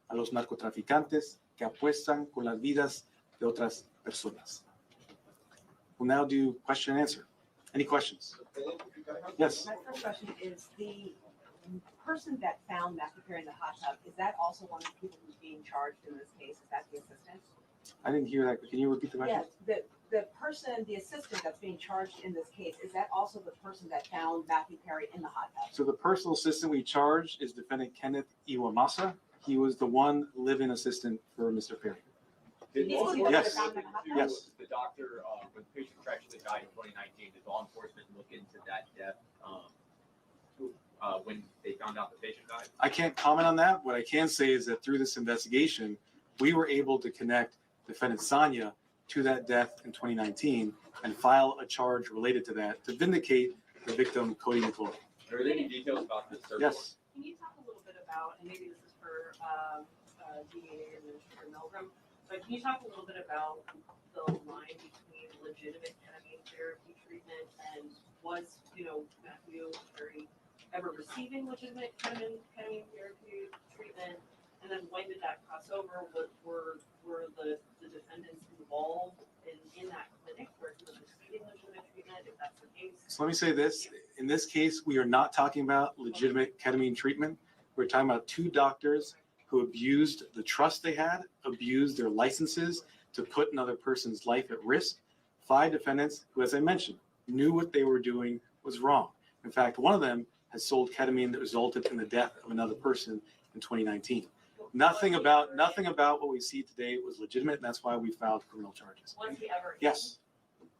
a los narcotraficantes que apuestan con las vidas de otras personas. We'll now do question and answer. Any questions? Yes. My first question is the person that found Matthew Perry in the hot tub, is that also one of the people who's being charged in this case? Is that the assistant? I didn't hear that. Can you repeat the question? Yes, the person, the assistant that's being charged in this case, is that also the person that found Matthew Perry in the hot tub? So the personal assistant we charged is defendant Kenneth Iwamasa. He was the one live-in assistant for Mr. Perry. Yes. Yes. The doctor, when the patient tragically died in 2019, did law enforcement look into that death when they found out the patient died? I can't comment on that. What I can say is that through this investigation, we were able to connect defendant Sanya to that death in 2019 and file a charge related to that to vindicate the victim, Cody McCoy. Are there any details about this search? Yes. Can you talk a little bit about, and maybe this is for DEA Administrator Milgram, but can you talk a little bit about the line between legitimate ketamine therapy treatment and was, Matthew Perry ever receiving legitimate ketamine therapy treatment? And then when did that cross over? Were the defendants involved in that clinic where he was receiving legitimate treatment, if that's the case? So let me say this. In this case, we are not talking about legitimate ketamine treatment. We're talking about 2 doctors who abused the trust they had, abused their licenses to put another person's life at risk. 5 defendants who, as I mentioned, knew what they were doing was wrong. In fact, one of them has sold ketamine that resulted in the death of another person in 2019. Nothing about what we see today was legitimate, and that's why we filed criminal charges. Was he ever? Yes.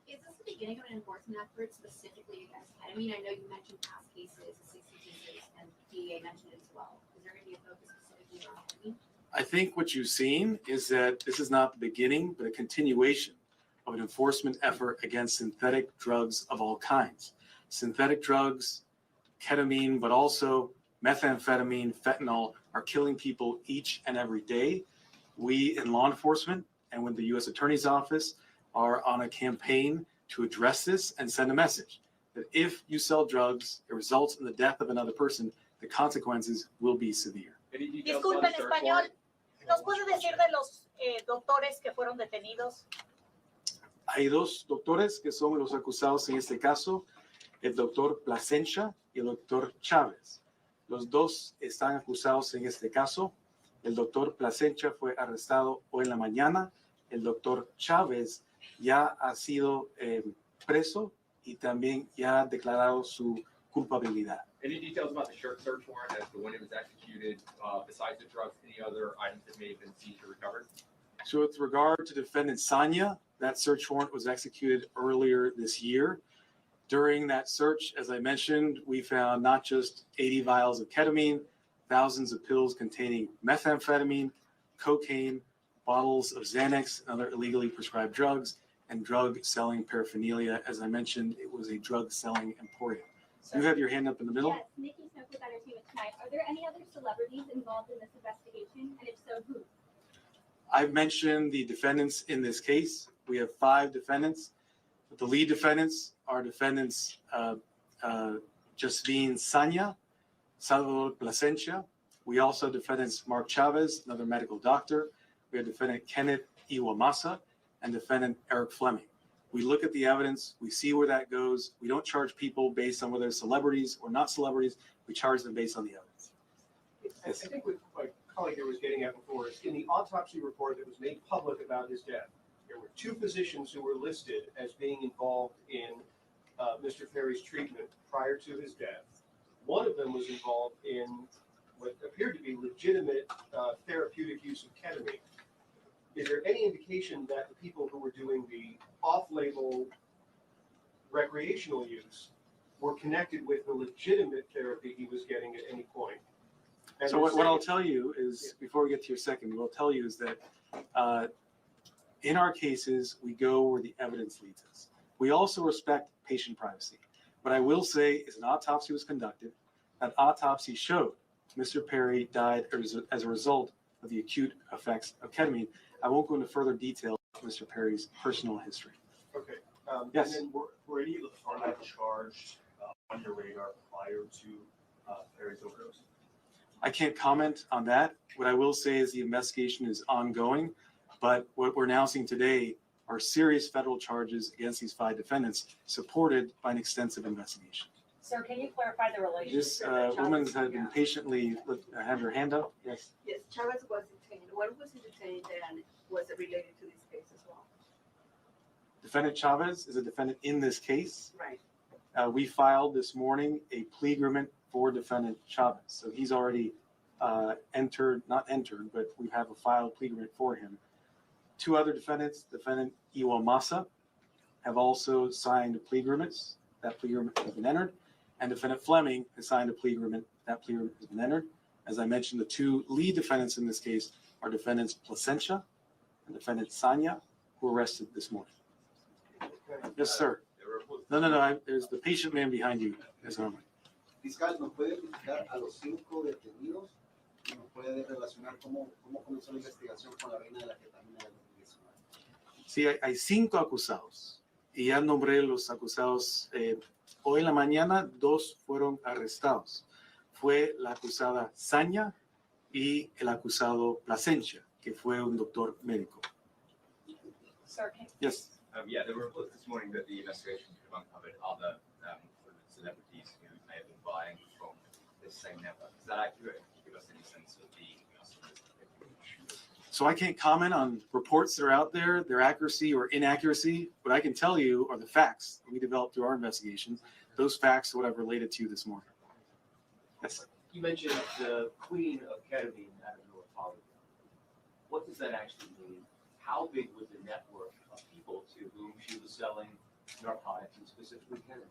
Is this the beginning of an enforcement effort specifically against ketamine? I know you mentioned past cases, 60 cases, and DEA mentioned it as well. Is there going to be a focus specifically on ketamine? I think what you've seen is that this is not the beginning, but a continuation of an enforcement effort against synthetic drugs of all kinds. Synthetic drugs, ketamine, but also methamphetamine, fentanyl are killing people each and every day. We in law enforcement and with the U.S. Attorney's Office are on a campaign to address this and send a message that if you sell drugs, it results in the death of another person, the consequences will be severe. Disculpe, en español, ¿nos puede decir de los doctores que fueron detenidos? Hay 2 doctores que son los acusados en este caso, el doctor Plasencia y el doctor Chávez. Los 2 están acusados en este caso. El doctor Plasencia fue arrestado hoy en la mañana. El doctor Chávez ya ha sido preso y también ya ha declarado su culpabilidad. Any details about the search warrant as to when it was executed, besides the drugs, any other items that may have been seized or recovered? So with regard to defendant Sanya, that search warrant was executed earlier this year. During that search, as I mentioned, we found not just 80 vials of ketamine, thousands of pills containing methamphetamine, cocaine, bottles of Xanax, and other illegally prescribed drugs, and drug-selling paraphernalia. As I mentioned, it was a drug-selling emporium. You have your hand up in the middle. Yes, Nikki Smith with Entertainment Tonight. Are there any other celebrities involved in this investigation? And if so, who? I've mentioned the defendants in this case. We have 5 defendants. But the lead defendants are defendants Josephine Sanya, Salvador Plasencia. We also have defendants Mark Chavez, another medical doctor. We have defendant Kenneth Iwamasa and defendant Eric Fleming. We look at the evidence, we see where that goes. We don't charge people based on whether they're celebrities or not celebrities. We charge them based on the evidence. Yes. I think what my colleague here was getting at before is in the autopsy report that was made public about his death, there were 2 physicians who were listed as being involved in Mr. Perry's treatment prior to his death. One of them was involved in what appeared to be legitimate therapeutic use of ketamine. Is there any indication that the people who were doing the off-label recreational use were connected with the legitimate therapy he was getting at any point? And so what I'll tell you is, before we get to your second, what I'll tell you is that in our cases, we go where the evidence leads us. We also respect patient privacy. What I will say is an autopsy was conducted. That autopsy showed Mr. Perry died as a result of the acute effects of ketamine. I won't go into further detail of Mr. Perry's personal history. Okay. Yes. And then were any of the pharma charged on your radar prior to Perry's overdose? I can't comment on that. What I will say is the investigation is ongoing, but what we're announcing today are serious federal charges against these 5 defendants, supported by an extensive investigation. Sir, can you clarify the relationship? This woman has been patiently had her hand up. Yes. Yes, Chavez was detained. When was he detained and was it related to this case as well? Defendant Chavez is a defendant in this case. Right. We filed this morning a plea agreement for defendant Chavez. So he's already not entered, but we have a filed plea agreement for him. 2 other defendants, defendant Iwamasa, have also signed plea agreements. That plea agreement has been entered. And defendant Fleming has signed a plea agreement. That plea agreement has been entered. As I mentioned, the 2 lead defendants in this case are defendants Plasencia and defendant Sanya, who were arrested this morning. Yes, sir. No. There's the patient man behind you. Yes, sir. Fiscal, ¿nos puede explicar a los 5 detenidos y nos puede relacionar cómo comenzó la investigación con la reina de la ketamina del 2019? Sí, hay 5 acusados y ya nombré los acusados. Hoy en la mañana 2 fueron arrestados. Fue la acusada Sanya y el acusado Plasencia, que fue un doctor médico. Sir, Yes. Yeah, there were reports this morning that the investigation could have uncovered other celebrities who may have been buying from this same network. Is that accurate? Can you give us any sense of the customers? So I can't comment on reports that are out there, their accuracy or inaccuracy. What I can tell you are the facts that we developed through our investigation. Those facts are what I've related to you this morning. Yes. You mentioned the queen of ketamine out of North Hollywood. What does that actually mean? How big was the network of people to whom she was selling narcotics and specifically ketamine?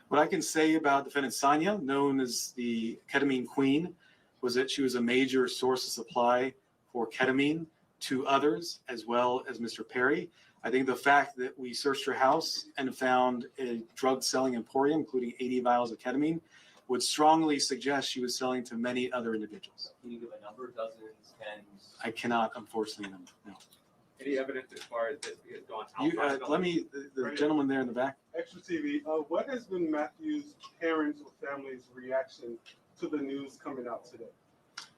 What I can say about defendant Sanya, known as the ketamine queen, was that she was a major source of supply for ketamine to others, as well as Mr. Perry. I think the fact that we searched her house and found a drug selling emporium, including 80 vials of ketamine, would strongly suggest she was selling to many other individuals. Can you give a number, dozens, tens? I cannot, unfortunately, no. Any evidence as far as this has gone outside? Let me, the gentleman there in the back. Extra TV, what has been Matthew's parents' or family's reaction to the news coming out today?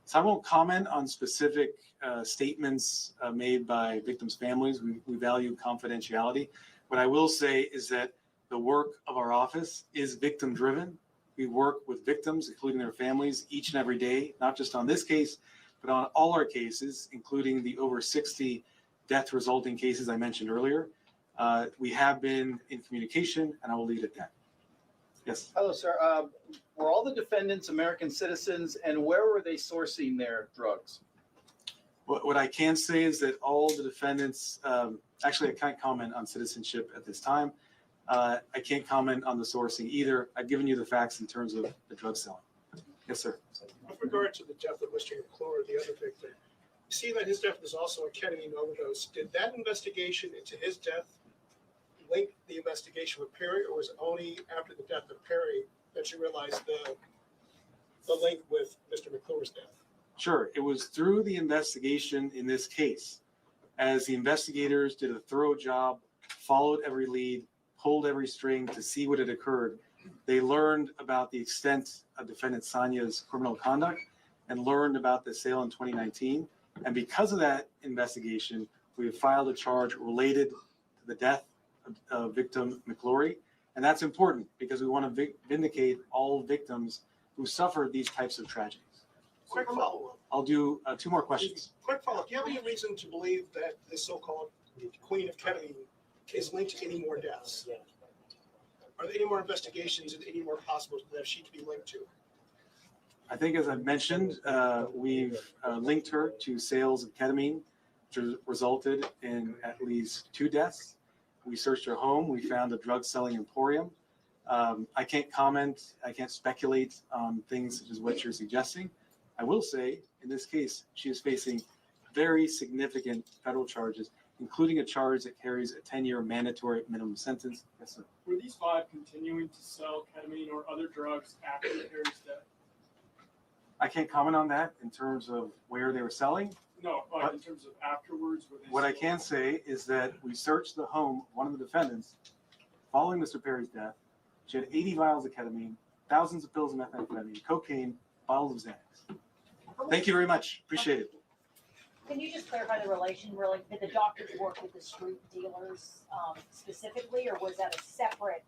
So I won't comment on specific statements made by victims' families. We value confidentiality. What I will say is that the work of our office is victim-driven. We work with victims, including their families, each and every day, not just on this case, but on all our cases, including the over 60 death resulting cases I mentioned earlier. We have been in communication, and I will leave it at that. Yes. Hello, sir. Were all the defendants American citizens, and where were they sourcing their drugs? What I can say is that all the defendants, actually, I can't comment on citizenship at this time. I can't comment on the sourcing either. I've given you the facts in terms of the drug selling. Yes, sir. With regard to the death of Mr. McClure, the other victim, you see that his death was also a ketamine overdose. Did that investigation into his death link the investigation with Perry, or was it only after the death of Perry that you realized the link with Mr. McClure's death? Sure. It was through the investigation in this case as the investigators did a thorough job, followed every lead, pulled every string to see what had occurred, they learned about the extent of defendant Sonia's criminal conduct and learned about the sale in 2019. And because of that investigation, we have filed a charge related to the death of victim McClory. And that's important because we want to vindicate all victims who suffered these types of tragedies. Quick follow-up. I'll do 2 more questions. Quick follow-up. Do you have any reason to believe that this so-called Queen of Ketamine is linked to any more deaths? Are there any more investigations and any more hospitals that she could be linked to? I think, as I mentioned, we've linked her to sales of ketamine, which resulted in at least 2 deaths. We searched her home. We found a drug-selling emporium. I can't comment. I can't speculate on things such as what you're suggesting. I will say, in this case, she is facing very significant federal charges, including a charge that carries a 10-year mandatory minimum sentence. Yes, sir. Were these 5 continuing to sell ketamine or other drugs after Perry's death? I can't comment on that in terms of where they were selling. No, but in terms of afterwards. What I can say is that we searched the home of one of the defendants following Mr. Perry's death. She had 80 vials of ketamine, thousands of pills of methamphetamine, cocaine, bottles of Xanax. Thank you very much. Appreciate it. Can you just clarify the relation? Really, did the doctors work with the street dealers specifically, or was that a separate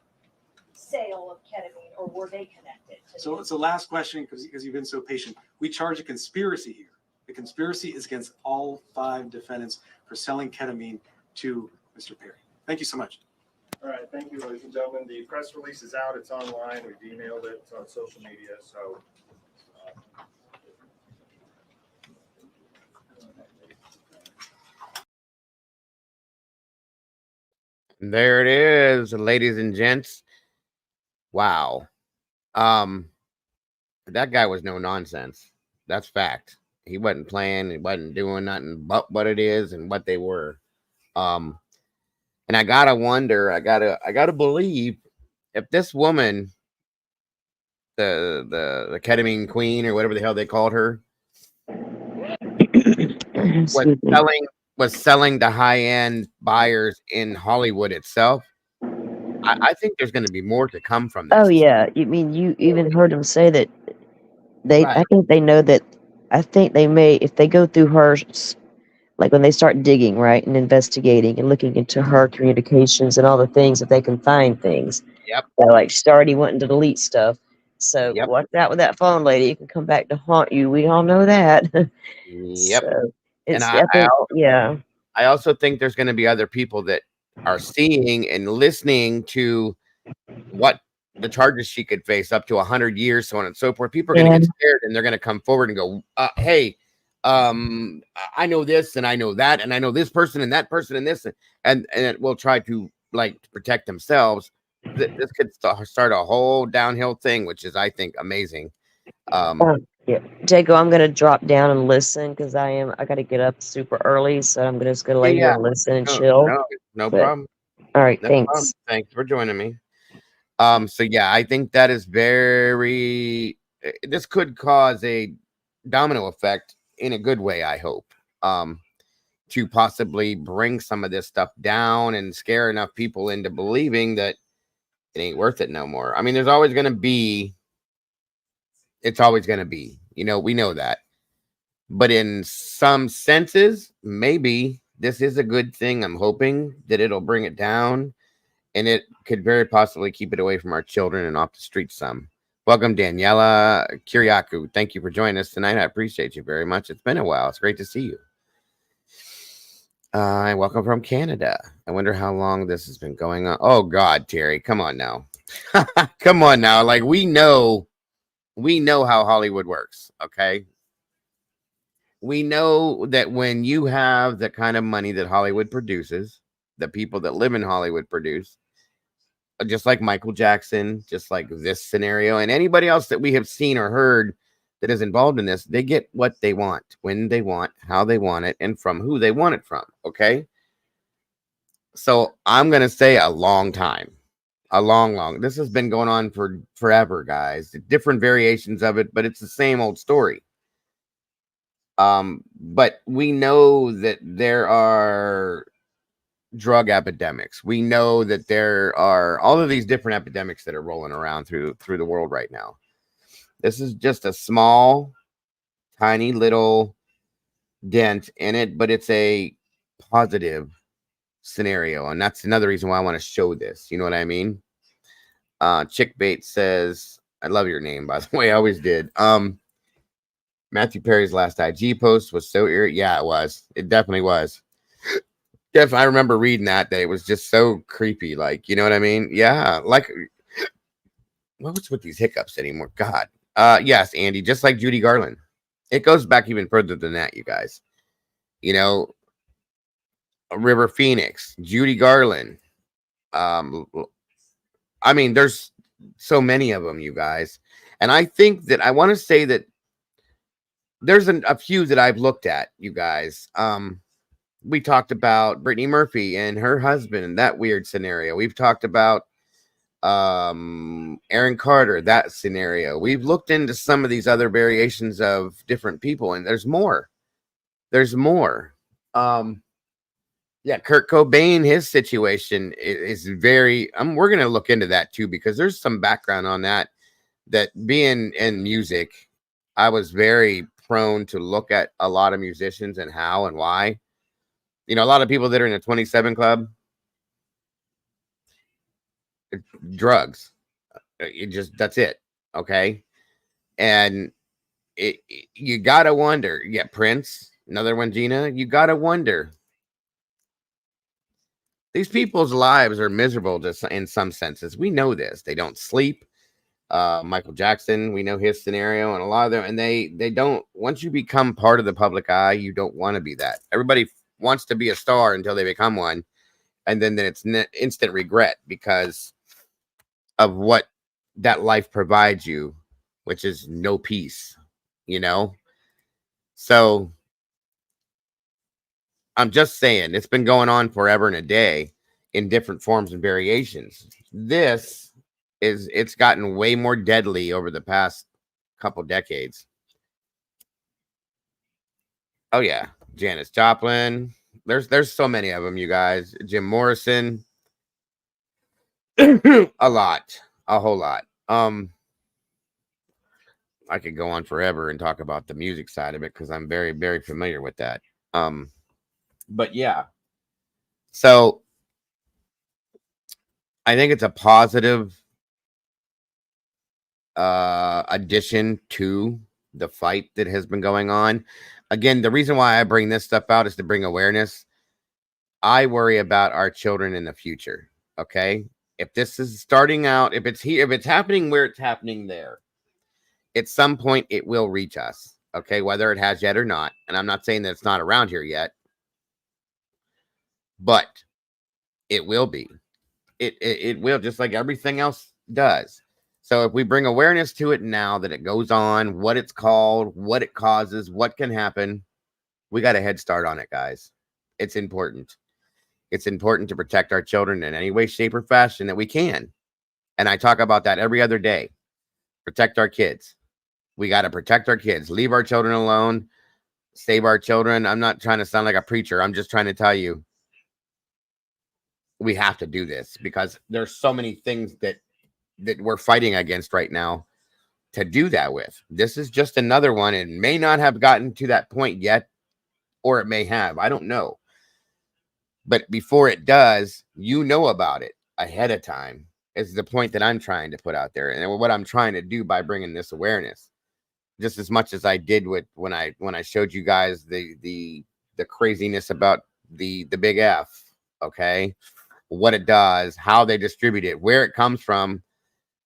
sale of ketamine, or were they connected? So it's the last question because you've been so patient. We charge a conspiracy here. The conspiracy is against all 5 defendants for selling ketamine to Mr. Perry. Thank you so much. All right, thank you, ladies and gentlemen. The press release is out. It's online. We've emailed it. It's on social media. So. There it is, ladies and gents. Wow. That guy was no nonsense. That's fact. He wasn't playing, he wasn't doing nothing but what it is and what they were. And I gotta wonder, I gotta believe if this woman, the ketamine queen or whatever the hell they called her, was selling to high-end buyers in Hollywood itself, I think there's going to be more to come from this. Oh yeah, you mean you even heard them say that they? Right. I think they know that. I think they may, if they go through her, like when they start digging, right, and investigating and looking into her communications and all the things, if they can find things. Yep. So, like she's already wanting to delete stuff. So Yep. watch out with that phone, lady. It can come back to haunt you. We all know that. Yep. So it's And yeah. I also think there's going to be other people that are seeing and listening to what the charges she could face, up to 100 years, so on and so forth. People are going to get scared and they're going to come forward and go, hey, I know this and I know that, and I know this person and that person and this, and it will try to like protect themselves. This could start a whole downhill thing, which is, I think, amazing. Yeah, Dago, I'm gonna drop down and listen because I got to get up super early, so I'm just gonna lay here and listen and chill. No But- problem. All right, No thanks. problem. Thanks for joining me. So yeah, I think that is very. This could cause a domino effect in a good way, I hope. To possibly bring some of this stuff down and scare enough people into believing that it ain't worth it no more. I mean, there's always going to be. It's always going to be, we know that. But in some senses, maybe this is a good thing. I'm hoping that it'll bring it down, and it could very possibly keep it away from our children and off the streets some. Welcome, Daniela Kiriakou. Thank you for joining us tonight. I appreciate you very much. It's been a while. It's great to see you. Welcome from Canada. I wonder how long this has been going on. Oh, God, Terry, come on now. Come on now. Like, we know how Hollywood works, okay? We know that when you have the kind of money that Hollywood produces, the people that live in Hollywood produce, just like Michael Jackson, just like this scenario, and anybody else that we have seen or heard that is involved in this, they get what they want, when they want, how they want it, and from who they want it from, okay? So I'm going to say a long time. A long. This has been going on for forever, guys. Different variations of it, but it's the same old story. But we know that there are drug epidemics. We know that there are all of these different epidemics that are rolling around through the world right now. This is just a small, tiny little dent in it, but it's a positive scenario, and that's another reason why I want to show this. You know what I mean? Chick Bait says, I love your name, by the way. I always did. Matthew Perry's last IG post was so irritating. Yeah, it was. It definitely was. Definitely, I remember reading that it was just so creepy. Like, you know what I mean? Yeah. Like, what's with these hiccups anymore? God. Yes, Andy, just like Judy Garland. It goes back even further than that, you guys. You know, River Phoenix, Judy Garland. I mean, there's so many of them, you guys. And I think that I want to say that there's a few that I've looked at, you guys. We talked about Brittany Murphy and her husband and that weird scenario. We've talked about Aaron Carter, that scenario. We've looked into some of these other variations of different people, and there's more. There's more. Yeah, Kurt Cobain, his situation is very. We're gonna look into that too, because there's some background on that. That being in music, I was very prone to look at a lot of musicians and how and why. You know, a lot of people that are in the 27 Club, drugs. That's it. Okay. And you gotta wonder. Yeah, Prince, another one, Gina. You gotta wonder. These people's lives are miserable just in some senses. We know this. They don't sleep. Michael Jackson, we know his scenario, and a lot of them, and they don't. Once you become part of the public eye, you don't want to be that. Everybody wants to be a star until they become one, and then it's instant regret because of what that life provides you, which is no peace. You know, so I'm just saying it's been going on forever and a day in different forms and variations. It's gotten way more deadly over the past couple decades. Oh yeah, Janis Joplin. There's so many of them, you guys. Jim Morrison. A whole lot. I could go on forever and talk about the music side of it because I'm very, very familiar with that. But yeah. So I think it's a positive addition to the fight that has been going on. Again, the reason why I bring this stuff out is to bring awareness. I worry about our children in the future. Okay. If this is starting out, if it's here, if it's happening where it's happening there, at some point it will reach us. Okay. Whether it has yet or not. And I'm not saying that it's not around here yet, but it will be. It will, just like everything else does. So if we bring awareness to it now that it goes on, what it's called, what it causes, what can happen, we got a head start on it, guys. It's important. It's important to protect our children in any way, shape, or fashion that we can. And I talk about that every other day. Protect our kids. We got to protect our kids. Leave our children alone. Save our children. I'm not trying to sound like a preacher. I'm just trying to tell you we have to do this because there's so many things that we're fighting against right now to do that with. This is just another one. It may not have gotten to that point yet, or it may have. I don't know. But before it does, you know about it ahead of time is the point that I'm trying to put out there. And what I'm trying to do by bringing this awareness, just as much as I did with when I showed you guys the craziness about the big F, okay? What it does, how they distribute it, where it comes from,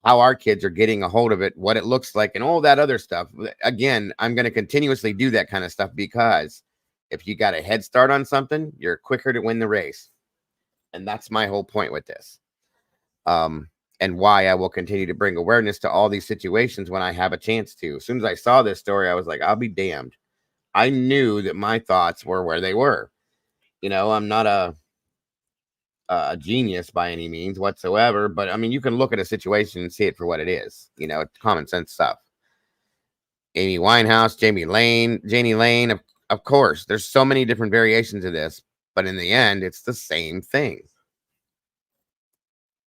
how our kids are getting a hold of it, what it looks like, and all that other stuff. Again, I'm going to continuously do that kind of stuff because if you got a head start on something, you're quicker to win the race. And that's my whole point with this. And why I will continue to bring awareness to all these situations when I have a chance to. As soon as I saw this story, I was like, I'll be damned. I knew that my thoughts were where they were. You know, I'm not a genius by any means whatsoever, but I mean, you can look at a situation and see it for what it is. You know, it's common sense stuff. Amy Winehouse, Janie Lane, of course. There's so many different variations of this, but in the end, it's the same thing.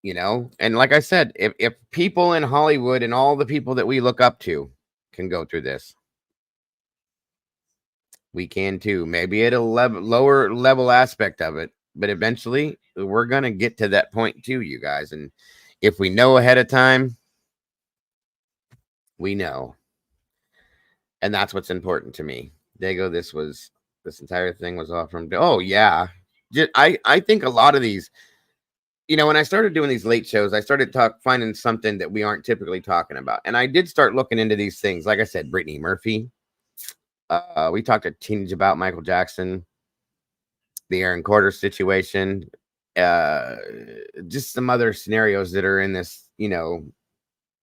You know, and like I said, if people in Hollywood and all the people that we look up to can go through this, we can too. Maybe at a lower level aspect of it, but eventually we're going to get to that point too, you guys. And if we know ahead of time, we know. And that's what's important to me. Dago, this entire thing was off from, oh yeah. I think a lot of these, you know, when I started doing these late shows, I started finding something that we aren't typically talking about. And I did start looking into these things. Like I said, Brittany Murphy. We talked a tinge about Michael Jackson, the Aaron Carter situation, just some other scenarios that are in this, you know,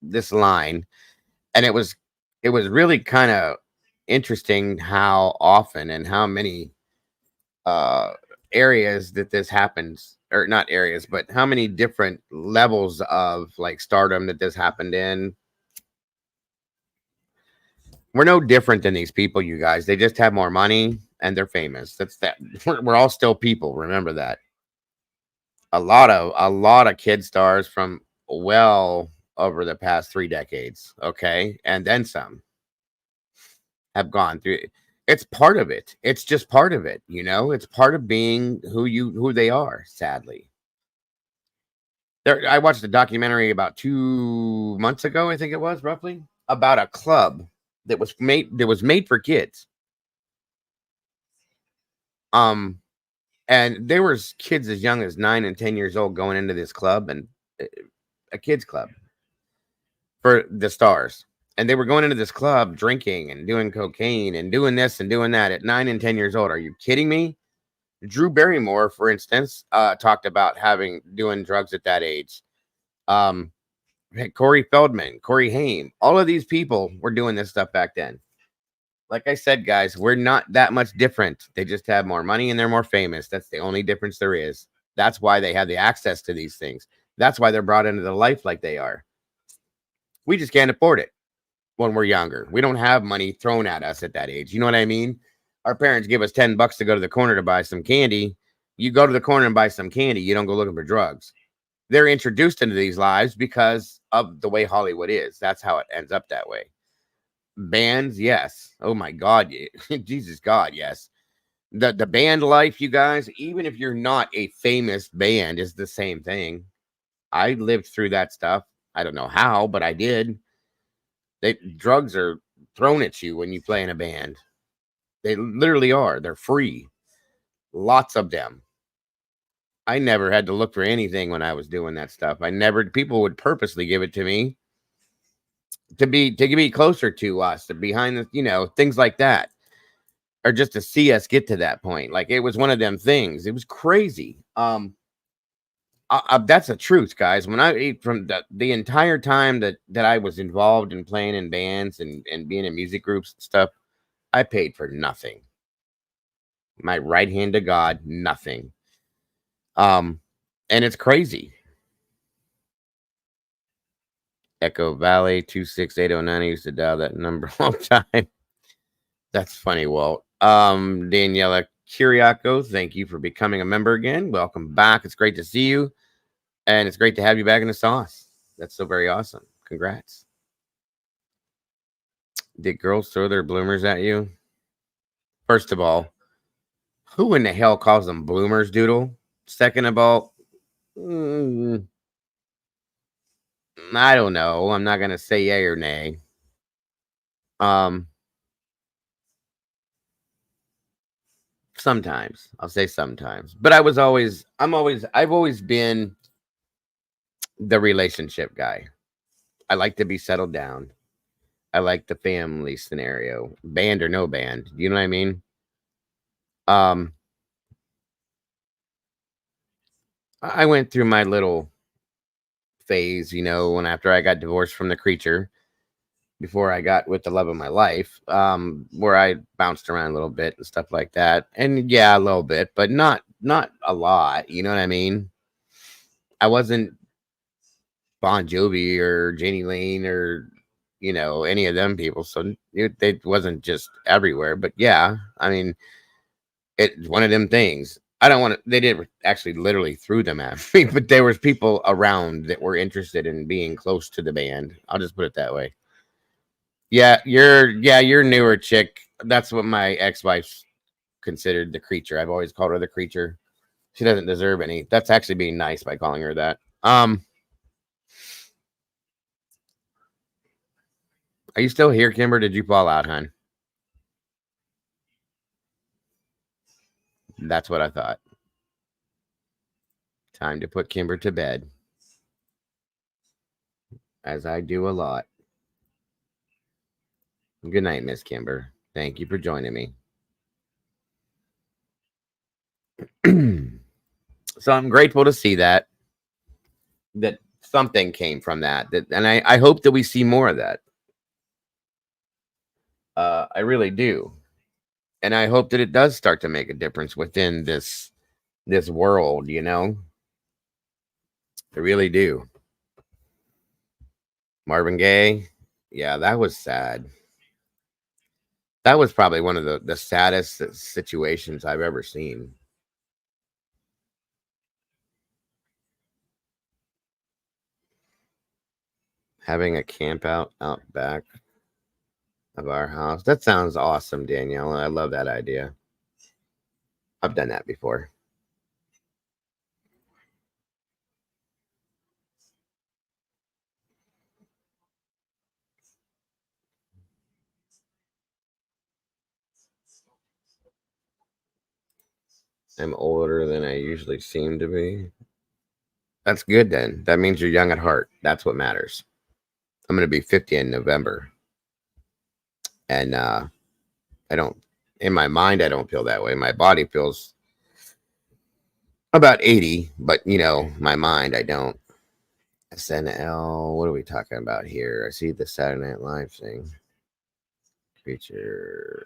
this line. And it was really kind of interesting how often and how many areas that this happens, or not areas, but how many different levels of like stardom that this happened in. We're no different than these people, you guys. They just have more money and they're famous. That's that. We're all still people. Remember that. A lot of kid stars from well over the past 3 decades, okay, and then some, have gone through. It's part of it. It's just part of it, you know. It's part of being who they are. Sadly, I watched a documentary about 2 months ago, I think it was, roughly, about a club that was made for kids. And there was kids as young as 9 and 10 years old going into this club, and a kids club for the stars. And they were going into this club drinking and doing cocaine and doing this and doing that at 9 and 10 years old. Are you kidding me? Drew Barrymore, for instance, talked about doing drugs at that age. Corey Feldman, Corey Haim, all of these people were doing this stuff back then. Like I said, guys, we're not that much different. They just have more money and they're more famous. That's the only difference there is. That's why they have the access to these things. That's why they're brought into the life like they are. We just can't afford it when we're younger. We don't have money thrown at us at that age. You know what I mean? Our parents give us $10 to go to the corner to buy some candy. You go to the corner and buy some candy. You don't go looking for drugs. They're introduced into these lives because of the way Hollywood is. That's how it ends up that way. Bands, yes. Oh my God. Jesus God, yes. The band life, you guys, even if you're not a famous band, is the same thing. I lived through that stuff. I don't know how, but I did. Drugs are thrown at you when you play in a band. They literally are. They're free. Lots of them. I never had to look for anything when I was doing that stuff. People would purposely give it to me to be closer to us, to behind the, you know, things like that, or just to see us get to that point. Like, it was one of them things. It was crazy. That's the truth, guys. When from the entire time that I was involved in playing in bands and being in music groups and stuff, I paid for nothing. My right hand to God, nothing. And it's crazy. Echo Valley 26809. I used to dial that number a long time. That's funny, Walt. Daniela Kiriako, thank you for becoming a member again. Welcome back. It's great to see you. And it's great to have you back in the sauce. That's so very awesome. Congrats. Did girls throw their bloomers at you? First of all, who in the hell calls them bloomers, Doodle? Second of all, I don't know. I'm not going to say yay or nay. Sometimes. I'll say sometimes. But I've always been the relationship guy. I like to be settled down. I like the family scenario, band or no band. You know what I mean? I went through my little phase, you know, after I got divorced from the creature, before I got with the love of my life, where I bounced around a little bit and stuff like that. And yeah, a little bit, but not a lot. You know what I mean? I wasn't Bon Jovi or Janie Lane or you know, any of them people. So it wasn't just everywhere. But yeah, I mean, it's one of them things. I don't want to. They did actually literally threw them at me, but there was people around that were interested in being close to the band. I'll just put it that way. Yeah, you're newer, chick. That's what my ex-wife considered the creature. I've always called her the creature. She doesn't deserve any. That's actually being nice by calling her that. Are you still here, Kimber? Did you fall out, hon? That's what I thought. Time to put Kimber to bed. As I do a lot. Good night, Miss Kimber. Thank you for joining me. So I'm grateful to see that something came from that, and I hope that we see more of that. I really do, and I hope that it does start to make a difference within this world. You know, I really do. Marvin Gaye, yeah, that was sad. That was probably one of the saddest situations I've ever seen. Having a camp out back of our house. That sounds awesome, Danielle. I love that idea. I've done that before. I'm older than I usually seem to be. That's good then. That means you're young at heart. That's what matters. I'm going to be 50 in November. And I don't, in my mind, I don't feel that way. My body feels about 80, but you know, my mind, I don't. SNL, what are we talking about here? I see the Saturday Night Live thing. Creature.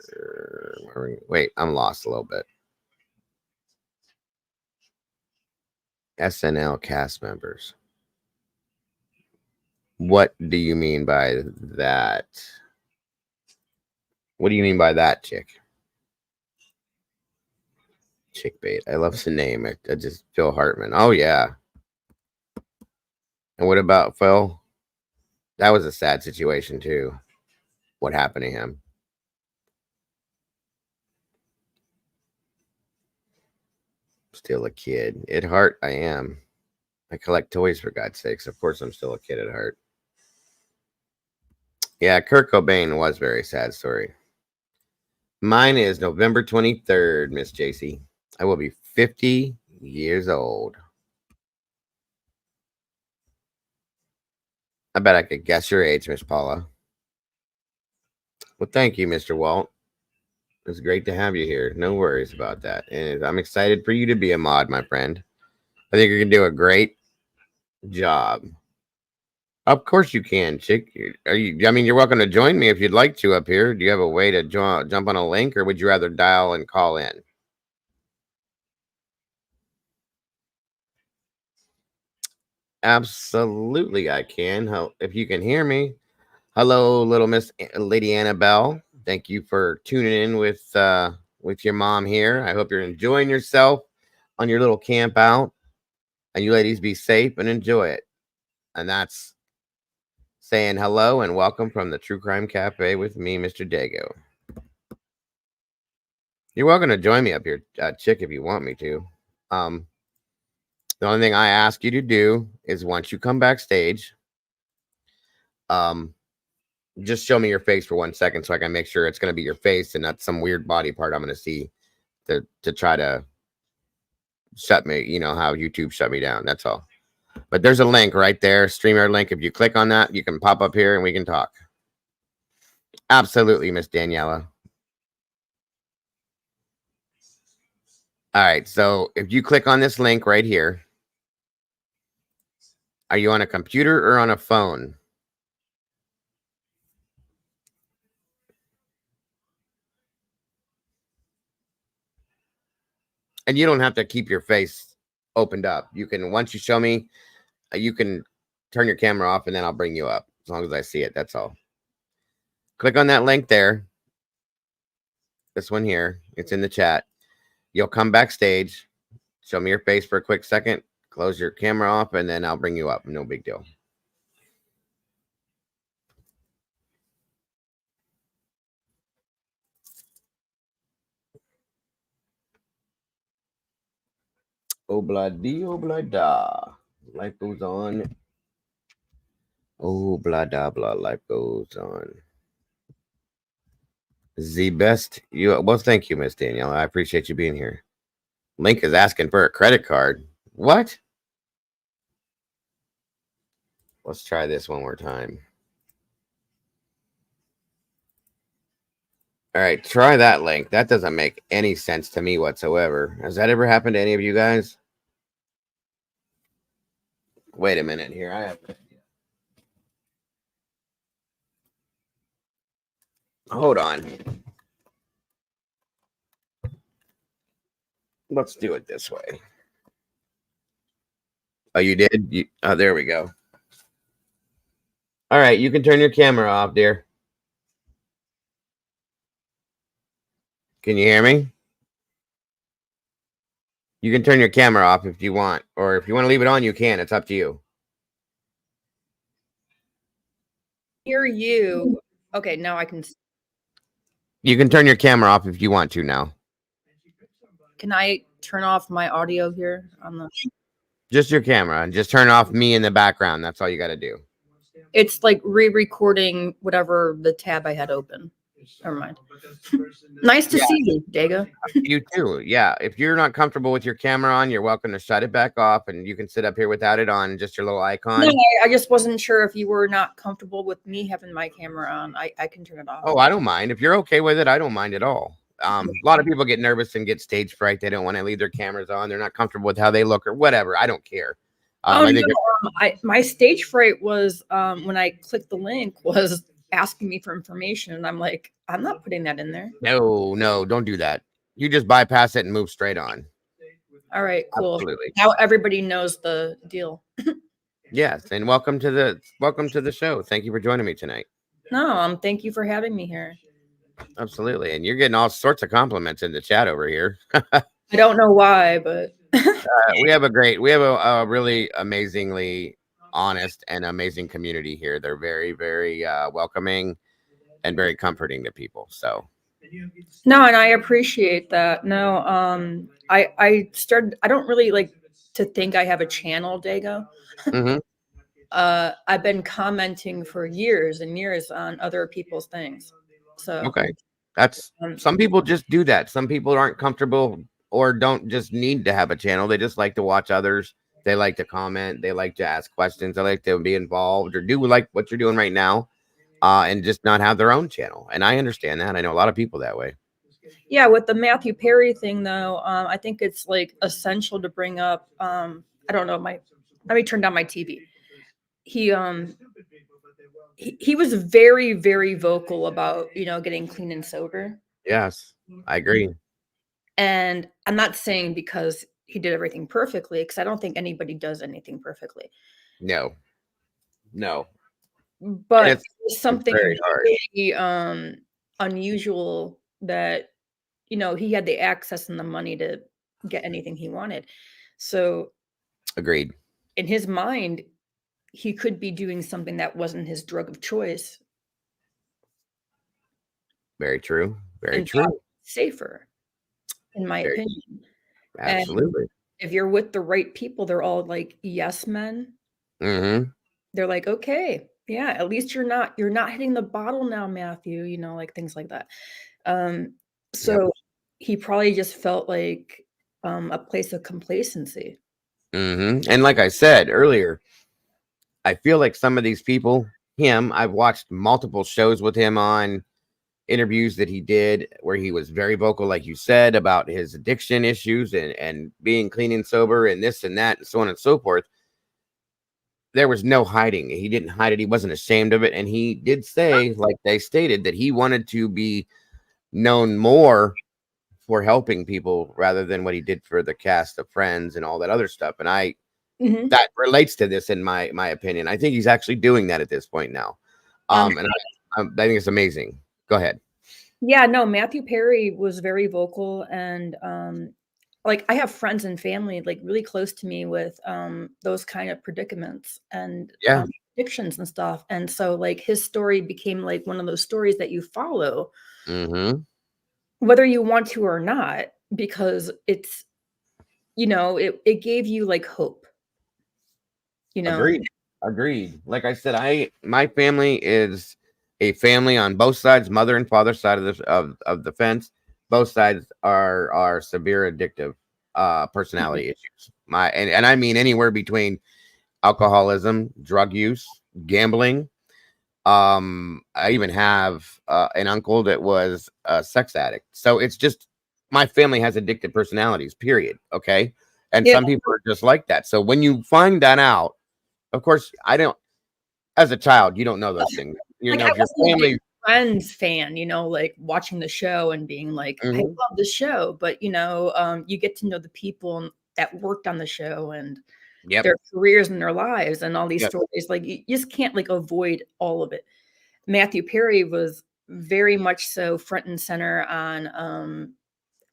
Wait, I'm lost a little bit. SNL cast members. What do you mean by that? What do you mean by that, chick? Chick bait. I love the name. I just Phil Hartman. Oh yeah. And what about Phil? That was a sad situation too. What happened to him? Still a kid. At heart, I am. I collect toys for God's sakes. Of course, I'm still a kid at heart. Yeah, Kurt Cobain was a very sad story. Mine is November 23rd, Miss JC. I will be 50 years old. I bet I could guess your age, Miss Paula. Well, thank you, Mr. Walt. It's great to have you here. No worries about that. And I'm excited for you to be a mod, my friend. I think you're going to do a great job. Of course you can, chick. I mean, you're welcome to join me if you'd like to up here. Do you have a way to jump on a link, or would you rather dial and call in? Absolutely, I can. If you can hear me. Hello, little Miss Lady Annabelle. Thank you for tuning in with your mom here. I hope you're enjoying yourself on your little camp out. And you ladies be safe and enjoy it. And that's saying hello and welcome from the True Crime Cafe with me, Mr. Dago. You're welcome to join me up here, chick, if you want me to. The only thing I ask you to do is once you come backstage, just show me your face for 1 second so I can make sure it's going to be your face and not some weird body part I'm going to see to try to shut me, you know, how YouTube shut me down. That's all. But there's a link right there, StreamYard link. If you click on that, you can pop up here and we can talk. Absolutely, Miss Daniela. All right, so if you click on this link right here, are you on a computer or on a phone? And you don't have to keep your face opened up. You can, once you show me, you can turn your camera off and then I'll bring you up as long as I see it. That's all. click on that link there. This one here. It's in the chat. You'll come backstage. Show me your face for a quick second. Close your camera off, and then I'll bring you up. No big deal. Obla-dee, obla-da. Life goes on. Oh, blah, da, blah. Life goes on. The best. Well, thank you, Miss Danielle. I appreciate you being here. Link is asking for a credit card. What? Let's try this one more time. All right, try that link. That doesn't make any sense to me whatsoever. Has that ever happened to any of you guys? Wait a minute here. I have. Hold on. Let's do it this way. Oh, you did? Oh, there we go. All right, you can turn your camera off, dear. Can you hear me? You can turn your camera off if you want, or if you want to leave it on, you can. It's up to you. Hear you. Okay, now I can. You can turn your camera off if you want to now. Can I turn off my audio here on the? Just your camera, and just turn off me in the background. That's all you got to do. It's like re-recording whatever the tab I had open. Never mind. Nice to see you, Dago. You too. Yeah. If you're not comfortable with your camera on, you're welcome to shut it back off, and you can sit up here without it on, just your little icon. No, I just wasn't sure if you were not comfortable with me having my camera on. I can turn it off. Oh, I don't mind. If you're okay with it, I don't mind at all. A lot of people get nervous and get stage fright. They don't want to leave their cameras on. They're not comfortable with how they look or whatever. I don't care. I think my stage fright was when I clicked the link was asking me for information, and I'm like, I'm not putting that in there. No, don't do that. You just bypass it and move straight on. All right, cool. Absolutely. Now everybody knows the deal. Yes, and welcome to the show. Thank you for joining me tonight. No, thank you for having me here. Absolutely, and you're getting all sorts of compliments in the chat over here. I don't know why, but we have a really amazingly honest and amazing community here. They're very, very welcoming and very comforting to people. So no, and I appreciate that. No, I don't really like to think I have a channel, Dago. Mm-hmm. I've been commenting for years and years on other people's things. So okay, that's some people just do that. Some people aren't comfortable or don't just need to have a channel. They just like to watch others. They like to comment. They like to ask questions. They like to be involved or do like what you're doing right now, and just not have their own channel. And I understand that. I know a lot of people that way. Yeah, with the Matthew Perry thing, though, I think it's like essential to bring up. I don't know. Let me turn down my TV. He was very, very vocal about getting clean and sober. Yes, I agree. And I'm not saying because he did everything perfectly, because I don't think anybody does anything perfectly. No. But it's something very unusual that he had the access and the money to get anything he wanted. So agreed. In his mind, he could be doing something that wasn't his drug of choice. Very true. Very true. Safer, in my opinion. Absolutely. And if you're with the right people, they're all like yes men. Mm-hmm. They're like, okay, yeah, at least you're not hitting the bottle now, Matthew, like things like that. So he probably just felt like a place of complacency. Mm-hmm. And like I said earlier, I feel like some of these people, I've watched multiple shows with him on interviews that he did where he was very vocal, like you said, about his addiction issues and being clean and sober and this and that and so on and so forth. There was no hiding. He didn't hide it. He wasn't ashamed of it. And he did say, like they stated, that he wanted to be known more for helping people rather than what he did for the cast of Friends and all that other stuff. And that relates to this in my opinion. I think he's actually doing that at this point now. And I think it's amazing. Go ahead. Yeah, no, Matthew Perry was very vocal, and like I have friends and family like really close to me with those kind of predicaments and Yeah. addictions and stuff. And so like his story became like one of those stories that you follow, whether you want to or not, because it's, you know, it gave you like hope. You know? Agreed. Like I said, my family is a family on both sides, mother and father side of the fence. Both sides are severe addictive personality issues. And I mean anywhere between alcoholism, drug use, gambling. I even have an uncle that was a sex addict. So it's just my family has addictive personalities, period. Okay. And some people are just like that. So when you find that out, of course, I don't, as a child, you don't know those things. You Like know, I if your wasn't a family big Friends fan, you know, like watching the show and being like, I love the show, but you know, you get to know the people that worked on the show and their careers and their lives and all these stories. Like you just can't like avoid all of it. Matthew Perry was very much so front and center on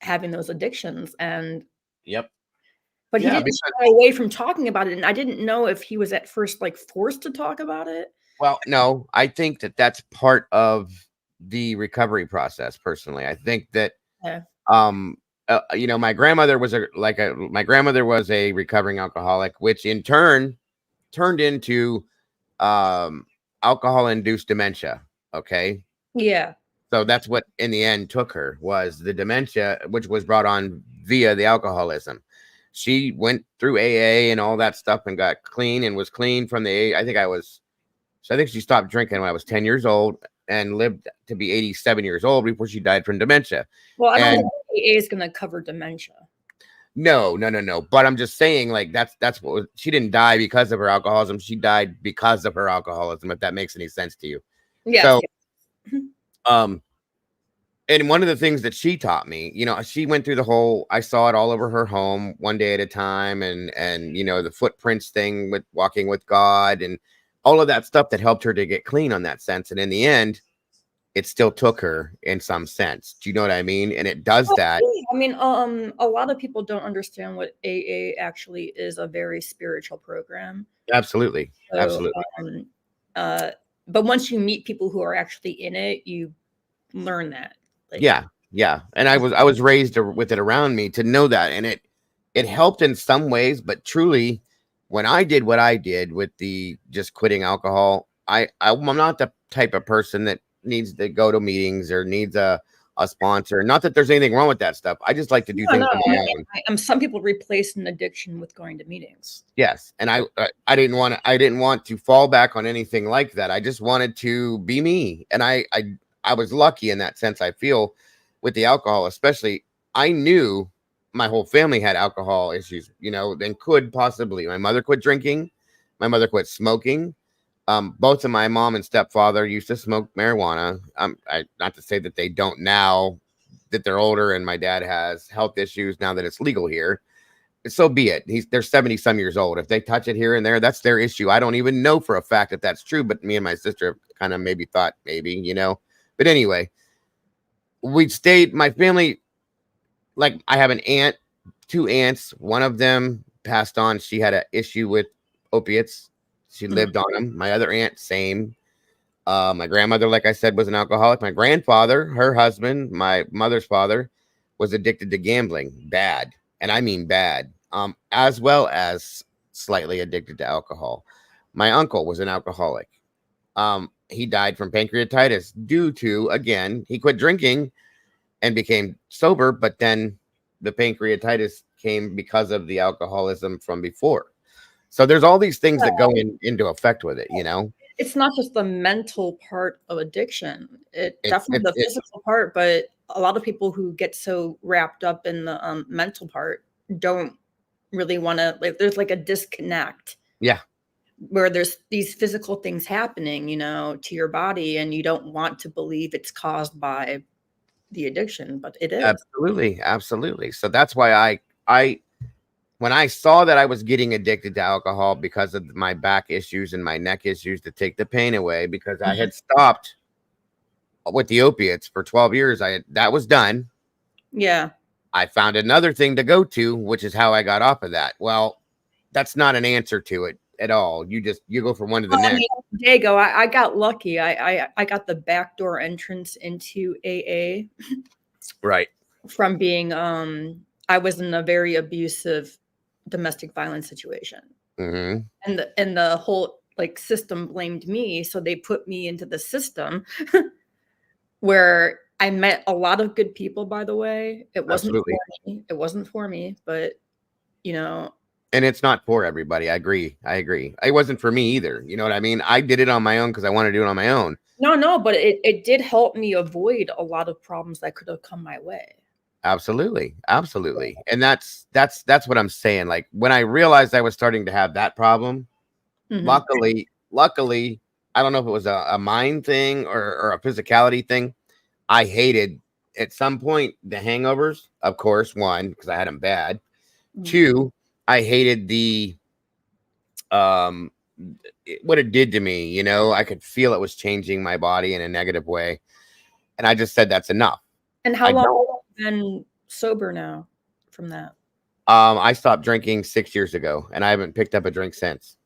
having those addictions, and but he didn't shy away from talking about it, and I didn't know if he was at first like forced to talk about it. Well, no, I think that that's part of the recovery process. Personally, I think that you know, my grandmother was a recovering alcoholic, which in turn turned into alcohol induced dementia. Okay. Yeah. So that's what in the end took her, was the dementia, which was brought on via the alcoholism. She went through AA and all that stuff and got clean and was clean from the AA. I think she stopped drinking when I was 10 years old and lived to be 87 years old before she died from dementia. Well, I don't think AA is going to cover dementia. No. But I'm just saying, like, that's what she didn't die because of her alcoholism. She died because of her alcoholism, if that makes any sense to you. Yeah. So, and one of the things that she taught me, you know, she went through the whole, I saw it all over her home, one day at a time, and you know, the footprints thing with walking with God and all of that stuff that helped her to get clean on that sense. And in the end, it still took her in some sense. Do you know what I mean? And it does that. I mean, a lot of people don't understand what AA actually is, a very spiritual program. Absolutely. So, Absolutely. But once you meet people who are actually in it, you learn that. Like, yeah. And I was raised with it around me to know that. And it helped in some ways, but truly, when I did what I did with the just quitting alcohol, I'm not the type of person that needs to go to meetings or needs a sponsor. Not that there's anything wrong with that stuff. I just like to do things on my own. Some people replace an addiction with going to meetings. Yes, and I didn't want to fall back on anything like that. I just wanted to be me, and I was lucky in that sense. I feel with the alcohol, especially, I knew my whole family had alcohol issues, you know, and could possibly. My mother quit drinking. My mother quit smoking. Both of my mom and stepfather used to smoke marijuana. Not to say that they don't now that they're older, and my dad has health issues now that it's legal here. So be it. They're 70 some years old. If they touch it here and there, that's their issue. I don't even know for a fact if that's true, but me and my sister kind of maybe thought maybe, you know. But anyway, we stayed. My family, like I have an aunt, two aunts. One of them passed on. She had an issue with opiates. She lived on them. My other aunt, same. My grandmother, like I said, was an alcoholic. My grandfather, her husband, my mother's father, was addicted to gambling, bad, and I mean bad, as well as slightly addicted to alcohol. My uncle was an alcoholic. He died from pancreatitis due to, again, he quit drinking and became sober, but then the pancreatitis came because of the alcoholism from before. So there's all these things that go into effect with it, you know. It's not just the mental part of addiction. It's definitely the physical part, but a lot of people who get so wrapped up in the mental part don't really want to, like, there's like a disconnect. Yeah. Where there's these physical things happening, you know, to your body, and you don't want to believe it's caused by the addiction, but it is. Absolutely. So that's why I when I saw that I was getting addicted to alcohol because of my back issues and my neck issues, to take the pain away, because I had stopped with the opiates for 12 years. That was done. Yeah. I found another thing to go to, which is how I got off of that. Well, that's not an answer to it at all. You go from one to the Well, I next. mean, Dago, I got lucky. I got the backdoor entrance into AA. Right. From being I was in a very abusive domestic violence situation. Mm-hmm. And the whole like system blamed me, so they put me into the system where I met a lot of good people, by the way. It wasn't Absolutely. for me. It wasn't for me, but you know, and it's not for everybody. I agree. It wasn't for me either. You know what I mean? I did it on my own because I wanted to do it on my own. No, but it did help me avoid a lot of problems that could have come my way. Absolutely. And that's what I'm saying. Like when I realized I was starting to have that problem, luckily, I don't know if it was a mind thing or a physicality thing. I hated at some point the hangovers, of course, one, because I had them bad. Two, I hated the what it did to me. You know, I could feel it was changing my body in a negative way. And I just said that's enough. And how long have you been sober now from that? I stopped drinking 6 years ago, and I haven't picked up a drink since.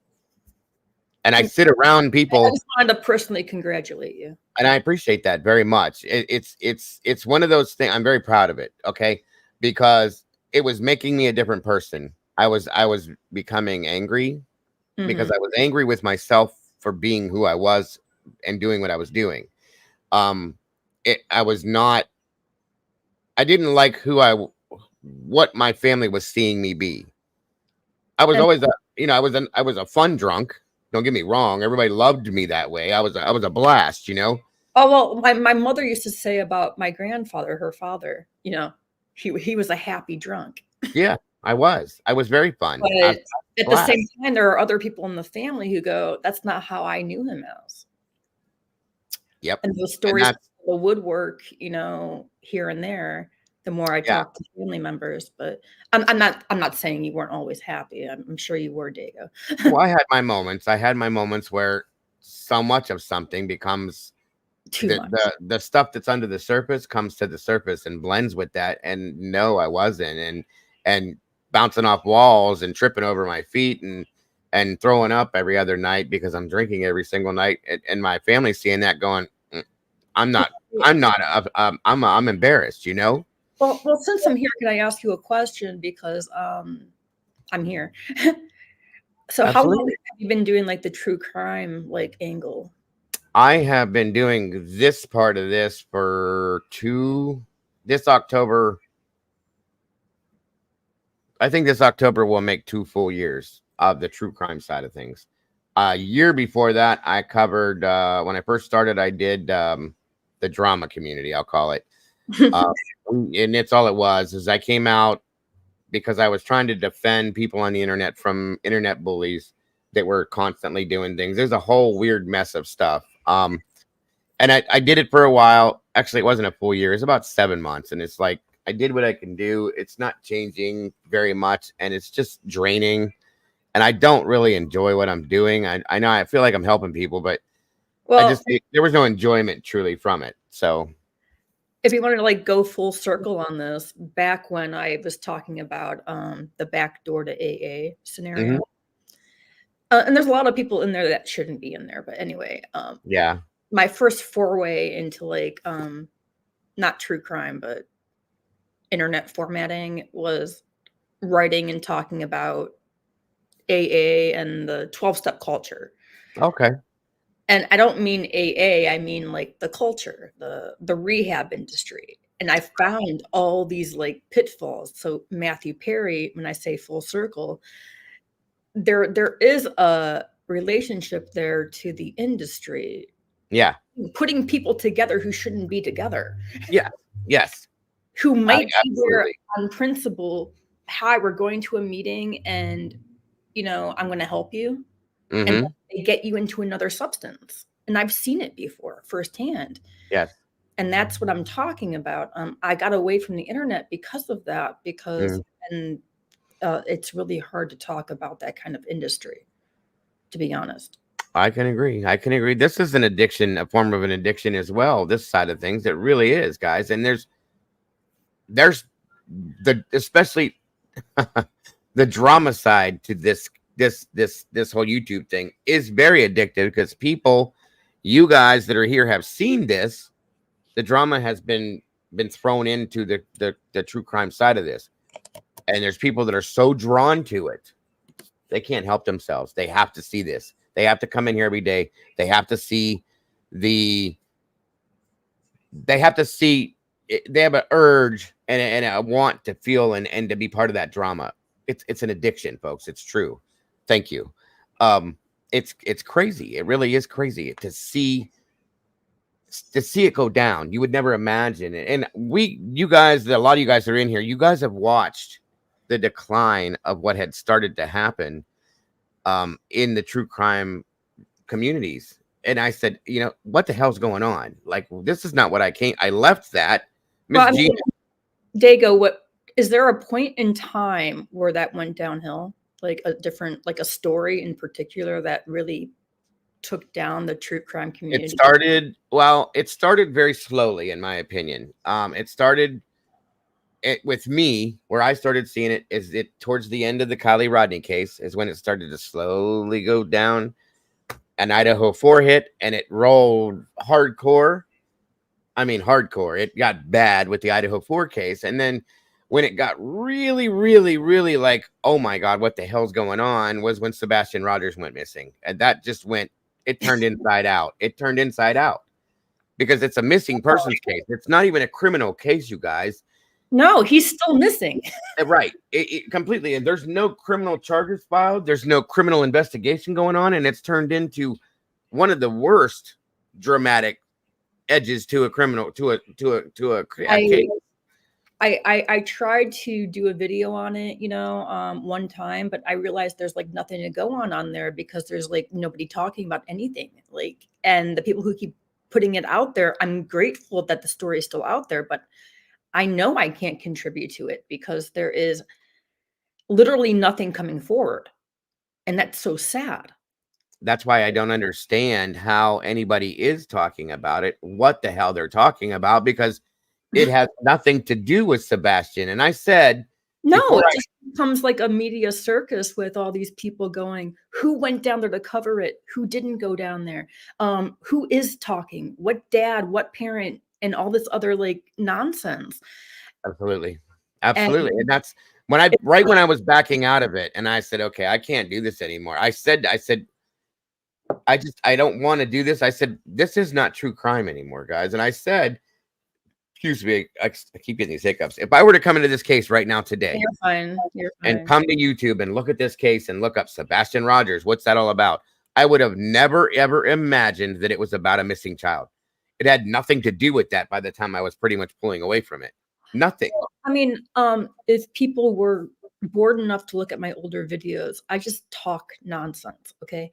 And I sit around people. I just wanted to personally congratulate you. And I appreciate that very much. It's one of those things. I'm very proud of it. Okay, because it was making me a different person. I was becoming angry because I was angry with myself for being who I was and doing what I was doing. I didn't like what my family was seeing me be. I was always I was a fun drunk. Don't get me wrong. Everybody loved me that way. I was a blast, you know. Oh, well, my mother used to say about my grandfather, her father, you know, he was a happy drunk. Yeah, I was very fun. But at the same time, there are other people in the family who go, that's not how I knew him as. Yep. And those stories, the woodwork, you know, here and there, the more I talk to family members, but I'm not saying you weren't always happy. I'm sure you were, Dago. Well, I had my moments where so much of something becomes too much. The stuff that's under the surface comes to the surface and blends with that. And no, I wasn't. And bouncing off walls and tripping over my feet and throwing up every other night because I'm drinking every single night. And my family seeing that going, I'm embarrassed, you know? Well, since I'm here, can I ask you a question? Because I'm here. So how long have you been doing like the true crime like angle? I have been doing this part of this for this October. I think this October will make 2 full years of the true crime side of things. A year before that, I covered, when I first started, I did the drama community, I'll call it. And it's all it was, is I came out because I was trying to defend people on the internet from internet bullies that were constantly doing things. There's a whole weird mess of stuff. And I did it for a while. Actually, it wasn't a full year. It's about 7 months. And it's like, I did what I can do. It's not changing very much. And it's just draining. And I don't really enjoy what I'm doing. I know I feel like I'm helping people, but there was no enjoyment truly from it. So if you wanted to like go full circle on this, back when I was talking about the backdoor to AA scenario, and there's a lot of people in there that shouldn't be in there, but anyway, yeah, my first foray into like not true crime, but internet formatting was writing and talking about AA and the 12-step culture. Okay. And I don't mean AA, I mean like the culture, the rehab industry. And I found all these like pitfalls. So Matthew Perry, when I say full circle, there is a relationship there to the industry. Yeah. Putting people together who shouldn't be together. Yeah. Yes. Who might be there on principle. Hi, we're going to a meeting and, you know, I'm going to help you. And they get you into another substance. And I've seen it before firsthand. Yes. And that's what I'm talking about. I got away from the internet because of that, because it's really hard to talk about that kind of industry, to be honest. I can agree. I can agree. This is an addiction, a form of an addiction as well. This side of things, it really is, guys. And there's the especially the drama side to this whole YouTube thing is very addictive because people, you guys that are here have seen this. The drama has been thrown into the true crime side of this. And there's people that are so drawn to it. They can't help themselves. They have to see this. They have to come in here every day. They have to see they have an urge and a want to feel and to be part of that drama. It's an addiction, folks. It's true. Thank you. It's crazy. It really is crazy to see it go down. You would never imagine it. And you guys, a lot of you guys are in here. You guys have watched the decline of what had started to happen in the true crime communities. And I said, what the hell's going on? Like, this is not what I left that. Well, Dago, what is there a point in time where that went downhill? Like a story in particular that really took down the true crime community? It started very slowly, in my opinion. It started with me, where I started seeing it is towards the end of the Kylie Rodney case is when it started to slowly go down. An Idaho 4 hit and it rolled hardcore. I mean, hardcore. It got bad with the Idaho 4 case. And then when it got really, really, really like, oh my God, what the hell's going on, was when Sebastian Rogers went missing. And that just it turned inside out. It turned inside out because it's a missing persons case. It's not even a criminal case, you guys. No, he's still missing. Right. It completely. And there's no criminal charges filed. There's no criminal investigation going on. And it's turned into one of the worst dramatic edges to a criminal, to a case. I tried to do a video on it, one time, but I realized there's like nothing to go on there because there's like nobody talking about anything. Like, and the people who keep putting it out there, I'm grateful that the story is still out there, but I know I can't contribute to it because there is literally nothing coming forward. And that's so sad. That's why I don't understand how anybody is talking about it, what the hell they're talking about, because it has nothing to do with Sebastian. And I said, no, it just becomes like a media circus with all these people going, who went down there to cover it? Who didn't go down there? Who is talking? What dad, what parent, and all this other like nonsense. Absolutely. And that's when I was backing out of it and I said, okay, I can't do this anymore. I said, I don't want to do this. I said, this is not true crime anymore, guys. And I said, excuse me, I keep getting these hiccups. If I were to come into this case right now today, You're fine. And come to YouTube and look at this case and look up Sebastian Rogers, what's that all about? I would have never, ever imagined that it was about a missing child. It had nothing to do with that by the time I was pretty much pulling away from it. Nothing. I mean, if people were bored enough to look at my older videos, I just talk nonsense, okay?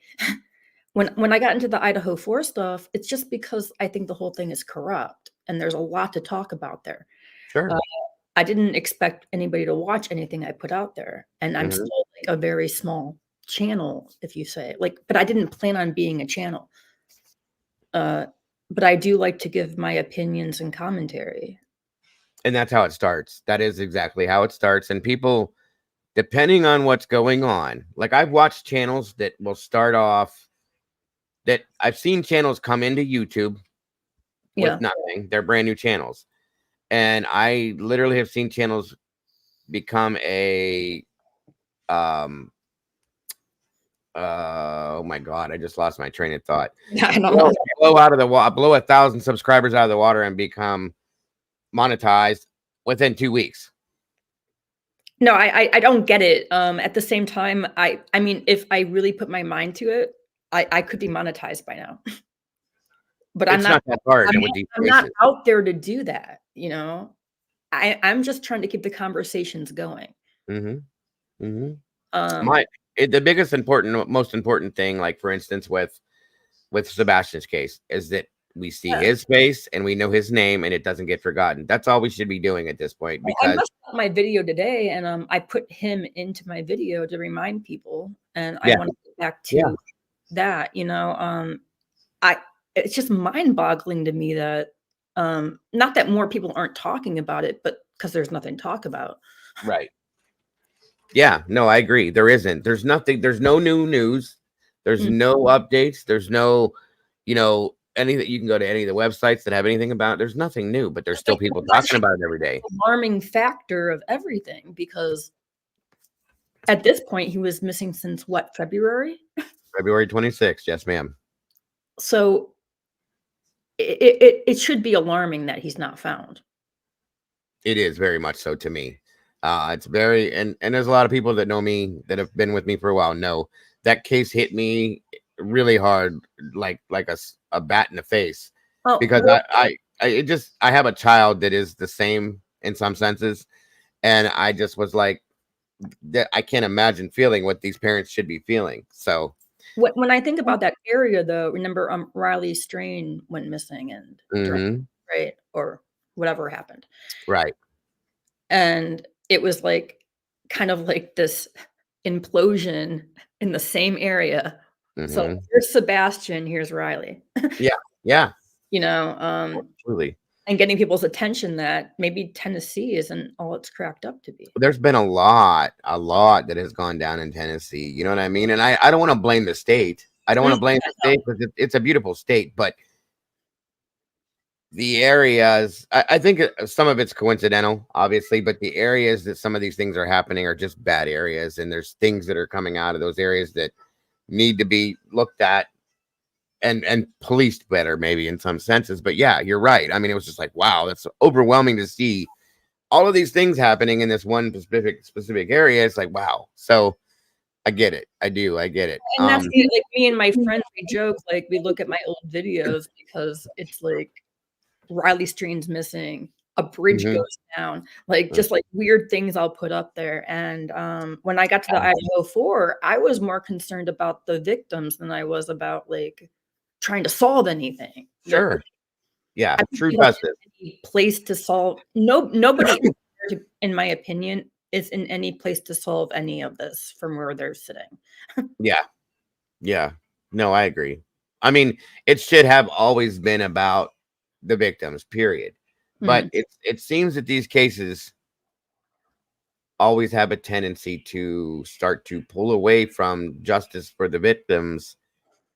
When I got into the Idaho 4 stuff, it's just because I think the whole thing is corrupt and there's a lot to talk about there. Sure. I didn't expect anybody to watch anything I put out there. And I'm still like a very small channel, if you say, but I didn't plan on being a channel. But I do like to give my opinions and commentary. And that's how it starts. That is exactly how it starts. And people, depending on what's going on, like I've watched channels that will start off, that I've seen channels come into YouTube with nothing. They're brand new channels. And I literally have seen channels become a, oh my God, I just lost my train of thought. I don't know. Blow out of the water, blow 1,000 subscribers out of the water and become monetized within 2 weeks. No, I don't get it. At the same time, I mean, if I really put my mind to it, I could be monetized by now. But I'm not that hard. I'm not out there to do that, I'm just trying to keep the conversations going. The biggest most important thing, like for instance, with Sebastian's case, is that we see his face and we know his name and it doesn't get forgotten. That's all we should be doing at this point. Because I messed up my video today and I put him into my video to remind people, and I want to get back to that, you know, it's just mind-boggling to me that not that more people aren't talking about it, but because there's nothing to talk about. Right. Yeah, no, I agree. There isn't. There's nothing. There's no new news. There's no updates. There's no, you know, anything. You can go to any of the websites that have anything about it. There's nothing new, but there's still people talking about it every day. Alarming factor of everything, because at this point he was missing since what, February? February 26th. Yes, ma'am. So it should be alarming that he's not found. It is very much so to me. It's very, and there's a lot of people that know me that have been with me for a while know that case hit me really hard, like a bat in the face, because I have a child that is the same in some senses, and I just was like, that I can't imagine feeling what these parents should be feeling. So when I think about that area, though, remember Riley Strain went missing and right, or whatever happened, right. And it was like kind of like this implosion in the same area. So here's Sebastian, here's Riley. Yeah, yeah. You know, absolutely. And getting people's attention that maybe Tennessee isn't all it's cracked up to be. There's been a lot that has gone down in Tennessee. You know what I mean? And I don't want to blame the state. I don't want to blame the state because it's a beautiful state, but the areas, I think some of it's coincidental, obviously, but the areas that some of these things are happening are just bad areas. And there's things that are coming out of those areas that need to be looked at and policed better, maybe in some senses. But yeah, you're right. I mean, it was just like, wow, that's overwhelming to see all of these things happening in this one specific area. It's like, wow. So I get it. I do. I get it. And that's like me and my friends, we joke, like we look at my old videos because it's like Riley Strain's missing, a bridge goes down, like just like weird things I'll put up there. And when I got to the Idaho 4, I was more concerned about the victims than I was about like trying to solve anything. Sure. Yeah, true justice. Place to solve. Nobody, in my opinion, is in any place to solve any of this from where they're sitting. Yeah. Yeah. No, I agree. I mean, it should have always been about the victims, period. But it seems that these cases always have a tendency to start to pull away from justice for the victims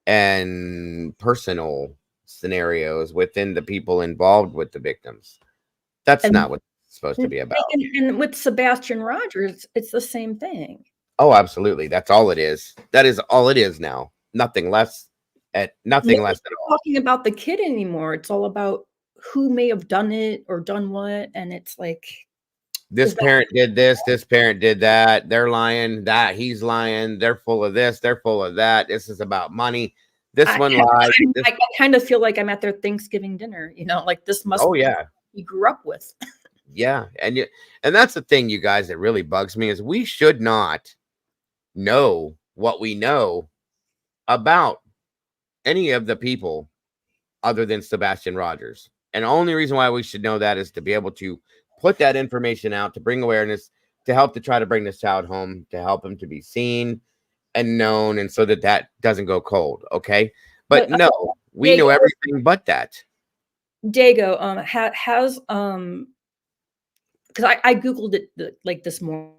and personal scenarios within the people involved with the victims. That's not what it's supposed to be about. And with Sebastian Rogers, it's the same thing. Oh, absolutely. That's all it is. That is all it is now. Nothing less. Nothing less at all. Talking about the kid anymore. It's all about who may have done it or done what, and it's like this parent did this, this parent did that. They're lying. That he's lying. They're full of this. They're full of that. This is about money. This one lied. I kind of feel like I'm at their Thanksgiving dinner. You know, like this must. Oh yeah. Be he grew up with. Yeah, and that's the thing, you guys, that really bugs me is we should not know what we know about any of the people other than Sebastian Rogers. And the only reason why we should know that is to be able to put that information out, to bring awareness, to help to try to bring this child home, to help him to be seen and known, and so that doesn't go cold. Okay. But no, we know everything but that. Dago, has because I Googled it like this morning.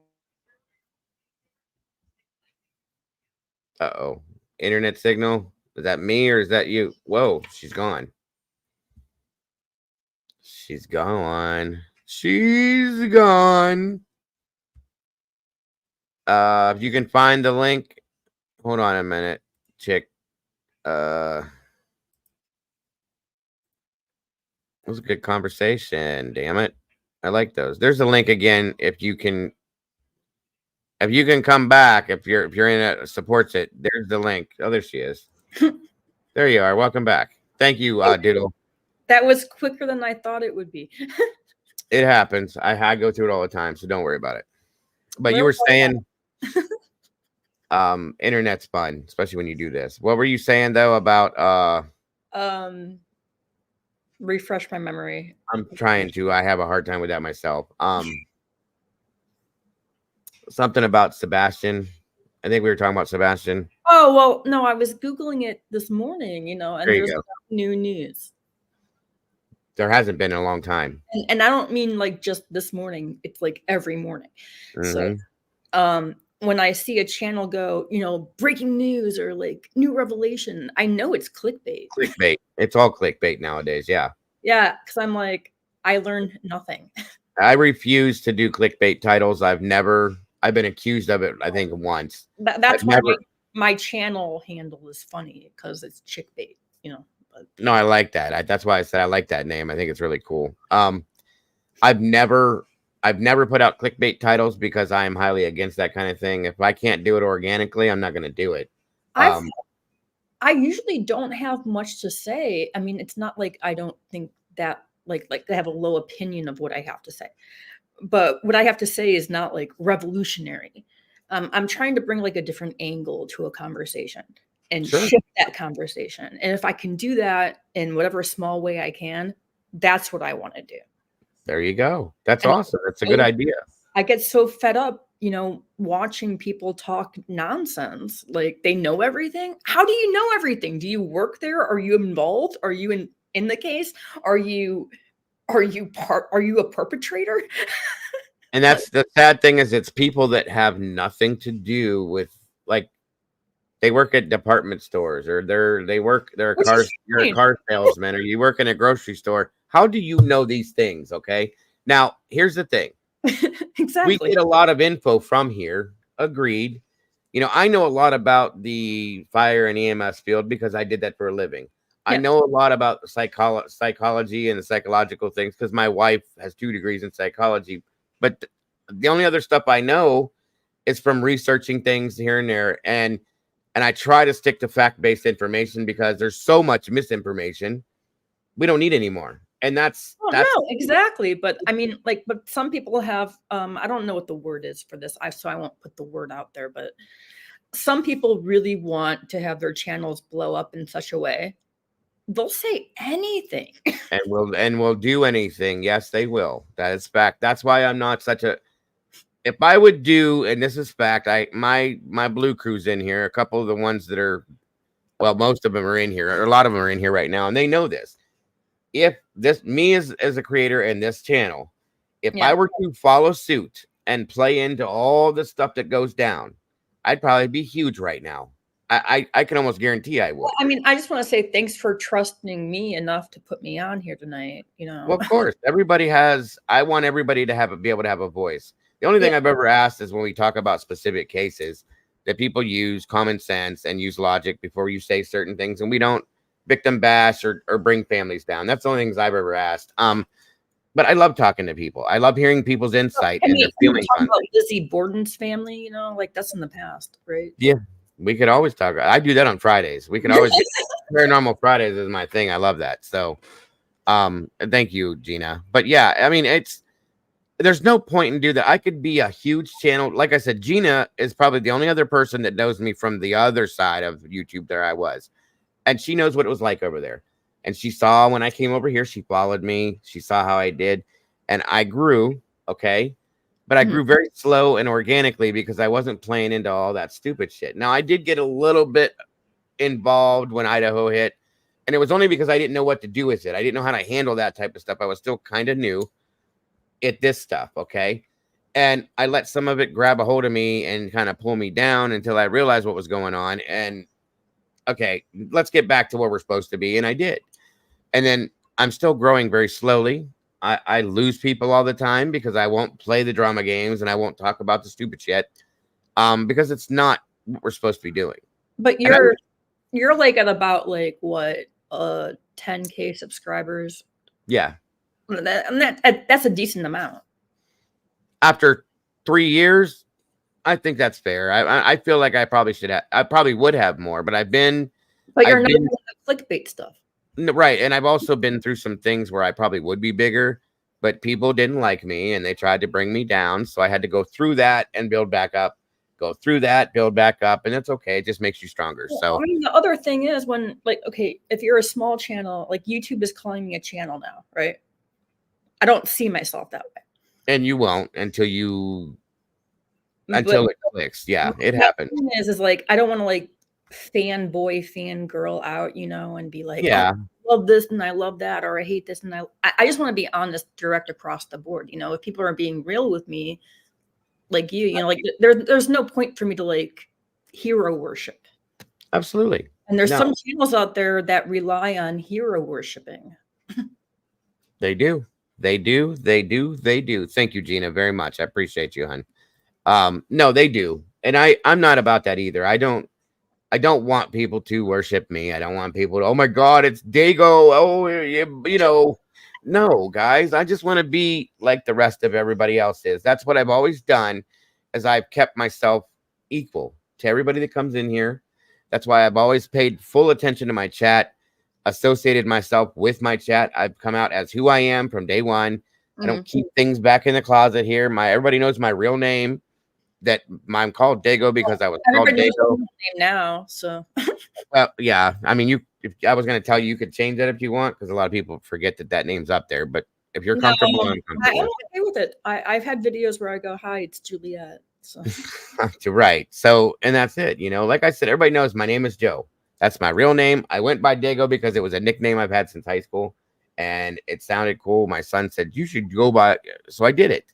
Uh-oh. Internet signal. Is that me or is that you? Whoa, she's gone. She's gone. She's gone. If you can find the link. Hold on a minute, chick. It was a good conversation. Damn it. I like those. There's a link again. If you can come back, if you're in it, supports it, there's the link. Oh, there she is. There you are. Welcome back. Thank you, Doodle. That was quicker than I thought it would be. It happens. I go through it all the time, so don't worry about it. But you were saying internet's fun, especially when you do this. What were you saying though about refresh my memory? I'm trying to. I have a hard time with that myself. Something about Sebastian. I think we were talking about Sebastian. Oh, well, no, I was Googling it this morning, and There you there's go. no new news. There hasn't been in a long time. And I don't mean like just this morning. It's like every morning. So, Mhm. when I see a channel go, breaking news or like new revelation, I know it's clickbait. Clickbait. It's all clickbait nowadays. Yeah. Yeah, because I'm like, I learned nothing. I refuse to do clickbait titles. I've been accused of it, I think, once. That's I've why never. my channel handle is funny because it's chickbait, But No, I like that. That's why I said I like that name. I think it's really cool. I've never put out clickbait titles because I am highly against that kind of thing. If I can't do it organically, I'm not going to do it. I usually don't have much to say. I mean, it's not like I don't think that like I have a low opinion of what I have to say. But what I have to say is not like revolutionary. I'm trying to bring like a different angle to a conversation and Sure. shift that conversation. And if I can do that in whatever small way I can, that's what I want to do. There you go. That's And awesome. That's a good idea. I get so fed up, watching people talk nonsense. Like they know everything. How do you know everything? Do you work there? Are you involved? Are you in the case? Are you a perpetrator? And that's the sad thing is it's people that have nothing to do with, like, they work at department stores or they're a car salesman or you work in a grocery store. How do you know these things? Okay. Now, here's the thing. Exactly. We get a lot of info from here. Agreed. I know a lot about the fire and EMS field because I did that for a living. I know a lot about psychology and the psychological things because my wife has 2 degrees in psychology. But the only other stuff I know is from researching things here and there. And I try to stick to fact-based information because there's so much misinformation. We don't need any more. And that's no, exactly. But I mean, but some people have, I don't know what the word is for this. So I won't put the word out there, but some people really want to have their channels blow up in such a way. They'll say anything. and will do anything. Yes, they will. That is fact. That's why I'm not such a, if I would do, and this is fact, my blue crew's in here, a couple of the ones that are, well, most of them are in here, or a lot of them are in here right now, and they know this. If me as a creator in this channel, if I were to follow suit and play into all the stuff that goes down, I'd probably be huge right now. I can almost guarantee I would. Well, I mean, I just want to say thanks for trusting me enough to put me on here tonight. Well, of course, I want everybody to be able to have a voice. The only thing I've ever asked is when we talk about specific cases that people use common sense and use logic before you say certain things, and we don't victim bash or bring families down. That's the only things I've ever asked. But I love talking to people. I love hearing people's insight and their feelings on about Lizzie Borden's family, like that's in the past, right? Yeah, we could always talk. I do that on Fridays. We can always Paranormal Fridays is my thing. I love that. So, thank you, Gina. But yeah, I mean, there's no point in do that. I could be a huge channel. Like I said, Gina is probably the only other person that knows me from the other side of YouTube there I was. And she knows what it was like over there. And she saw when I came over here, she followed me. She saw how I did. And I grew, okay? But I grew very slow and organically because I wasn't playing into all that stupid shit. Now, I did get a little bit involved when Idaho hit. And it was only because I didn't know what to do with it. I didn't know how to handle that type of stuff. I was still kind of new at this stuff, okay? And I let some of it grab a hold of me and kind of pull me down until I realized what was going on. And okay, let's get back to where we're supposed to be. And I did. And then I'm still growing very slowly. I lose people all the time because I won't play the drama games and I won't talk about the stupid shit because it's not what we're supposed to be doing. But you're like at about like what 10K subscribers. Yeah. That's a decent amount. After 3 years, I think that's fair. I feel like I probably would have more, but But you're not doing the clickbait stuff. Right. And I've also been through some things where I probably would be bigger, but people didn't like me and they tried to bring me down. So I had to go through that and build back up, go through that, build back up. And it's okay. It just makes you stronger. Well, So I mean, the other thing is when okay, if you're a small channel, like YouTube is calling me a channel now, right? I don't see myself that way. And you won't until it clicks. Yeah, it happens. The thing is like, I don't want to like fanboy, fangirl out, you know, and be like, Yeah. oh, I love this and I love that, or I hate this and I just want to be honest, direct across the board. You know, if people are being real with me, like you know, like there's no point for me to like hero worship. Absolutely. And there's No. some channels out there that rely on hero worshiping. They do. They do. They do. They do. Thank you, Gina, very much. I appreciate you, hon. No, they do. And I'm not about that either. I don't want people to worship me. I don't want people to, oh my God, it's Dago. Oh, you know, no, guys. I just want to be like the rest of everybody else is. That's what I've always done, as I've kept myself equal to everybody that comes in here. That's why I've always paid full attention to my chat, associated myself with my chat. I've come out as who I am from day one. I don't keep things back in the closet here. Everybody knows my real name. That I'm called Dago because I was called Dago. Name now, so Well, yeah. I mean, I was going to tell you, you could change that if you want, because a lot of people forget that name's up there. But if you're comfortable, I'm comfortable. I'm okay with it. I've had videos where I go, "Hi, it's Juliet." So right. So, and that's it. You know, like I said, everybody knows my name is Joe. That's my real name. I went by Dago because it was a nickname I've had since high school, and it sounded cool. My son said you should go by, so I did it.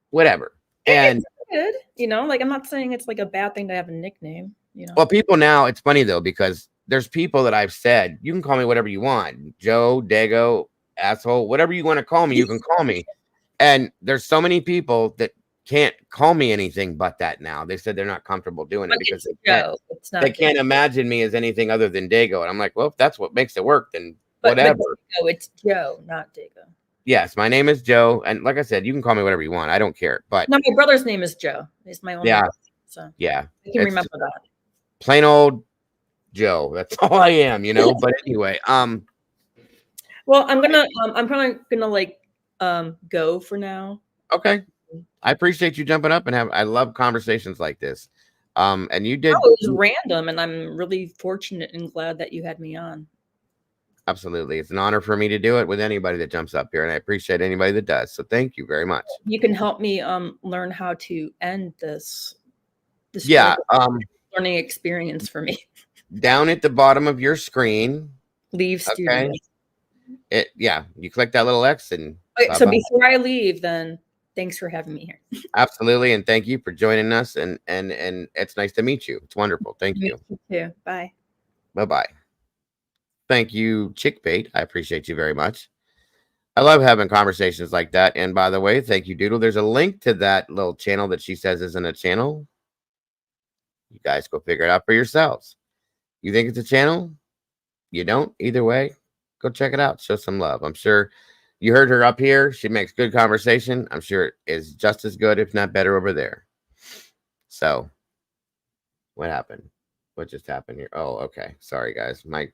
Whatever. And it's good, you know, like I'm not saying it's like a bad thing to have a nickname, you know. well, people now, it's funny though, because there's people that I've said, you can call me whatever you want, Joe, Dago, asshole, whatever you want to call me, you can call me. And there's so many people that can't call me anything but that now. They said they're not comfortable doing it because they can't imagine me as anything other than Dago. And I'm like, well, if that's what makes it work, then whatever. But it's Joe, not Dago. Yes, my name is Joe, and like I said, you can call me whatever you want. I don't care. But no, my brother's name is Joe. He's my only brother, so yeah, I can remember that. Plain old Joe. That's all I am, you know. But anyway, well, I'm probably gonna like go for now. Okay, I appreciate you jumping up and I love conversations like this. And you did. Oh, it was random, and I'm really fortunate and glad that you had me on. Absolutely. It's an honor for me to do it with anybody that jumps up here, and I appreciate anybody that does. So thank you very much. You can help me learn how to end this yeah, learning experience for me. Down at the bottom of your screen. Leave studio. Okay. You click that little X and so before I leave, then thanks for having me here. Absolutely, and thank you for joining us, and it's nice to meet you. It's wonderful. Thank you. You too. Bye. Bye-bye. Thank you, Chickbait. I appreciate you very much. I love having conversations like that. And by the way, thank you, Doodle. There's a link to that little channel that she says isn't a channel. You guys go figure it out for yourselves. You think it's a channel? You don't? Either way, go check it out. Show some love. I'm sure you heard her up here. She makes good conversation. I'm sure it is just as good, if not better, over there. So, what happened? What just happened here? Oh, okay. Sorry, guys. My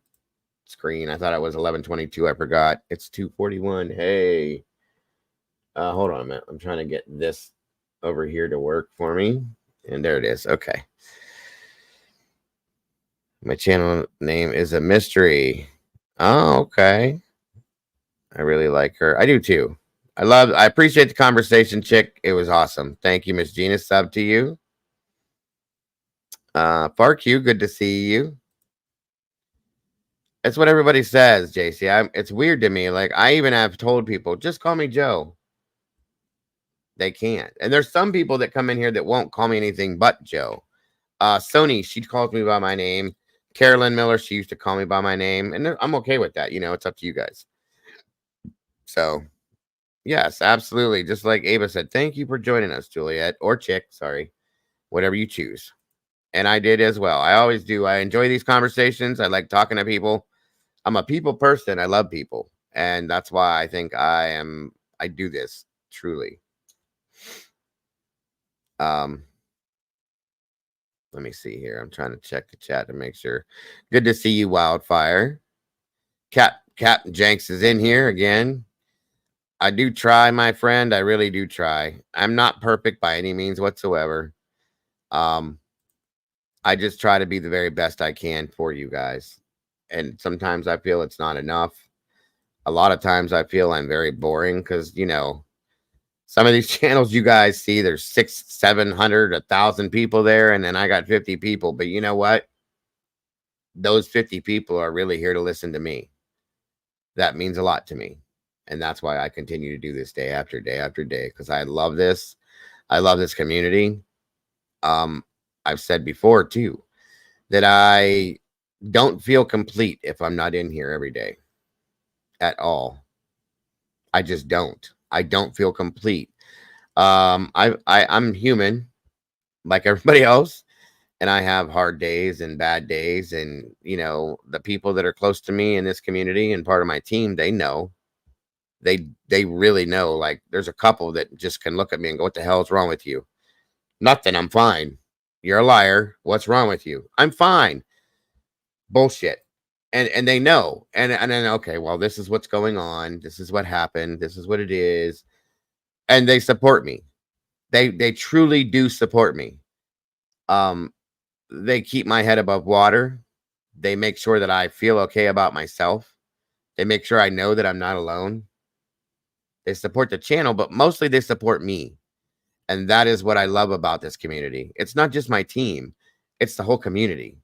screen. I thought it was 11:22. I forgot. It's 2:41. Hey. Hold on a minute. I'm trying to get this over here to work for me. And there it is. Okay. My channel name is a mystery. Oh, okay. I really like her. I do too. I appreciate the conversation, Chick. It was awesome. Thank you, Miss Gina. Sub to you. FarQ, good to see you. It's what everybody says, JC. It's weird to me. Like, I even have told people, just call me Joe. They can't. And there's some people that come in here that won't call me anything but Joe. Sony, she calls me by my name. Carolyn Miller, she used to call me by my name. And I'm okay with that. You know, it's up to you guys. So, yes, absolutely. Just like Ava said, thank you for joining us, Juliet. Or Chick, sorry. Whatever you choose. And I did as well. I always do. I enjoy these conversations. I like talking to people. I'm a people person. I love people. And that's why I think I do this truly. Let me see here. I'm trying to check the chat to make sure. Good to see you, Wildfire. Captain Jenks is in here again. I do try, my friend. I really do try. I'm not perfect by any means whatsoever. I just try to be the very best I can for you guys. And sometimes I feel it's not enough. A lot of times I feel I'm very boring because, you know, some of these channels you guys see, there's 600, 700, 1,000 people there. And then I got 50 people. But you know what? those 50 people are really here to listen to me. That means a lot to me. And that's why I continue to do this day after day after day, because I love this. I love this community. I've said before too that I don't feel complete if I'm not in here every day at all. I just don't. I don't feel complete. I'm human like everybody else, and I have hard days and bad days, and you know, the people that are close to me in this community and part of my team, they know. They really know. Like, there's a couple that just can look at me and go, "What the hell is wrong with you?" Nothing. I'm fine. You're a liar. What's wrong with you? I'm fine. Bullshit. And they know. And then, okay, well, this is what's going on. This is what happened. This is what it is. And they support me. They truly do support me. They keep my head above water. They make sure that I feel okay about myself. They make sure I know that I'm not alone. They support the channel, but mostly they support me. And that is what I love about this community. It's not just my team, it's the whole community.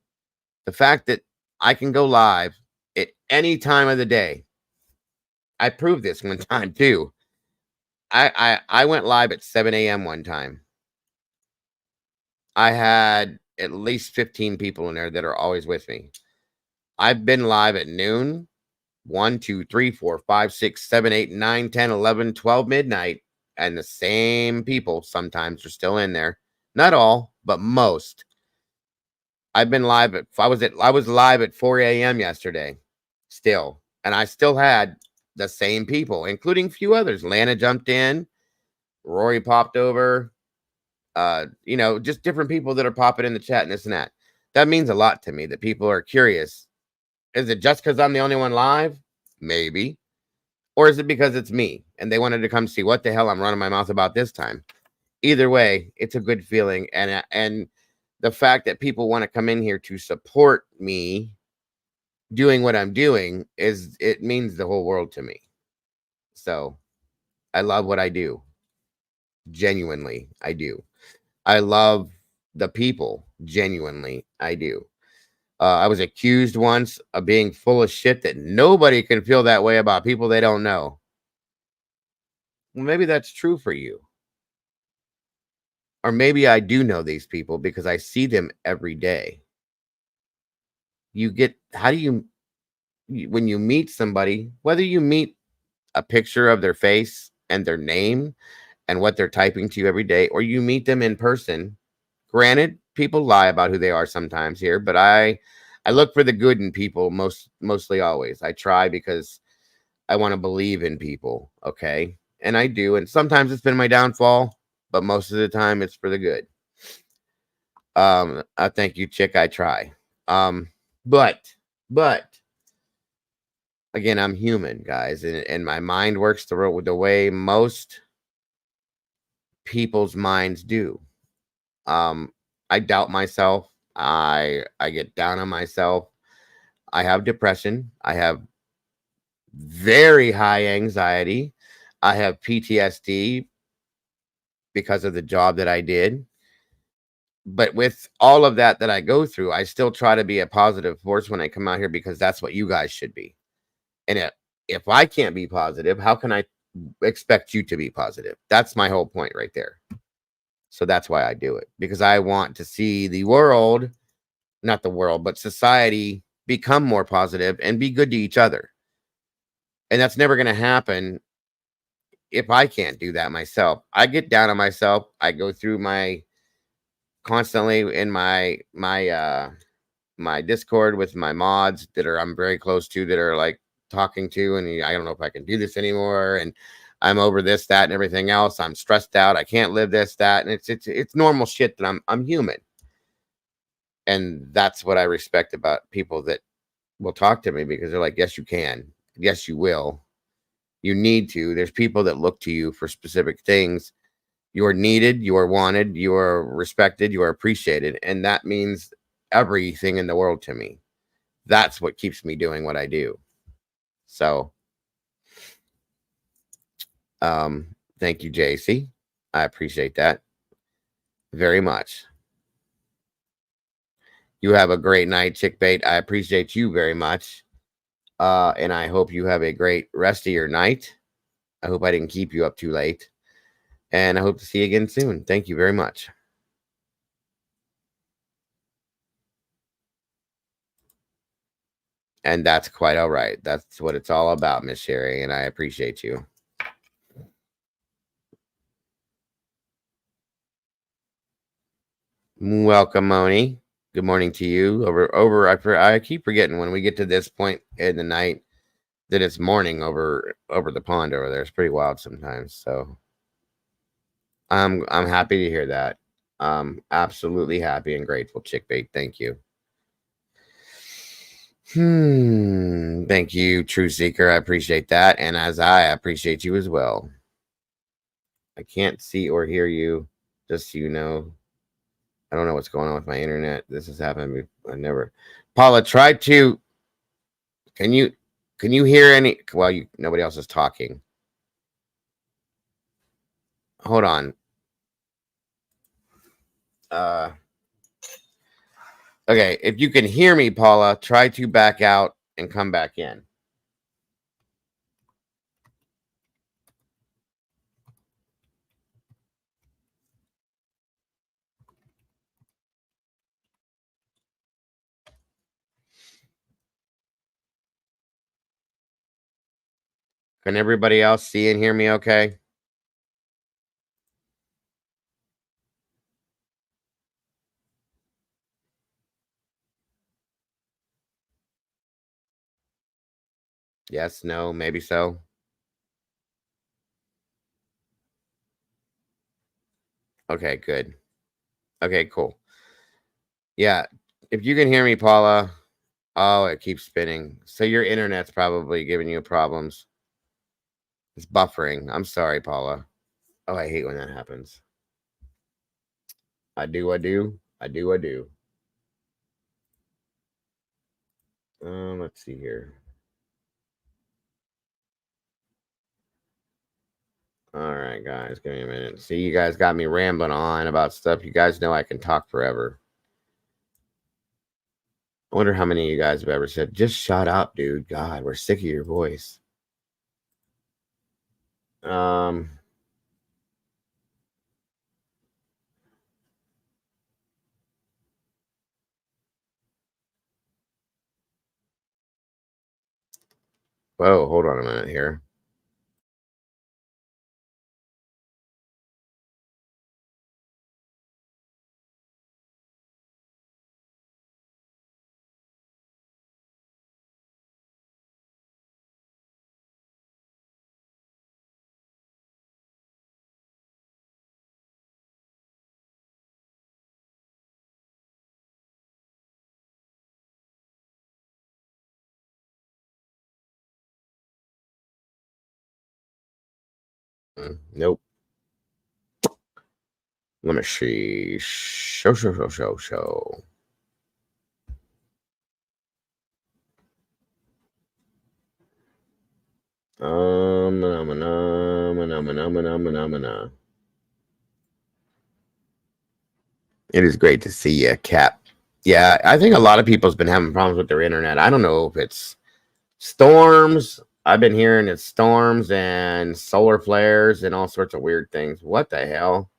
The fact that I can go live at any time of the day. I proved this one time too. I went live at 7 a.m. one time. I had at least 15 people in there that are always with me. I've been live at noon, 1, 2, 3, 4, 5, 6, 7, 8, 9, 10, 11, 12 midnight. And the same people sometimes are still in there. Not all, but most. I've been live at I was live at 4 a.m. yesterday still. And I still had the same people, including a few others. Lana jumped in, Rory popped over, you know, just different people that are popping in the chat and this and that. That means a lot to me that people are curious. Is it just because I'm the only one live? Maybe. Or is it because it's me and they wanted to come see what the hell I'm running my mouth about this time? Either way, it's a good feeling. And the fact that people want to come in here to support me doing what I'm doing it means the whole world to me. So I love what I do. Genuinely, I do. I love the people. Genuinely, I do. I was accused once of being full of shit that nobody can feel that way about people they don't know. Well, maybe that's true for you. Or maybe I do know these people because I see them every day. How do you, when you meet somebody, whether you meet a picture of their face and their name and what they're typing to you every day, or you meet them in person, granted, people lie about who they are sometimes here, but I look for the good in people mostly always. I try because I want to believe in people, okay? And I do, and sometimes it's been my downfall, but most of the time it's for the good. I thank you, chick. I try. But again, I'm human, guys, and my mind works the way most people's minds do. I doubt myself. I get down on myself. I have depression. I have very high anxiety. I have PTSD because of the job that I did. But with all of that I go through, I still try to be a positive force when I come out here because that's what you guys should be. And if I can't be positive, how can I expect you to be positive? That's my whole point right there. So that's why I do it, because I want to see the world, not the world, but society become more positive and be good to each other. And that's never going to happen if I can't do that myself. I get down on myself. I go through constantly in my Discord with my mods that I'm very close to, that are like talking to, and I don't know if I can do this anymore, and I'm over this, that, and everything else. I'm stressed out. I can't live this, that, and it's normal shit that I'm human. And that's what I respect about people that will talk to me, because they're like, yes, you can. Yes, you will. You need to. There's people that look to you for specific things. You are needed. You are wanted. You are respected. You are appreciated. And that means everything in the world to me. That's what keeps me doing what I do. So, thank you, JC. I appreciate that very much. You have a great night, Chickbait. I appreciate you very much. And I hope you have a great rest of your night. I hope I didn't keep you up too late. And I hope to see you again soon. Thank you very much. And that's quite all right. That's what it's all about, Miss Sherry. And I appreciate you. Welcome, Moni. Good morning to you. I keep forgetting when we get to this point in the night that it's morning over the pond over there. It's pretty wild sometimes. So I'm happy to hear that. Absolutely happy and grateful, Chickbait. Thank you. Thank you, True Seeker. I appreciate that. And as I appreciate you as well. I can't see or hear you, just so you know. I don't know what's going on with my internet. This has happened. I never. Paula, try to. Can you hear any? Well, nobody else is talking. Hold on. Okay, if you can hear me, Paula, try to back out and come back in. Can everybody else see and hear me okay? Yes, no, maybe so. Okay, good. Okay, cool. Yeah, if you can hear me, Paula. Oh, it keeps spinning. So your internet's probably giving you problems. It's buffering. I'm sorry, Paula. Oh, I hate when that happens. I do. Let's see here. All right, guys, give me a minute. See, you guys got me rambling on about stuff. You guys know I can talk forever. I wonder how many of you guys have ever said, just shut up, dude. God, we're sick of your voice. Whoa, hold on a minute here. Nope. Let me see. Show. It is great to see you, Cap. Yeah, I think a lot of people's been having problems with their internet. I don't know if it's storms. I've been hearing it's storms and solar flares and all sorts of weird things. What the hell?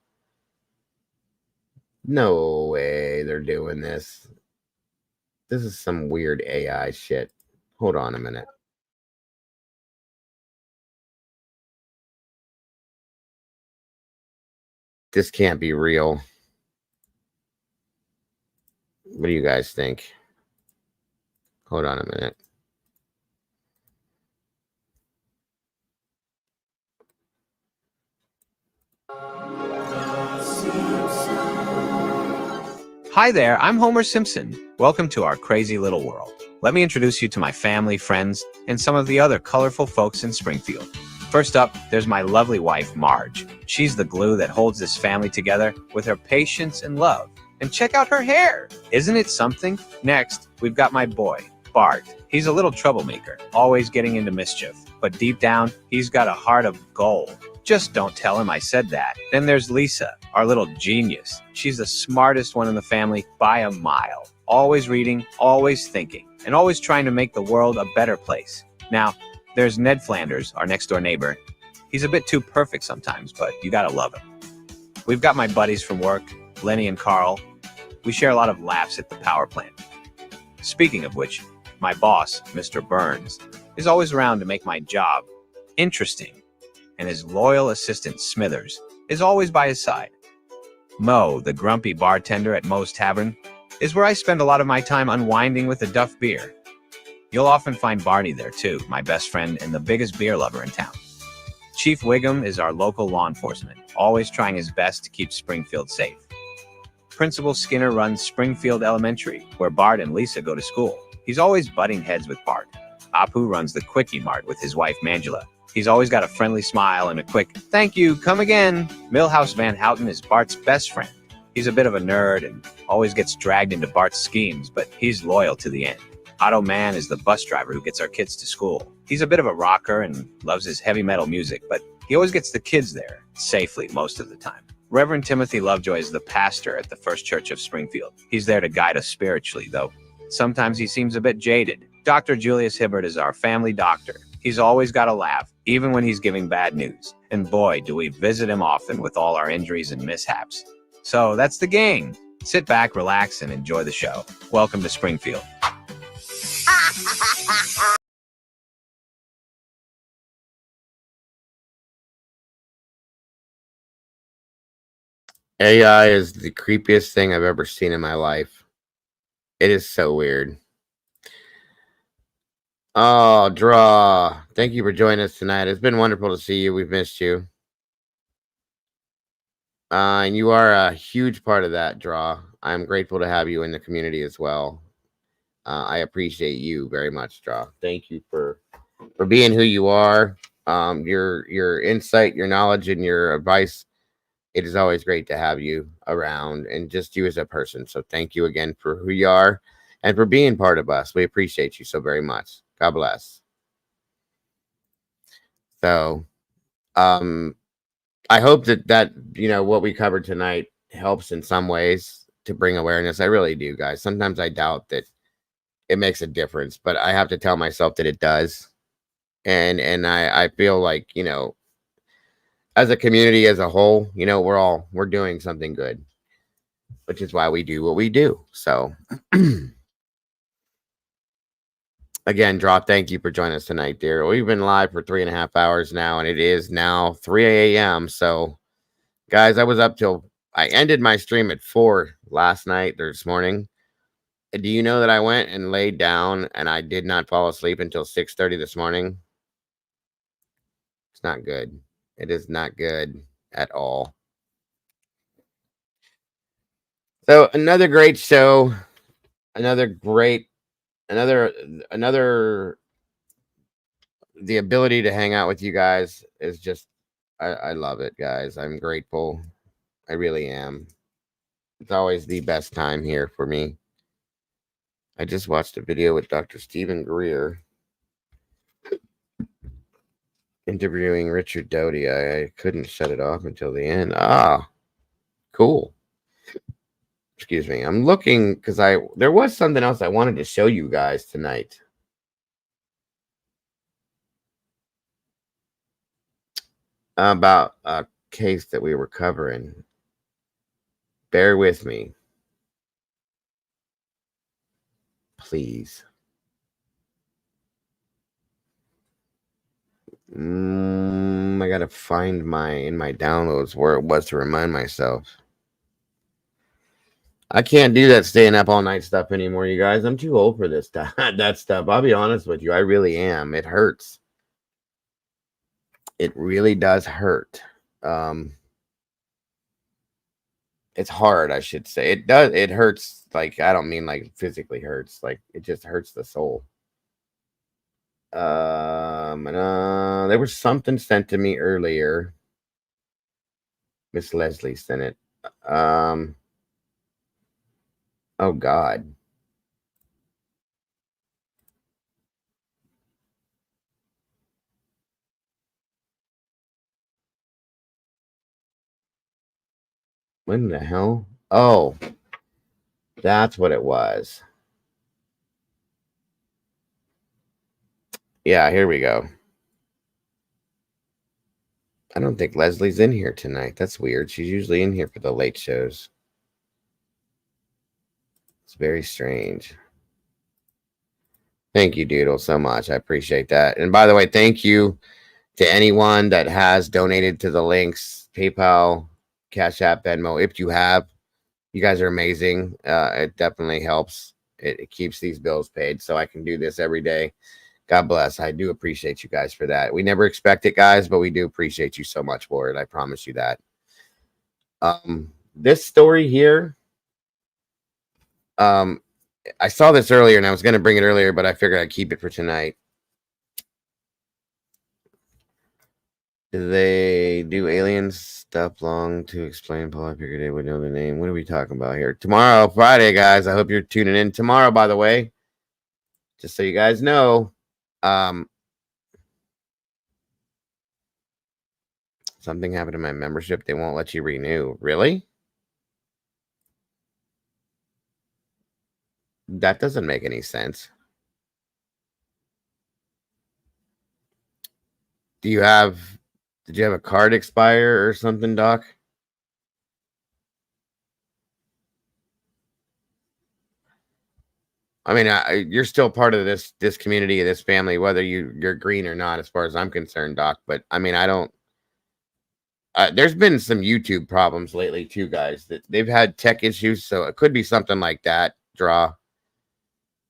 No way they're doing this. This is some weird AI shit. Hold on a minute. This can't be real. What do you guys think? Hold on a minute. Hi there, I'm Homer Simpson. Welcome to our crazy little world. Let me introduce you to my family, friends, and some of the other colorful folks in Springfield. First up, there's my lovely wife, Marge. She's the glue that holds this family together with her patience and love. And check out her hair! Isn't it something? Next, we've got my boy, Bart. He's a little troublemaker, always getting into mischief. But deep down, he's got a heart of gold. Just don't tell him I said that. Then there's Lisa, our little genius. She's the smartest one in the family by a mile. always reading, always thinking, and always trying to make the world a better place. Now, there's Ned Flanders, our next-door neighbor. He's a bit too perfect sometimes, but you gotta love him. We've got my buddies from work, Lenny and Carl. We share a lot of laughs at the power plant. Speaking of which, my boss, Mr. Burns, is always around to make my job interesting, and his loyal assistant, Smithers, is always by his side. Mo, the grumpy bartender at Mo's Tavern, is where I spend a lot of my time unwinding with a Duff beer. You'll often find Barney there too, my best friend and the biggest beer lover in town. Chief Wiggum is our local law enforcement, always trying his best to keep Springfield safe. Principal Skinner runs Springfield Elementary, where Bart and Lisa go to school. He's always butting heads with Bart. Apu runs the Quickie Mart with his wife Mangela. He's always got a friendly smile and a quick, "Thank you, come again." Milhouse Van Houten is Bart's best friend. He's a bit of a nerd and always gets dragged into Bart's schemes, but he's loyal to the end. Otto Mann is the bus driver who gets our kids to school. He's a bit of a rocker and loves his heavy metal music, but he always gets the kids there, safely most of the time. Reverend Timothy Lovejoy is the pastor at the First Church of Springfield. He's there to guide us spiritually, though sometimes he seems a bit jaded. Dr. Julius Hibbert is our family doctor. He's always got a laugh, even when he's giving bad news. And boy, do we visit him often with all our injuries and mishaps. So that's the gang. Sit back, relax, and enjoy the show. Welcome to Springfield. AI is the creepiest thing I've ever seen in my life. It is so weird. Oh, Draw. Thank you for joining us tonight. It's been wonderful to see you. We've missed you. And you are a huge part of that, Draw. I'm grateful to have you in the community as well. I appreciate you very much, Draw. Thank you for being who you are. Your insight, your knowledge, and your advice. It is always great to have you around and just you as a person. So thank you again for who you are and for being part of us. We appreciate you so very much. God bless. So, I hope that what we covered tonight helps in some ways to bring awareness. I really do, guys. Sometimes I doubt that it makes a difference, but I have to tell myself that it does. And I feel like, as a community as a whole, we're doing something good, which is why we do what we do. So again, Draw, thank you for joining us tonight, dear. We've been live for 3.5 hours now, and it is now 3 a.m. So, guys, I ended my stream at 4 last night, this morning. Do you know that I went and laid down and I did not fall asleep until 6:30 this morning? It's not good. It is not good at all. So another great show, another the ability to hang out with you guys is just I love it, guys. I'm grateful. I really am. It's always the best time here for me. I just watched a video with Dr. Stephen Greer interviewing Richard Doty. I couldn't shut it off until the end. Cool. Excuse me. I'm looking because there was something else I wanted to show you guys tonight. About a case that we were covering. Bear with me. Please. I gotta find in my downloads where it was to remind myself. I can't do that staying up all night stuff anymore, you guys. I'm too old for this stuff. That stuff. I'll be honest with you. I really am. It hurts. It really does hurt. It's hard, I should say. It does. It hurts. Like, I don't mean like physically hurts. Like, it just hurts the soul. There was something sent to me earlier. Miss Leslie sent it. Oh God. When the hell? Oh. That's what it was. Yeah, here we go. I don't think Leslie's in here tonight. That's weird. She's usually in here for the late shows. It's very strange. Thank you, Doodle, so much. I appreciate that. And by the way, thank you to anyone that has donated to the links, PayPal, Cash App, Venmo. If you have, you guys are amazing. It definitely helps. It keeps these bills paid so I can do this every day. God bless. I do appreciate you guys for that. We never expect it, guys, but we do appreciate you so much for it. I promise you that. This story here, I saw this earlier and I was going to bring it earlier, but I figured I'd keep it for tonight. Do they do aliens stuff long to explain? Paul, I figured they would know the name. What are we talking about here? Tomorrow, Friday, guys. I hope you're tuning in tomorrow, by the way. Just so you guys know. Something happened to my membership. They won't let you renew. Really? That doesn't make any sense. Did you have a card expire or something, Doc? I mean, you're still part of this community, this family, whether you're green or not, as far as I'm concerned, Doc. But I mean, I don't. There's been some YouTube problems lately too, guys. That they've had tech issues, so it could be something like that. Draw.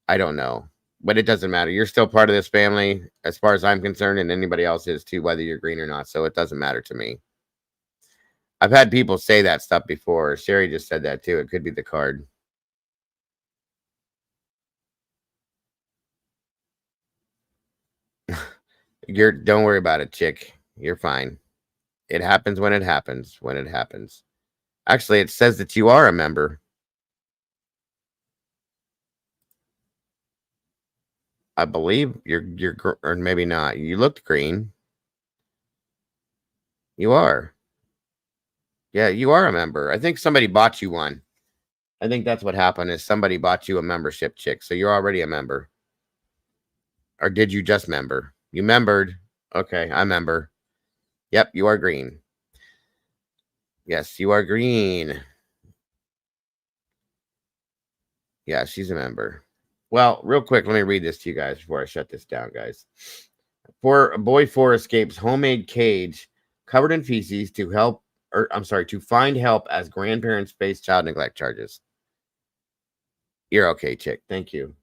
I don't know, but it doesn't matter. You're still part of this family, as far as I'm concerned, and anybody else is too, whether you're green or not. So it doesn't matter to me. I've had people say that stuff before. Sherry just said that too. It could be the card. Don't worry about it, chick. You're fine. It happens when it happens. When it happens. Actually, it says that you are a member. I believe you're or maybe not. You looked green. You are. Yeah, you are a member. I think somebody bought you one. I think that's what happened is somebody bought you a membership, chick. So you're already a member. Or did you just member? You membered. Okay, I member. Yep, you are green. Yes, you are green. Yeah, she's a member. Well, real quick, let me read this to you guys before I shut this down, guys. Boy 4 escapes homemade cage covered in feces to find help as grandparents face child neglect charges. You're okay, chick. Thank you.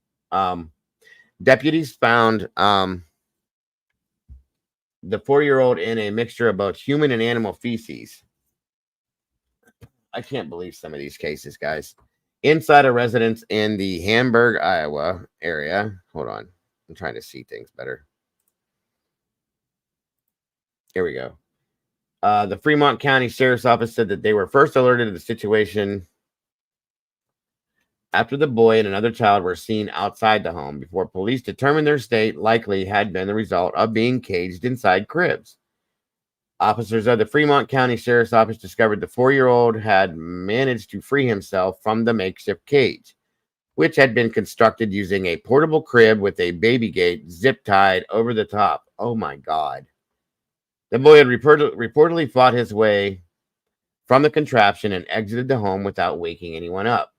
Deputies found the 4-year-old in a mixture of both human and animal feces. I can't believe some of these cases, guys. Inside a residence in the Hamburg, Iowa area. Hold on. I'm trying to see things better. Here we go. The Fremont County Sheriff's Office said that they were first alerted to the situation after the boy and another child were seen outside the home before police determined their state likely had been the result of being caged inside cribs. Officers of the Fremont County Sheriff's Office discovered the 4-year-old had managed to free himself from the makeshift cage, which had been constructed using a portable crib with a baby gate zip tied over the top. Oh my God. The boy had reportedly fought his way from the contraption and exited the home without waking anyone up.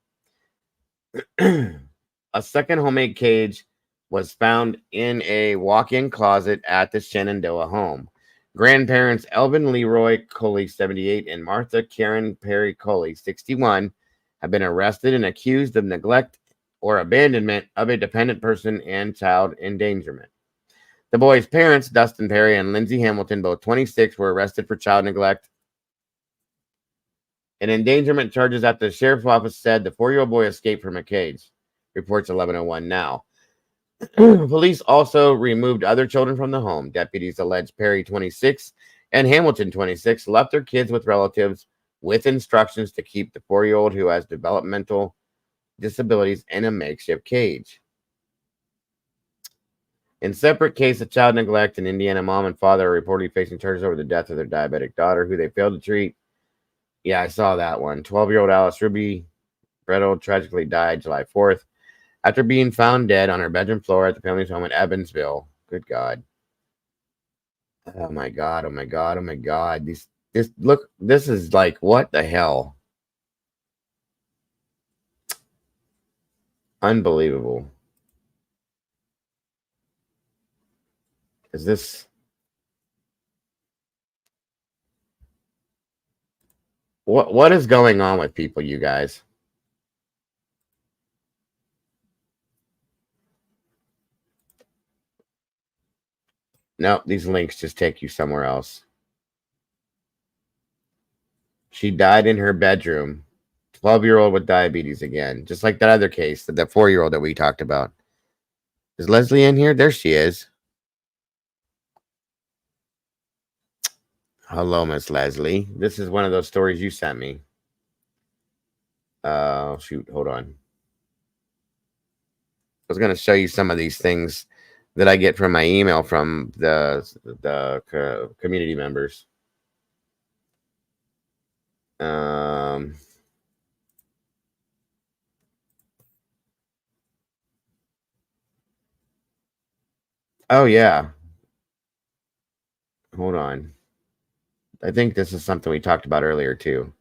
A second homemade cage was found in a walk-in closet at the Shenandoah home. Grandparents Elvin Leroy Coley, 78, and Martha Karen Perry Coley, 61, have been arrested and accused of neglect or abandonment of a dependent person and child endangerment. The boy's parents, Dustin Perry and Lindsay Hamilton, both 26, were arrested for child neglect and endangerment charges after the sheriff's office said the 4-year-old boy escaped from a cage. Reports 1101 now. Police also removed other children from the home. Deputies allege Perry, 26, and Hamilton, 26, left their kids with relatives with instructions to keep the 4-year-old who has developmental disabilities in a makeshift cage. In separate case of child neglect, an Indiana mom and father are reportedly facing charges over the death of their diabetic daughter, who they failed to treat. Yeah, I saw that one. 12-year-old Alice Ruby Brettel tragically died July 4th after being found dead on her bedroom floor at the family's home in Evansville. Good God. Oh my God. Oh my God. Oh my God. This is like, what the hell? Unbelievable. Is this... What is going on with people, you guys? No, these links just take you somewhere else. She died in her bedroom. 12-year-old with diabetes again. Just like that other case, the 4-year-old that we talked about. Is Leslie in here? There she is. Hello, Miss Leslie. This is one of those stories you sent me. Shoot, hold on. I was going to show you some of these things that I get from my email from the community members. Oh, yeah. Hold on. I think this is something we talked about earlier, too.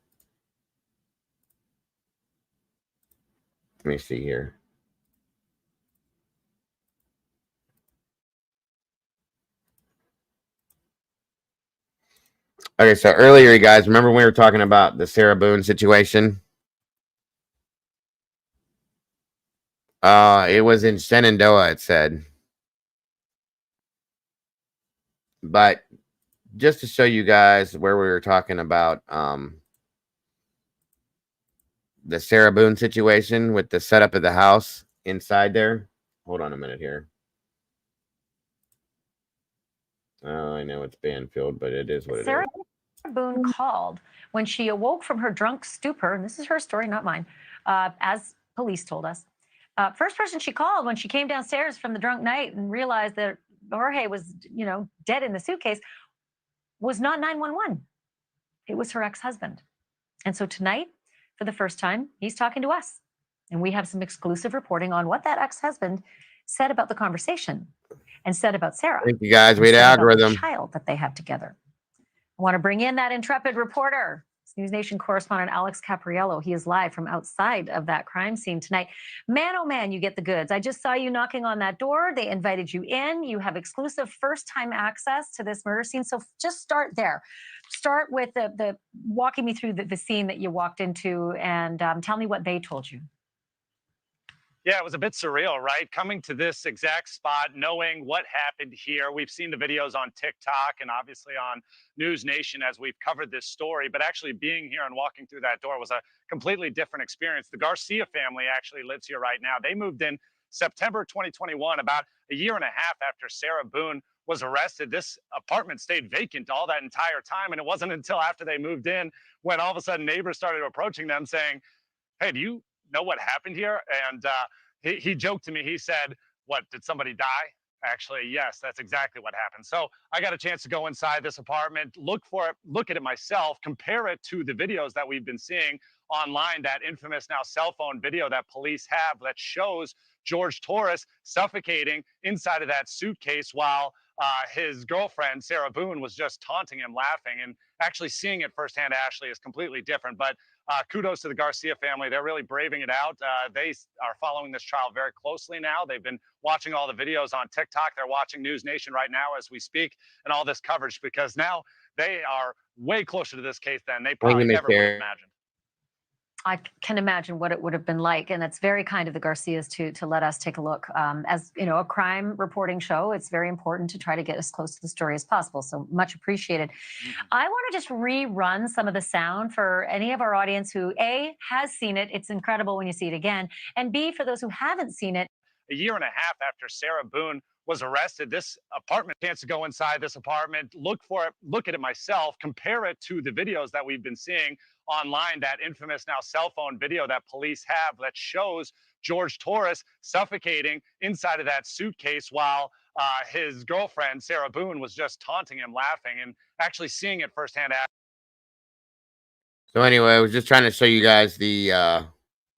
Let me see here. Okay, so earlier, you guys, remember when we were talking about the Sarah Boone situation? It was in Shenandoah, it said. But just to show you guys where we were talking about the Sarah Boone situation with the setup of the house inside there. Hold on a minute here. I know it's Banfield, but it is what it Sarah is. Boone called when she awoke from her drunk stupor, and this is her story, not mine, as police told us. First person she called when she came downstairs from the drunk night and realized that Jorge was, dead in the suitcase was not 911. It was her ex-husband. And so tonight, for the first time, he's talking to us. And we have some exclusive reporting on what that ex-husband said about the conversation and said about Sarah. Thank you, guys. We had an algorithm. The child that they have together. I want to bring in that intrepid reporter, News Nation correspondent Alex Capriello. He is live from outside of that crime scene tonight. Man, oh man, you get the goods. I just saw you knocking on that door. They invited you in. You have exclusive first-time access to this murder scene. So just start there. Start with the walking me through the scene that you walked into, and tell me what they told you. Yeah, it was a bit surreal, right? Coming to this exact spot, knowing what happened here. We've seen the videos on TikTok and obviously on News Nation as we've covered this story, but actually being here and walking through that door was a completely different experience. The Garcia family actually lives here right now. They moved in September 2021, about a year and a half after Sarah Boone was arrested. This apartment stayed vacant all that entire time, and it wasn't until after they moved in when all of a sudden neighbors started approaching them saying, "Hey, do you know what happened here?" And he joked to me. He said, "What, did somebody die?" Actually, yes, that's exactly what happened. So I got a chance to go inside this apartment, look at it myself, compare it to the videos that we've been seeing online, that infamous now cell phone video that police have that shows George Torres suffocating inside of that suitcase while his girlfriend, Sarah Boone, was just taunting him, laughing. And actually seeing it firsthand, Ashley, is completely different. But kudos to the Garcia family. They're really braving it out. They are following this trial very closely now. They've been watching all the videos on TikTok. They're watching News Nation right now as we speak and all this coverage, because now they are way closer to this case than they probably ever would have imagined. I can imagine what it would have been like, and it's very kind of the Garcias to let us take a look. As you know, a crime reporting show, it's very important to try to get as close to the story as possible. So much appreciated. I want to just rerun some of the sound for any of our audience who A, has seen it. It's incredible when you see it again, and B, for those who haven't seen it. A year and a half after Sarah Boone was arrested, this apartment, chance to go inside this apartment, look at it myself, compare it to the videos that we've been seeing online, that infamous now cell phone video that police have that shows George Torres suffocating inside of that suitcase while his girlfriend, Sarah Boone, was just taunting him, laughing, and actually seeing it firsthand. So anyway, I was just trying to show you guys the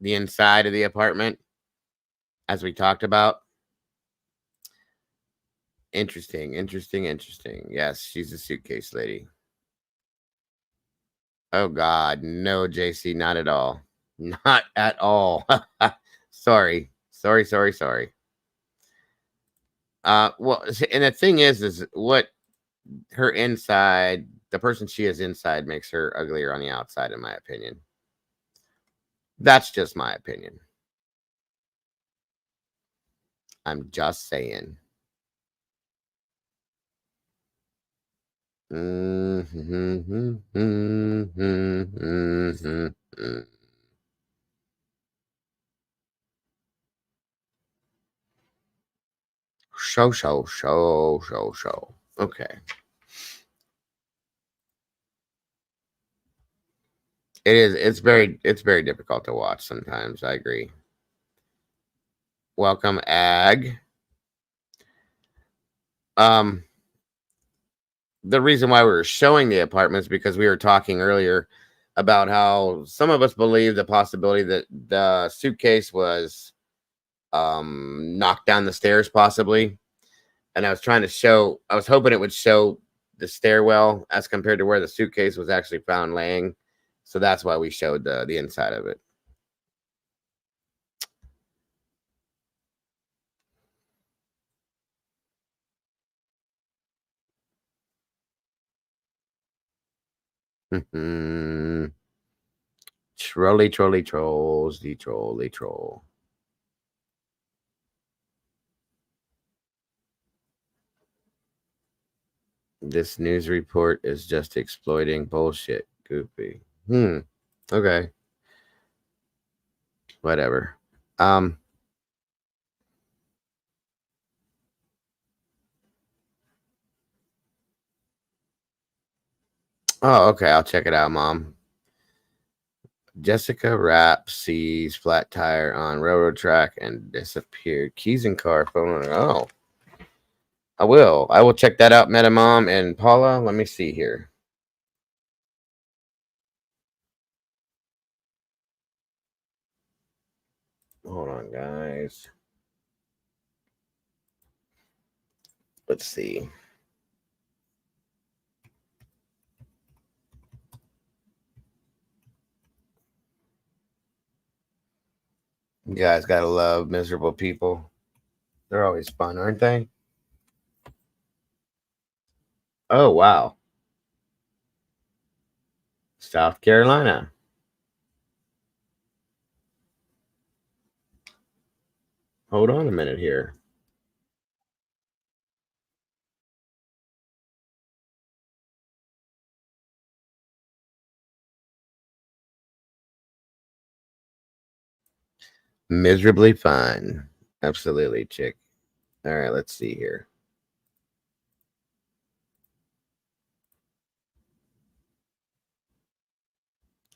the inside of the apartment, as we talked about. Interesting. Yes, she's a suitcase lady. Oh God, no, JC, not at all. Not at all. Sorry. Well, and the thing is what her inside, the person she is inside, makes her uglier on the outside, in my opinion. That's just my opinion. I'm just saying. Show. Okay. It is. It's very difficult to watch sometimes. I agree. Welcome, Ag. The reason why we were showing the apartments because we were talking earlier about how some of us believe the possibility that the suitcase was knocked down the stairs, possibly. And I was hoping it would show the stairwell as compared to where the suitcase was actually found laying. So that's why we showed the inside of it. Trolly trolls, the troll. This news report is just exploiting bullshit. Goofy. Okay. Whatever. Oh, okay. I'll check it out, Mom. Jessica Rapp sees flat tire on railroad track and disappeared. Keys in car, phone. Oh, I will check that out, Meta Mom and Paula. Let me see here. Hold on, guys. Let's see. You guys gotta love miserable people. They're always fun, aren't they? Oh, wow. South Carolina. Hold on a minute here. Miserably fine. Absolutely, chick. All right, let's see here.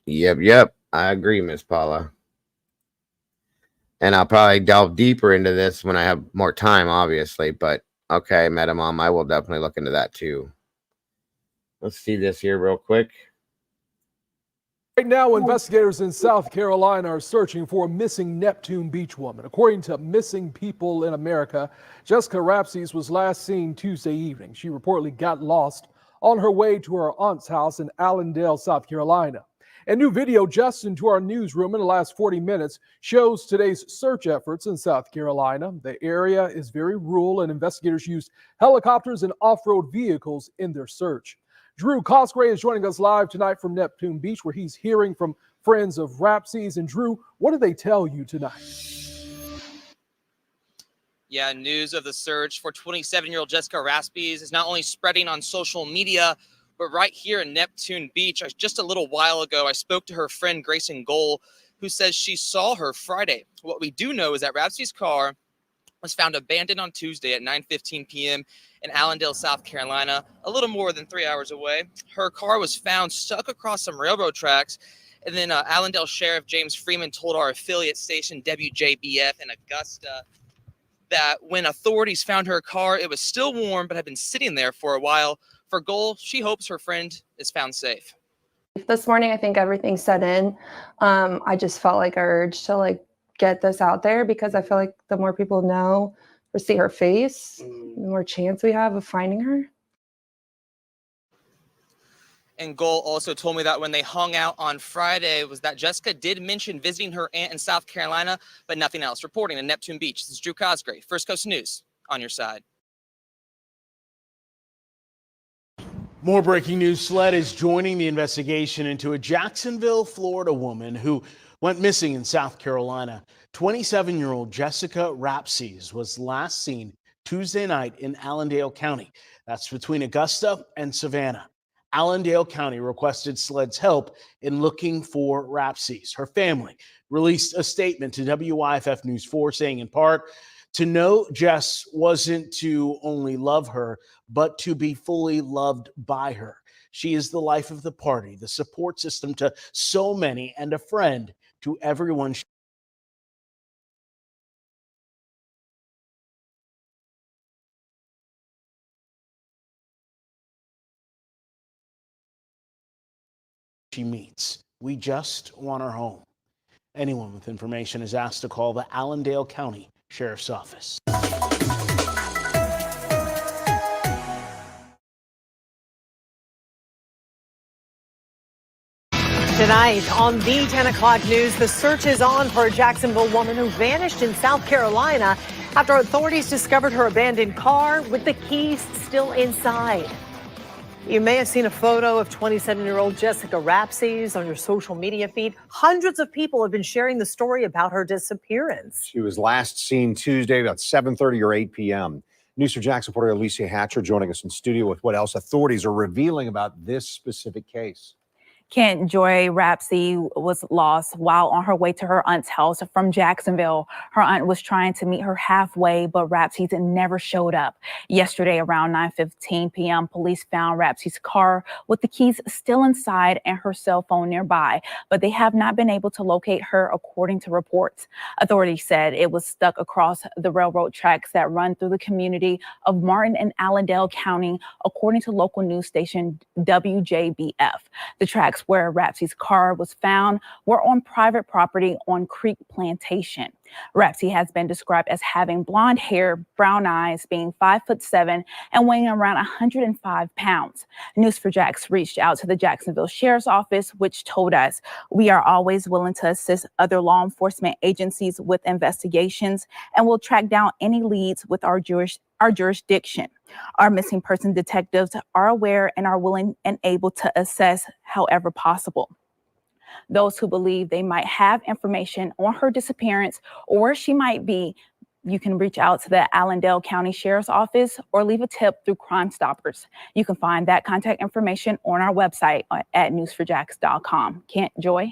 Yep. I agree, Miss Paula. And I'll probably delve deeper into this when I have more time, obviously. But okay, Meta Mom, I will definitely look into that too. Let's see this here real quick. Right now, investigators in South Carolina are searching for a missing Neptune Beach woman. According to Missing People in America, Jessica Rapsys was last seen Tuesday evening. She reportedly got lost on her way to her aunt's house in Allendale, South Carolina. A new video just into our newsroom in the last 40 minutes shows today's search efforts in South Carolina. The area is very rural and investigators used helicopters and off-road vehicles in their search. Drew Cosgray is joining us live tonight from Neptune Beach, where he's hearing from friends of Rapsys. And Drew, what did they tell you tonight? Yeah, news of the search for 27-year-old Jessica Rapsys is not only spreading on social media, but right here in Neptune Beach. Just a little while ago, I spoke to her friend Grayson Goal, who says she saw her Friday. What we do know is that Rapsys' car was found abandoned on Tuesday at 9:15 p.m. in Allendale, South Carolina, a little more than 3 hours away. Her car was found stuck across some railroad tracks. And then Allendale Sheriff James Freeman told our affiliate station WJBF in Augusta that when authorities found her car, it was still warm but had been sitting there for a while. For Goal, she hopes her friend is found safe. This morning, I think everything set in. I just felt like an urge to like get this out there because I feel like the more people know or see her face, the more chance we have of finding her. And Goal also told me that when they hung out on Friday was that Jessica did mention visiting her aunt in South Carolina, but nothing else. Reporting in Neptune Beach, this is Drew Cosgrave, First Coast News, on your side. More breaking news. SLED is joining the investigation into a Jacksonville, Florida woman who went missing in South Carolina. 27-year-old Jessica Rapses was last seen Tuesday night in Allendale County. That's between Augusta and Savannah. Allendale County requested SLED's help in looking for Rapses. Her family released a statement to WYFF News 4 saying in part, to know Jess wasn't to only love her, but to be fully loved by her. She is the life of the party, the support system to so many, and a friend to everyone. She meets. We just want her home. Anyone with information is asked to call the Allendale County Sheriff's Office. Tonight on the 10 o'clock news, the search is on for a Jacksonville woman who vanished in South Carolina after authorities discovered her abandoned car with the keys still inside. You may have seen a photo of 27-year-old Jessica Rapses on your social media feed. Hundreds of people have been sharing the story about her disappearance. She was last seen Tuesday about 7:30 or 8 p.m. News 4 Jackson reporter Alicia Hatcher joining us in studio with what else authorities are revealing about this specific case. Kent Joy Rapsey was lost while on her way to her aunt's house from Jacksonville. Her aunt was trying to meet her halfway, but Rapsey never showed up. Yesterday around 9:15 p.m., police found Rapsey's car with the keys still inside and her cell phone nearby, but they have not been able to locate her according to reports. Authorities said it was stuck across the railroad tracks that run through the community of Martin and Allendale County, according to local news station WJBF. The tracks where Rapsey's car was found were on private property on Creek Plantation. Rapsey has been described as having blonde hair, brown eyes, being 5'7" and weighing around 105 pounds. News4Jax reached out to the Jacksonville Sheriff's Office, which told us, we are always willing to assist other law enforcement agencies with investigations and will track down any leads with our jurisdiction. Our missing person detectives are aware and are willing and able to assess however possible. Those who believe they might have information on her disappearance or where she might be, you can reach out to the Allendale County Sheriff's Office or leave a tip through Crime Stoppers. You can find that contact information on our website at news4jax.com. Kent, Joy?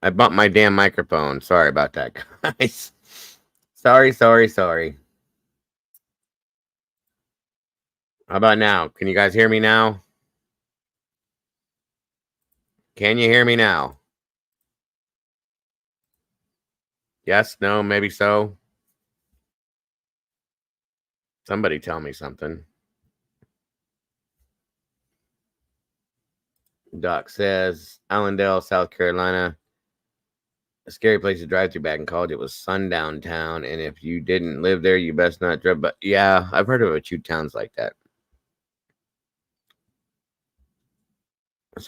I bumped my damn microphone. Sorry about that, guys. Sorry. How about now? Can you guys hear me now? Can you hear me now? Yes, no, maybe so. Somebody tell me something. Doc says Allendale, South Carolina. A scary place to drive through back in college. It was sundown town, and if you didn't live there, you best not drive. But yeah, I've heard of a few towns like that.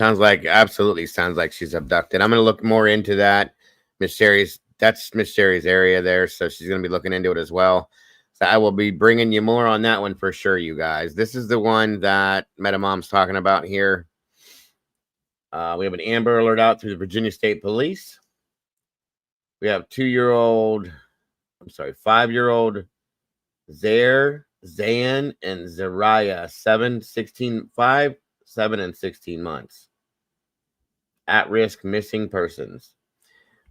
Absolutely sounds like she's abducted. I'm gonna look more into that. That's Miss Sherry's area there, so she's gonna be looking into it as well. So I will be bringing you more on that one for sure, you guys. This is the one that MetaMom's talking about here. We have an Amber Alert out through the Virginia State Police. We have 5-year-old Zayn, and Zariah, 5, 7, and 16 months. At-risk missing persons.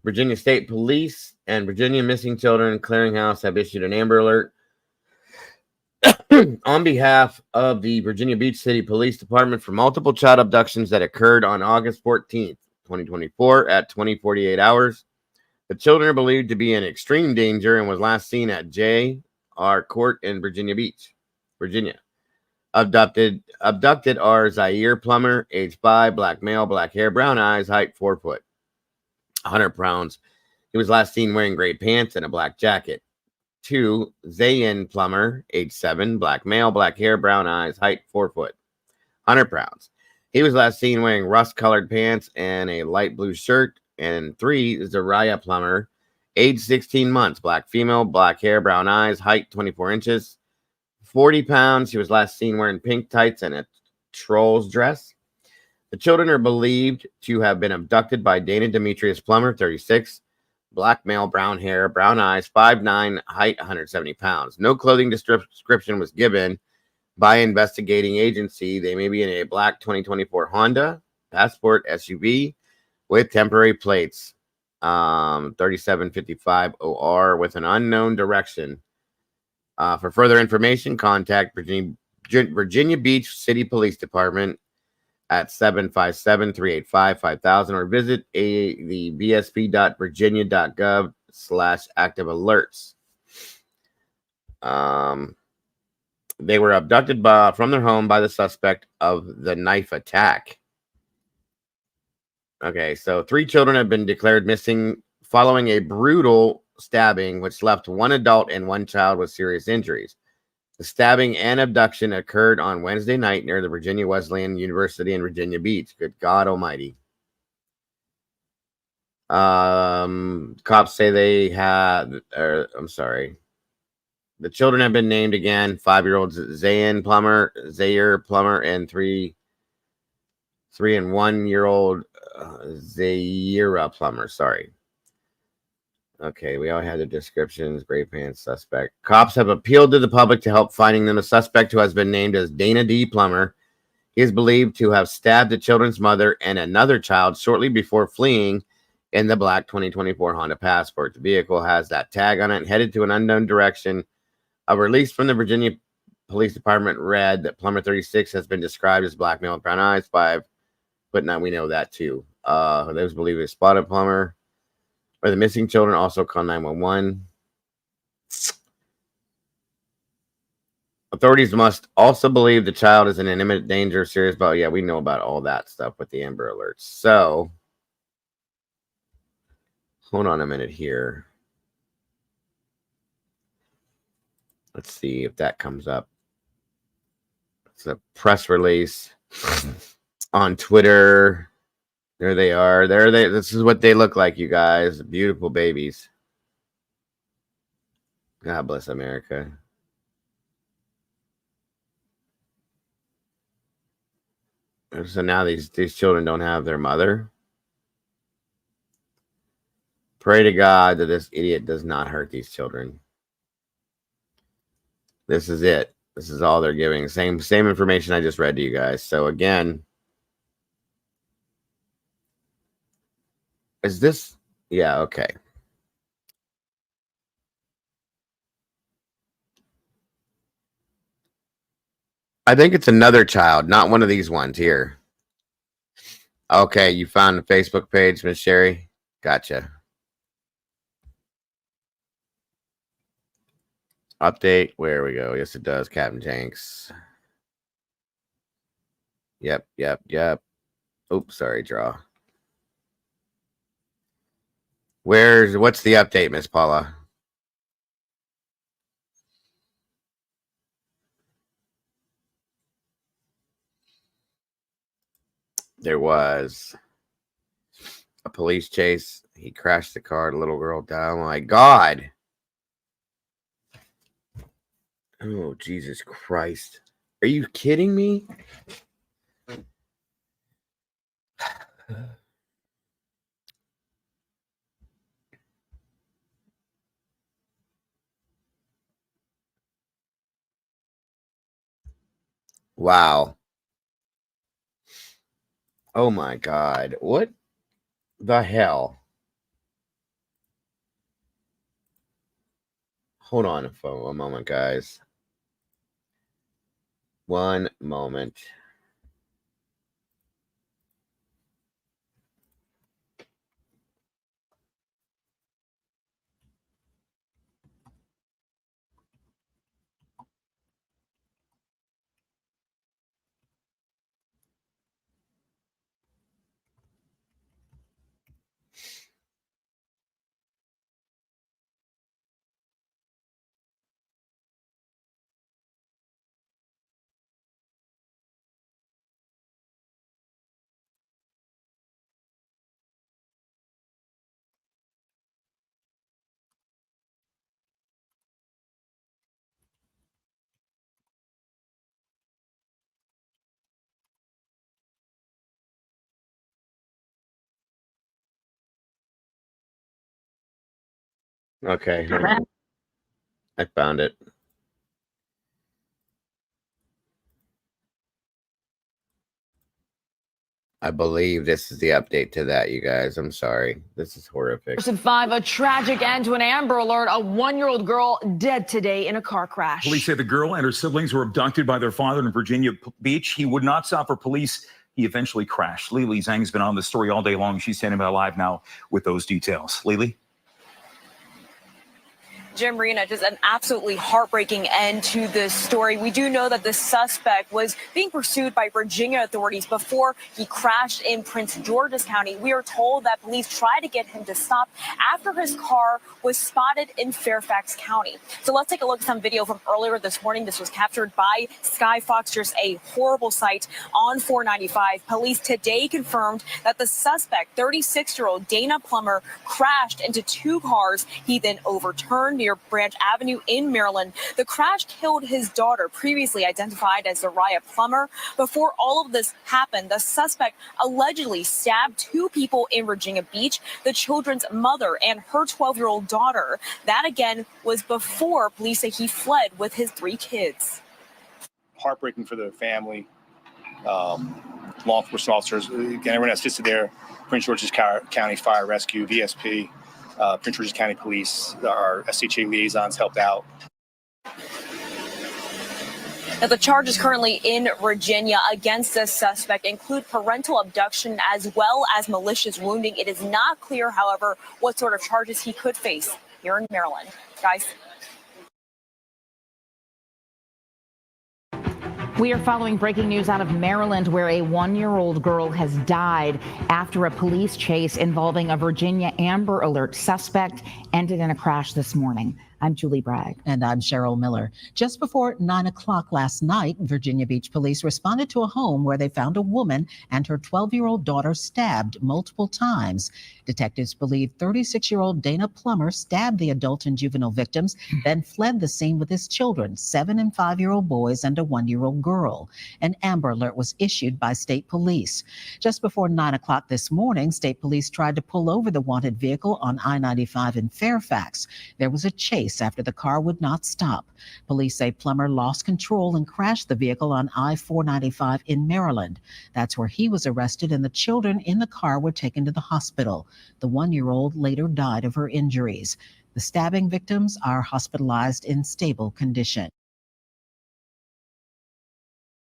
Virginia State Police and Virginia Missing Children Clearinghouse have issued an Amber Alert on behalf of the Virginia Beach City Police Department for multiple child abductions that occurred on August 14th, 2024 at 20:48 hours. The children are believed to be in extreme danger and was last seen at J.R. Court in Virginia Beach, Virginia. Abducted are Zaire Plummer, age 5, black male, black hair, brown eyes, height 4 foot, 100 pounds. He was last seen wearing gray pants and a black jacket. 2, Zayn Plummer, age 7, black male, black hair, brown eyes, height 4 foot, 100 pounds. He was last seen wearing rust-colored pants and a light blue shirt. And 3, Zariah Plummer, age 16 months, black female, black hair, brown eyes, height 24 inches, 40 pounds. She was last seen wearing pink tights and a troll's dress. The children are believed to have been abducted by Dana Demetrius Plummer, 36, black male, brown hair, brown eyes, 5'9", height 170 pounds. No clothing description was given by investigating agency. They may be in a black 2024 Honda Passport SUV with temporary plates, 3755 OR with an unknown direction. For further information, contact Virginia Beach City Police Department at 757-385-5000 or visit the bsp.virginia.gov/active alerts. They were abducted from their home by the suspect of the knife attack. Okay, so 3 children have been declared missing following a brutal stabbing, which left 1 adult and 1 child with serious injuries. The stabbing and abduction occurred on Wednesday night near the Virginia Wesleyan University in Virginia Beach. Good God Almighty. Cops say they had, the children have been named again. 5-year-olds Zaire Plummer, and 3 and 1-year-old Zaire Plummer. Sorry. Okay, we all had the descriptions. Gray pants suspect. Cops have appealed to the public to help finding them a suspect who has been named as Dana D. Plummer. He is believed to have stabbed the children's mother and another child shortly before fleeing in the black 2024 Honda Passport. The vehicle has that tag on it and headed to an unknown direction. A release from the Virginia Police Department read that Plummer 36 has been described as black male with brown eyes, 5 foot 9. We know that too. Those believed to spotted Plummer. Or the missing children also call 911. Authorities must also believe the child is in an imminent danger, serious. But yeah, we know about all that stuff with the Amber Alerts. So, hold on a minute here. Let's see if that comes up. It's a press release on Twitter. There they are. There they. This is what they look like, you guys. Beautiful babies. God bless America. So now these children don't have their mother. Pray to God that this idiot does not hurt these children. This is it. This is all they're giving. Same information I just read to you guys. So again. Is this? Yeah, okay. I think it's another child, not one of these ones here. Okay, you found the Facebook page, Miss Sherry? Gotcha. Update. Where we go. Yes, it does, Captain Tanks. Yep. Oops, sorry, draw. What's the update, Miss Paula? There was a police chase. He crashed the car. The little girl died. Oh my God. Oh, Jesus Christ. Are you kidding me? Wow. Oh my God. What the hell? Hold on a moment, guys. One moment. Okay. I found it. I believe this is the update to that, you guys. I'm sorry. This is horrific. 5, a tragic end to an Amber Alert. A 1-year-old girl dead today in a car crash. Police say the girl and her siblings were abducted by their father in Virginia Beach. He would not stop for police. He eventually crashed. Lily Zhang's been on the story all day long. She's standing by live now with those details. Lily? Jim, Marina, just an absolutely heartbreaking end to this story. We do know that the suspect was being pursued by Virginia authorities before he crashed in Prince George's County. We are told that police tried to get him to stop after his car was spotted in Fairfax County. So let's take a look at some video from earlier this morning. This was captured by Sky Fox, just a horrible sight on 495. Police today confirmed that the suspect, 36-year-old Dana Plummer, crashed into 2 cars. He then overturned near Branch Avenue in Maryland. The crash killed his daughter, previously identified as Zariah Plummer. Before all of this happened, the suspect allegedly stabbed 2 people in Virginia Beach, the children's mother and her 12-year-old daughter. That, again, was before police say he fled with his 3 kids. Heartbreaking for the family, law enforcement officers, again, everyone that's listed there, Prince George's County Fire Rescue, VSP, Prince George's County Police, our SHA liaisons helped out. Now, the charges currently in Virginia against this suspect include parental abduction as well as malicious wounding. It is not clear, however, what sort of charges he could face here in Maryland. Guys. We are following breaking news out of Maryland, where a 1-year-old girl has died after a police chase involving a Virginia Amber Alert suspect ended in a crash this morning. I'm Julie Bragg. And I'm Cheryl Miller. Just before 9 o'clock last night, Virginia Beach police responded to a home where they found a woman and her 12-year-old daughter stabbed multiple times. Detectives believe 36-year-old Dana Plummer stabbed the adult and juvenile victims, then fled the scene with his children, 7 and 5-year-old boys and a 1-year-old girl. An Amber Alert was issued by state police. Just before 9 o'clock this morning, state police tried to pull over the wanted vehicle on I-95 in Fairfax. There was a chase after the car would not stop. Police say Plummer lost control and crashed the vehicle on I-495 in Maryland. That's where he was arrested and the children in the car were taken to the hospital. The 1-year-old later died of her injuries. The stabbing victims are hospitalized in stable condition.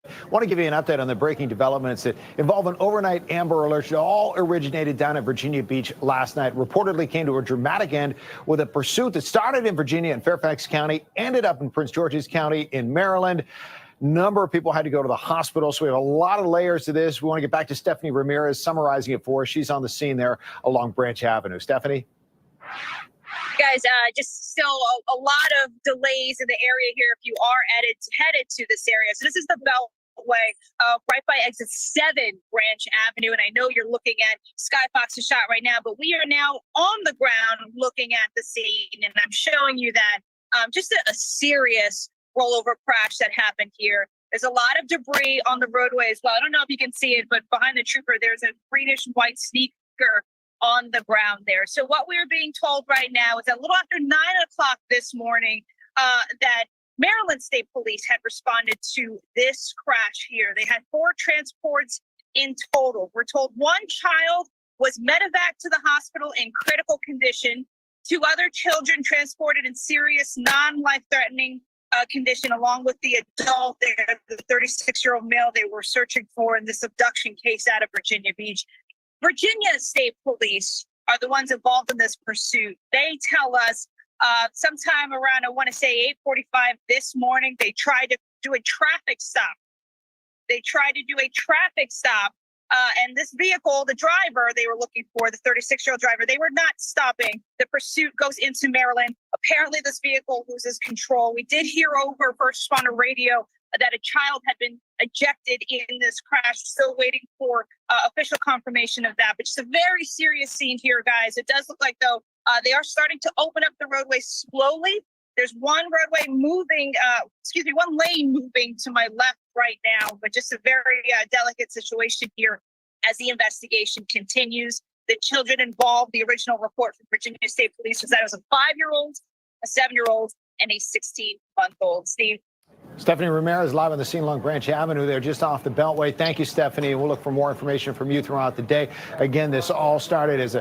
I want to give you an update on the breaking developments that involve an overnight Amber Alert. All originated down at Virginia Beach last night, reportedly came to a dramatic end with a pursuit that started in Virginia and Fairfax County, ended up in Prince George's County in Maryland. number of people had to go to the hospital. So we have a lot of layers to this. We want to get back to Stephanie Ramirez summarizing it for us. She's on the scene there along Branch Avenue. Stephanie? Guys, just still a lot of delays in the area here if you are headed to this area. So this is the Beltway right by exit 7 Branch Avenue. And I know you're looking at Skyfox's shot right now, but we are now on the ground looking at the scene. And I'm showing you that just a serious rollover crash that happened here. There's a lot of debris on the roadway as well. I don't know if you can see it, but behind the trooper, there's a greenish white sneaker on the ground there. So what we're being told right now is that a little after 9 o'clock this morning, that Maryland State Police had responded to this crash here. They had 4 transports in total. We're told 1 child was medevac to the hospital in critical condition. 2 other children transported in serious, non-life-threatening condition, along with the adult there, the 36-year-old male they were searching for in this abduction case out of Virginia Beach. Virginia State Police are the ones involved in this pursuit. They tell us sometime around, I want to say 8:45 this morning, they tried to do a traffic stop. And this vehicle, the driver they were looking for, the 36-year-old driver, they were not stopping. The pursuit goes into Maryland. Apparently, this vehicle loses control. We did hear over first responder radio that a child had been ejected in this crash. Still waiting for official confirmation of that. But it's a very serious scene here, guys. It does look like, though, they are starting to open up the roadway slowly. There's one lane moving to my left right now, but just a very delicate situation here as the investigation continues. The children involved, the original report from Virginia State Police was that it was a 5-year-old, a 7-year-old, and a 16-month-old. Steve? Stephanie Ramirez live on the scene along Branch Avenue there, just off the Beltway. Thank you, Stephanie. We'll look for more information from you throughout the day. Again, this all started as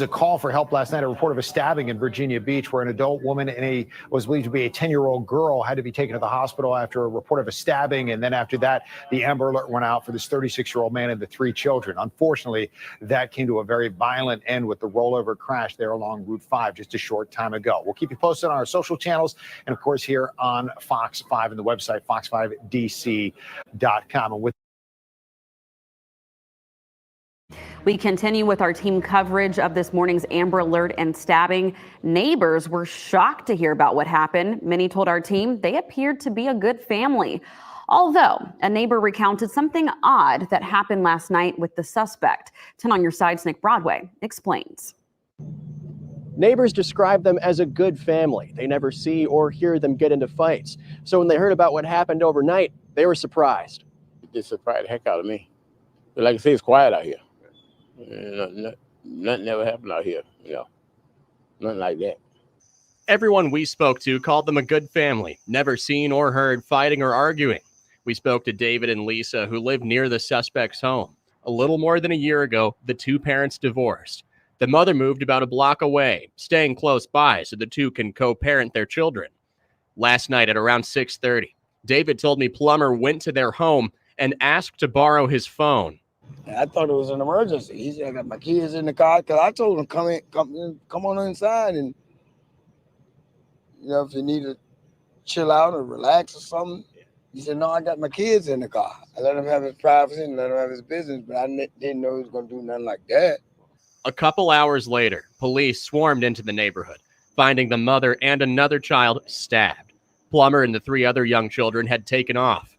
a call for help last night. A report of a stabbing in Virginia Beach where an adult woman and was believed to be a 10-year-old girl had to be taken to the hospital after a report of a stabbing. And then after that, the Amber Alert went out for this 36-year-old man and the 3 children. Unfortunately, that came to a very violent end with the rollover crash there along Route 5 just a short time ago. We'll keep you posted on our social channels and, of course, here on Fox 5 and the website fox5dc.com. And with we continue with our team coverage of this morning's Amber Alert and stabbing. Neighbors were shocked to hear about what happened. Many told our team they appeared to be a good family. Although a neighbor recounted something odd that happened last night with the suspect. 10 on your side's Nick Broadway explains. Neighbors describe them as a good family. They never see or hear them get into fights. So when they heard about what happened overnight, they were surprised. It surprised the heck out of me. But like I say, it's quiet out here. Nothing ever happened out here, nothing like that. Everyone we spoke to called them a good family, never seen or heard fighting or arguing. We spoke to David and Lisa, who live near the suspect's home. A little more than a year ago, the 2 parents divorced. The mother moved about a block away, staying close by so the 2 can co-parent their children. Last night at around 6:30, David told me Plummer went to their home and asked to borrow his phone. I thought it was an emergency. He said, I got my kids in the car because I told him, come on inside and, if you need to chill out or relax or something. He said, no, I got my kids in the car. I let him have his privacy and let him have his business, but I didn't know he was going to do nothing like that. A couple hours later, police swarmed into the neighborhood, finding the mother and another child stabbed. Plummer and the 3 other young children had taken off.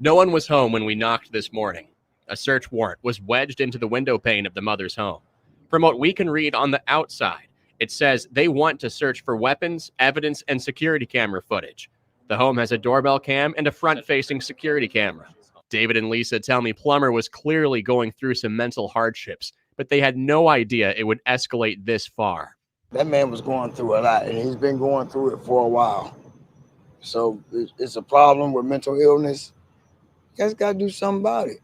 No one was home when we knocked this morning. A search warrant was wedged into the window pane of the mother's home. From what we can read on the outside, it says they want to search for weapons, evidence, and security camera footage. The home has a doorbell cam and a front-facing security camera. David and Lisa tell me Plummer was clearly going through some mental hardships, but they had no idea it would escalate this far. That man was going through a lot, and he's been going through it for a while. So it's a problem with mental illness. You guys got to do something about it.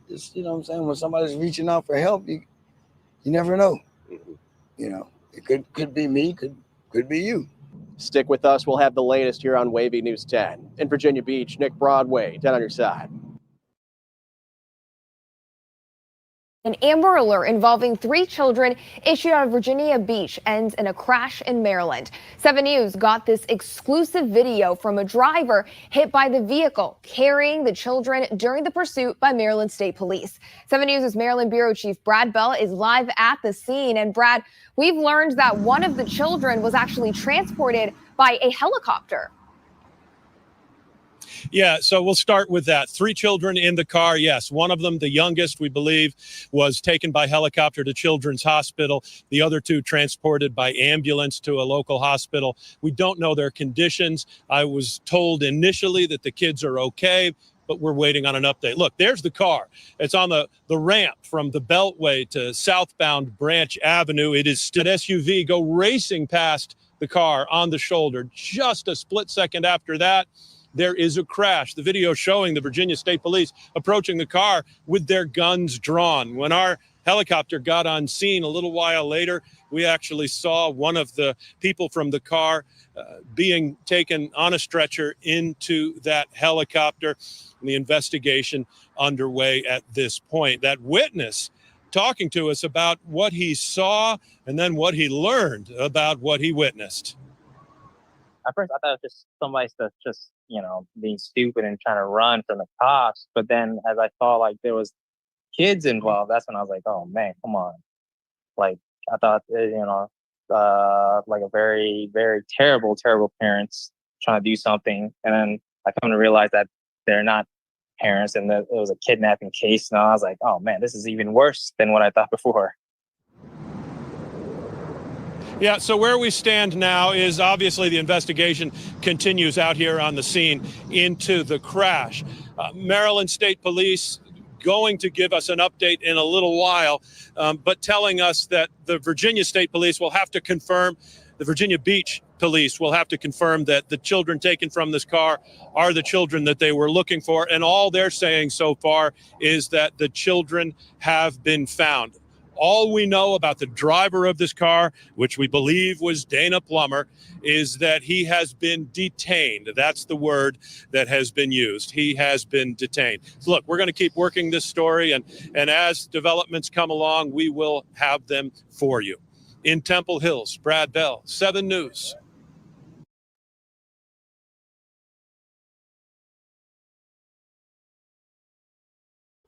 It's, what I'm saying? When somebody's reaching out for help, you never know. It could be me, could be you. Stick with us. We'll have the latest here on Wavy News 10. In Virginia Beach, Nick Broadway, 10 on your side. An Amber Alert involving 3 children issued out of Virginia Beach ends in a crash in Maryland. 7 News got this exclusive video from a driver hit by the vehicle carrying the children during the pursuit by Maryland State Police. 7 News' Maryland Bureau Chief Brad Bell is live at the scene. And Brad, we've learned that one of the children was actually transported by a helicopter. Yeah, so we'll start with that. 3 children in the car. Yes, one of them, the youngest, we believe, was taken by helicopter to Children's Hospital. The other 2 transported by ambulance to a local hospital. We don't know their conditions. I was told initially that the kids are okay, but we're waiting on an update. Look, there's the car. It's on the ramp from the Beltway to southbound Branch Avenue. It is still SUV go racing past the car on the shoulder. Just a split second after that, there is a crash. The video showing the Virginia State Police approaching the car with their guns drawn. When our helicopter got on scene a little while later, we actually saw one of the people from the car being taken on a stretcher into that helicopter. And the investigation underway at this point. That witness talking to us about what he saw and then what he learned about what he witnessed. At first, I thought it was just somebody that's just, being stupid and trying to run from the cops. But then as I saw, like, there was kids involved, that's when I was like, oh, man, come on. Like, I thought, like a very, very terrible, terrible parents trying to do something. And then I come to realize that they're not parents and that it was a kidnapping case. And I was like, oh, man, this is even worse than what I thought before. Yeah, so where we stand now is obviously the investigation continues out here on the scene into the crash. Maryland State Police going to give us an update in a little while, but telling us that the Virginia State Police will have to confirm, the Virginia Beach Police will have to confirm that the children taken from this car are the children that they were looking for. And all they're saying so far is that the children have been found. All we know about the driver of this car, which we believe was Dana Plummer, is that he has been detained. That's the word that has been used. He has been detained. So look, we're going to keep working this story, and as developments come along, we will have them for you. In Temple Hills, Brad Bell, 7 News.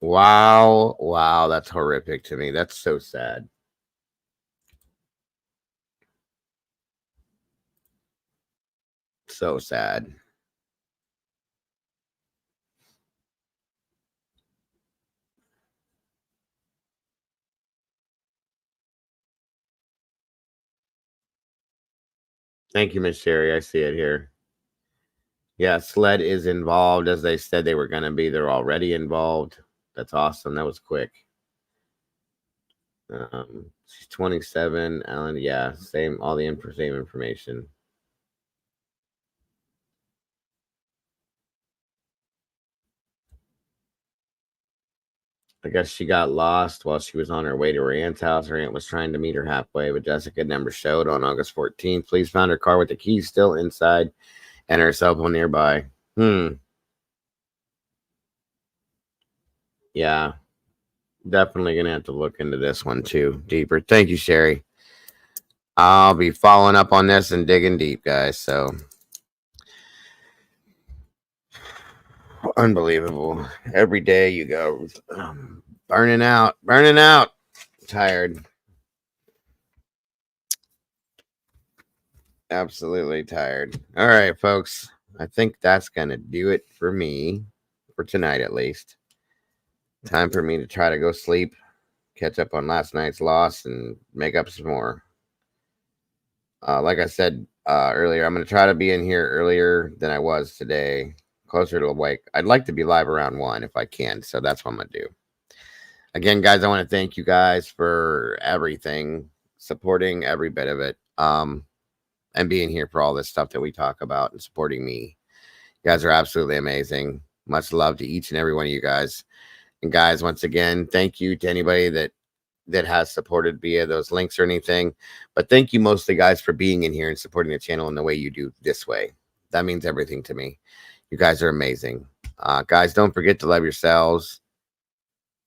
Wow. Wow. That's horrific to me. That's so sad. So sad. Thank you, Miss Sherry. I see it here. Yeah, SLED is involved, as they said they were going to be. They're already involved. That's awesome. That was quick. She's 27. Alan, yeah, same. All the same information. I guess she got lost while she was on her way to her aunt's house. Her aunt was trying to meet her halfway, but Jessica never showed on August 14th. Police found her car with the keys still inside and her cell phone nearby. Yeah. Definitely going to have to look into this one too, deeper. Thank you, Sherry. I'll be following up on this and digging deep, guys. So unbelievable. Every day you go burning out. Tired. Absolutely tired. All right, folks. I think that's going to do it for me for tonight, at least. Time for me to try to go sleep, catch up on last night's loss, and make up some more. Like I said earlier, I'm going to try to be in here earlier than I was today, closer to awake. I'd like to be live around 1 if I can, so that's what I'm going to do. Again, guys, I want to thank you guys for everything, supporting every bit of it, and being here for all this stuff that we talk about and supporting me. You guys are absolutely amazing. Much love to each and every one of you guys. And guys, once again, thank you to anybody that has supported via those links or anything. But thank you mostly, guys, for being in here and supporting the channel in the way you do this way. That means everything to me. You guys are amazing. Guys, don't forget to love yourselves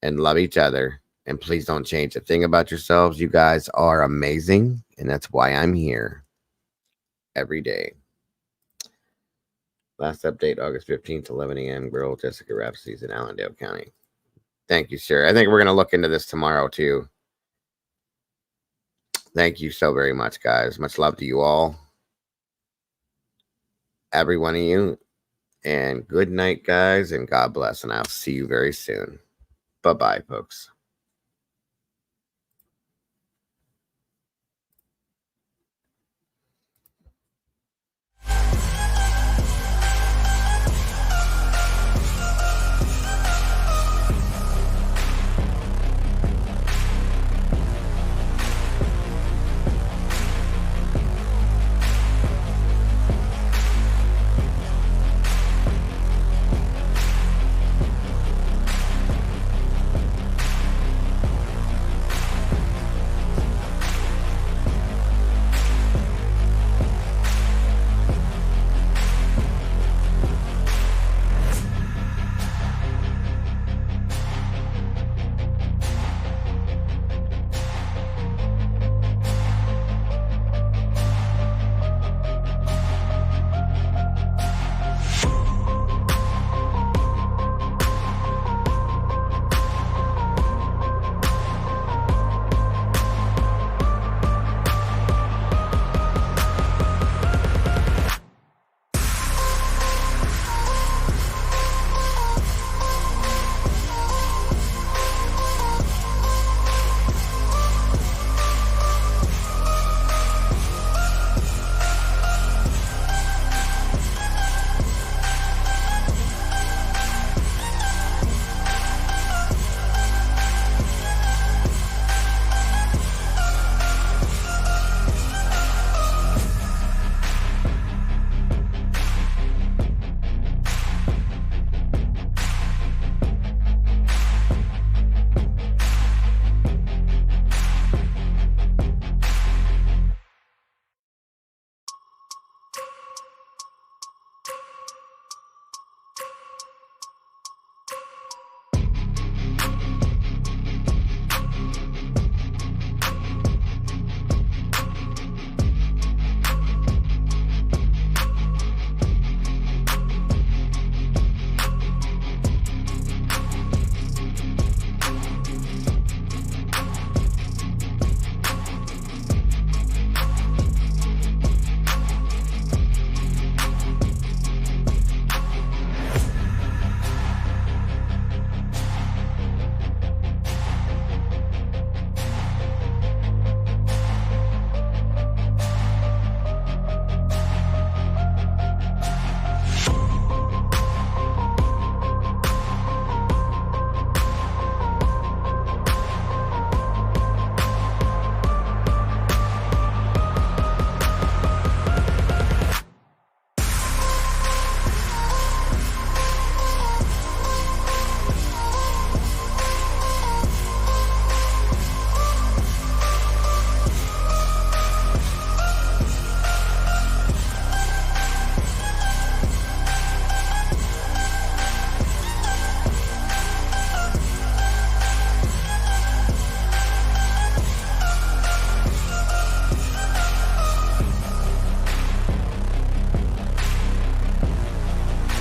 and love each other. And please don't change a thing about yourselves. You guys are amazing. And that's why I'm here every day. Last update, August 15th, 11 a.m. Girl Jessica Rapsey's in Allendale County. Thank you, sir. I think we're going to look into this tomorrow, too. Thank you so very much, guys. Much love to you all. Every one of you. And good night, guys. And God bless. And I'll see you very soon. Bye-bye, folks.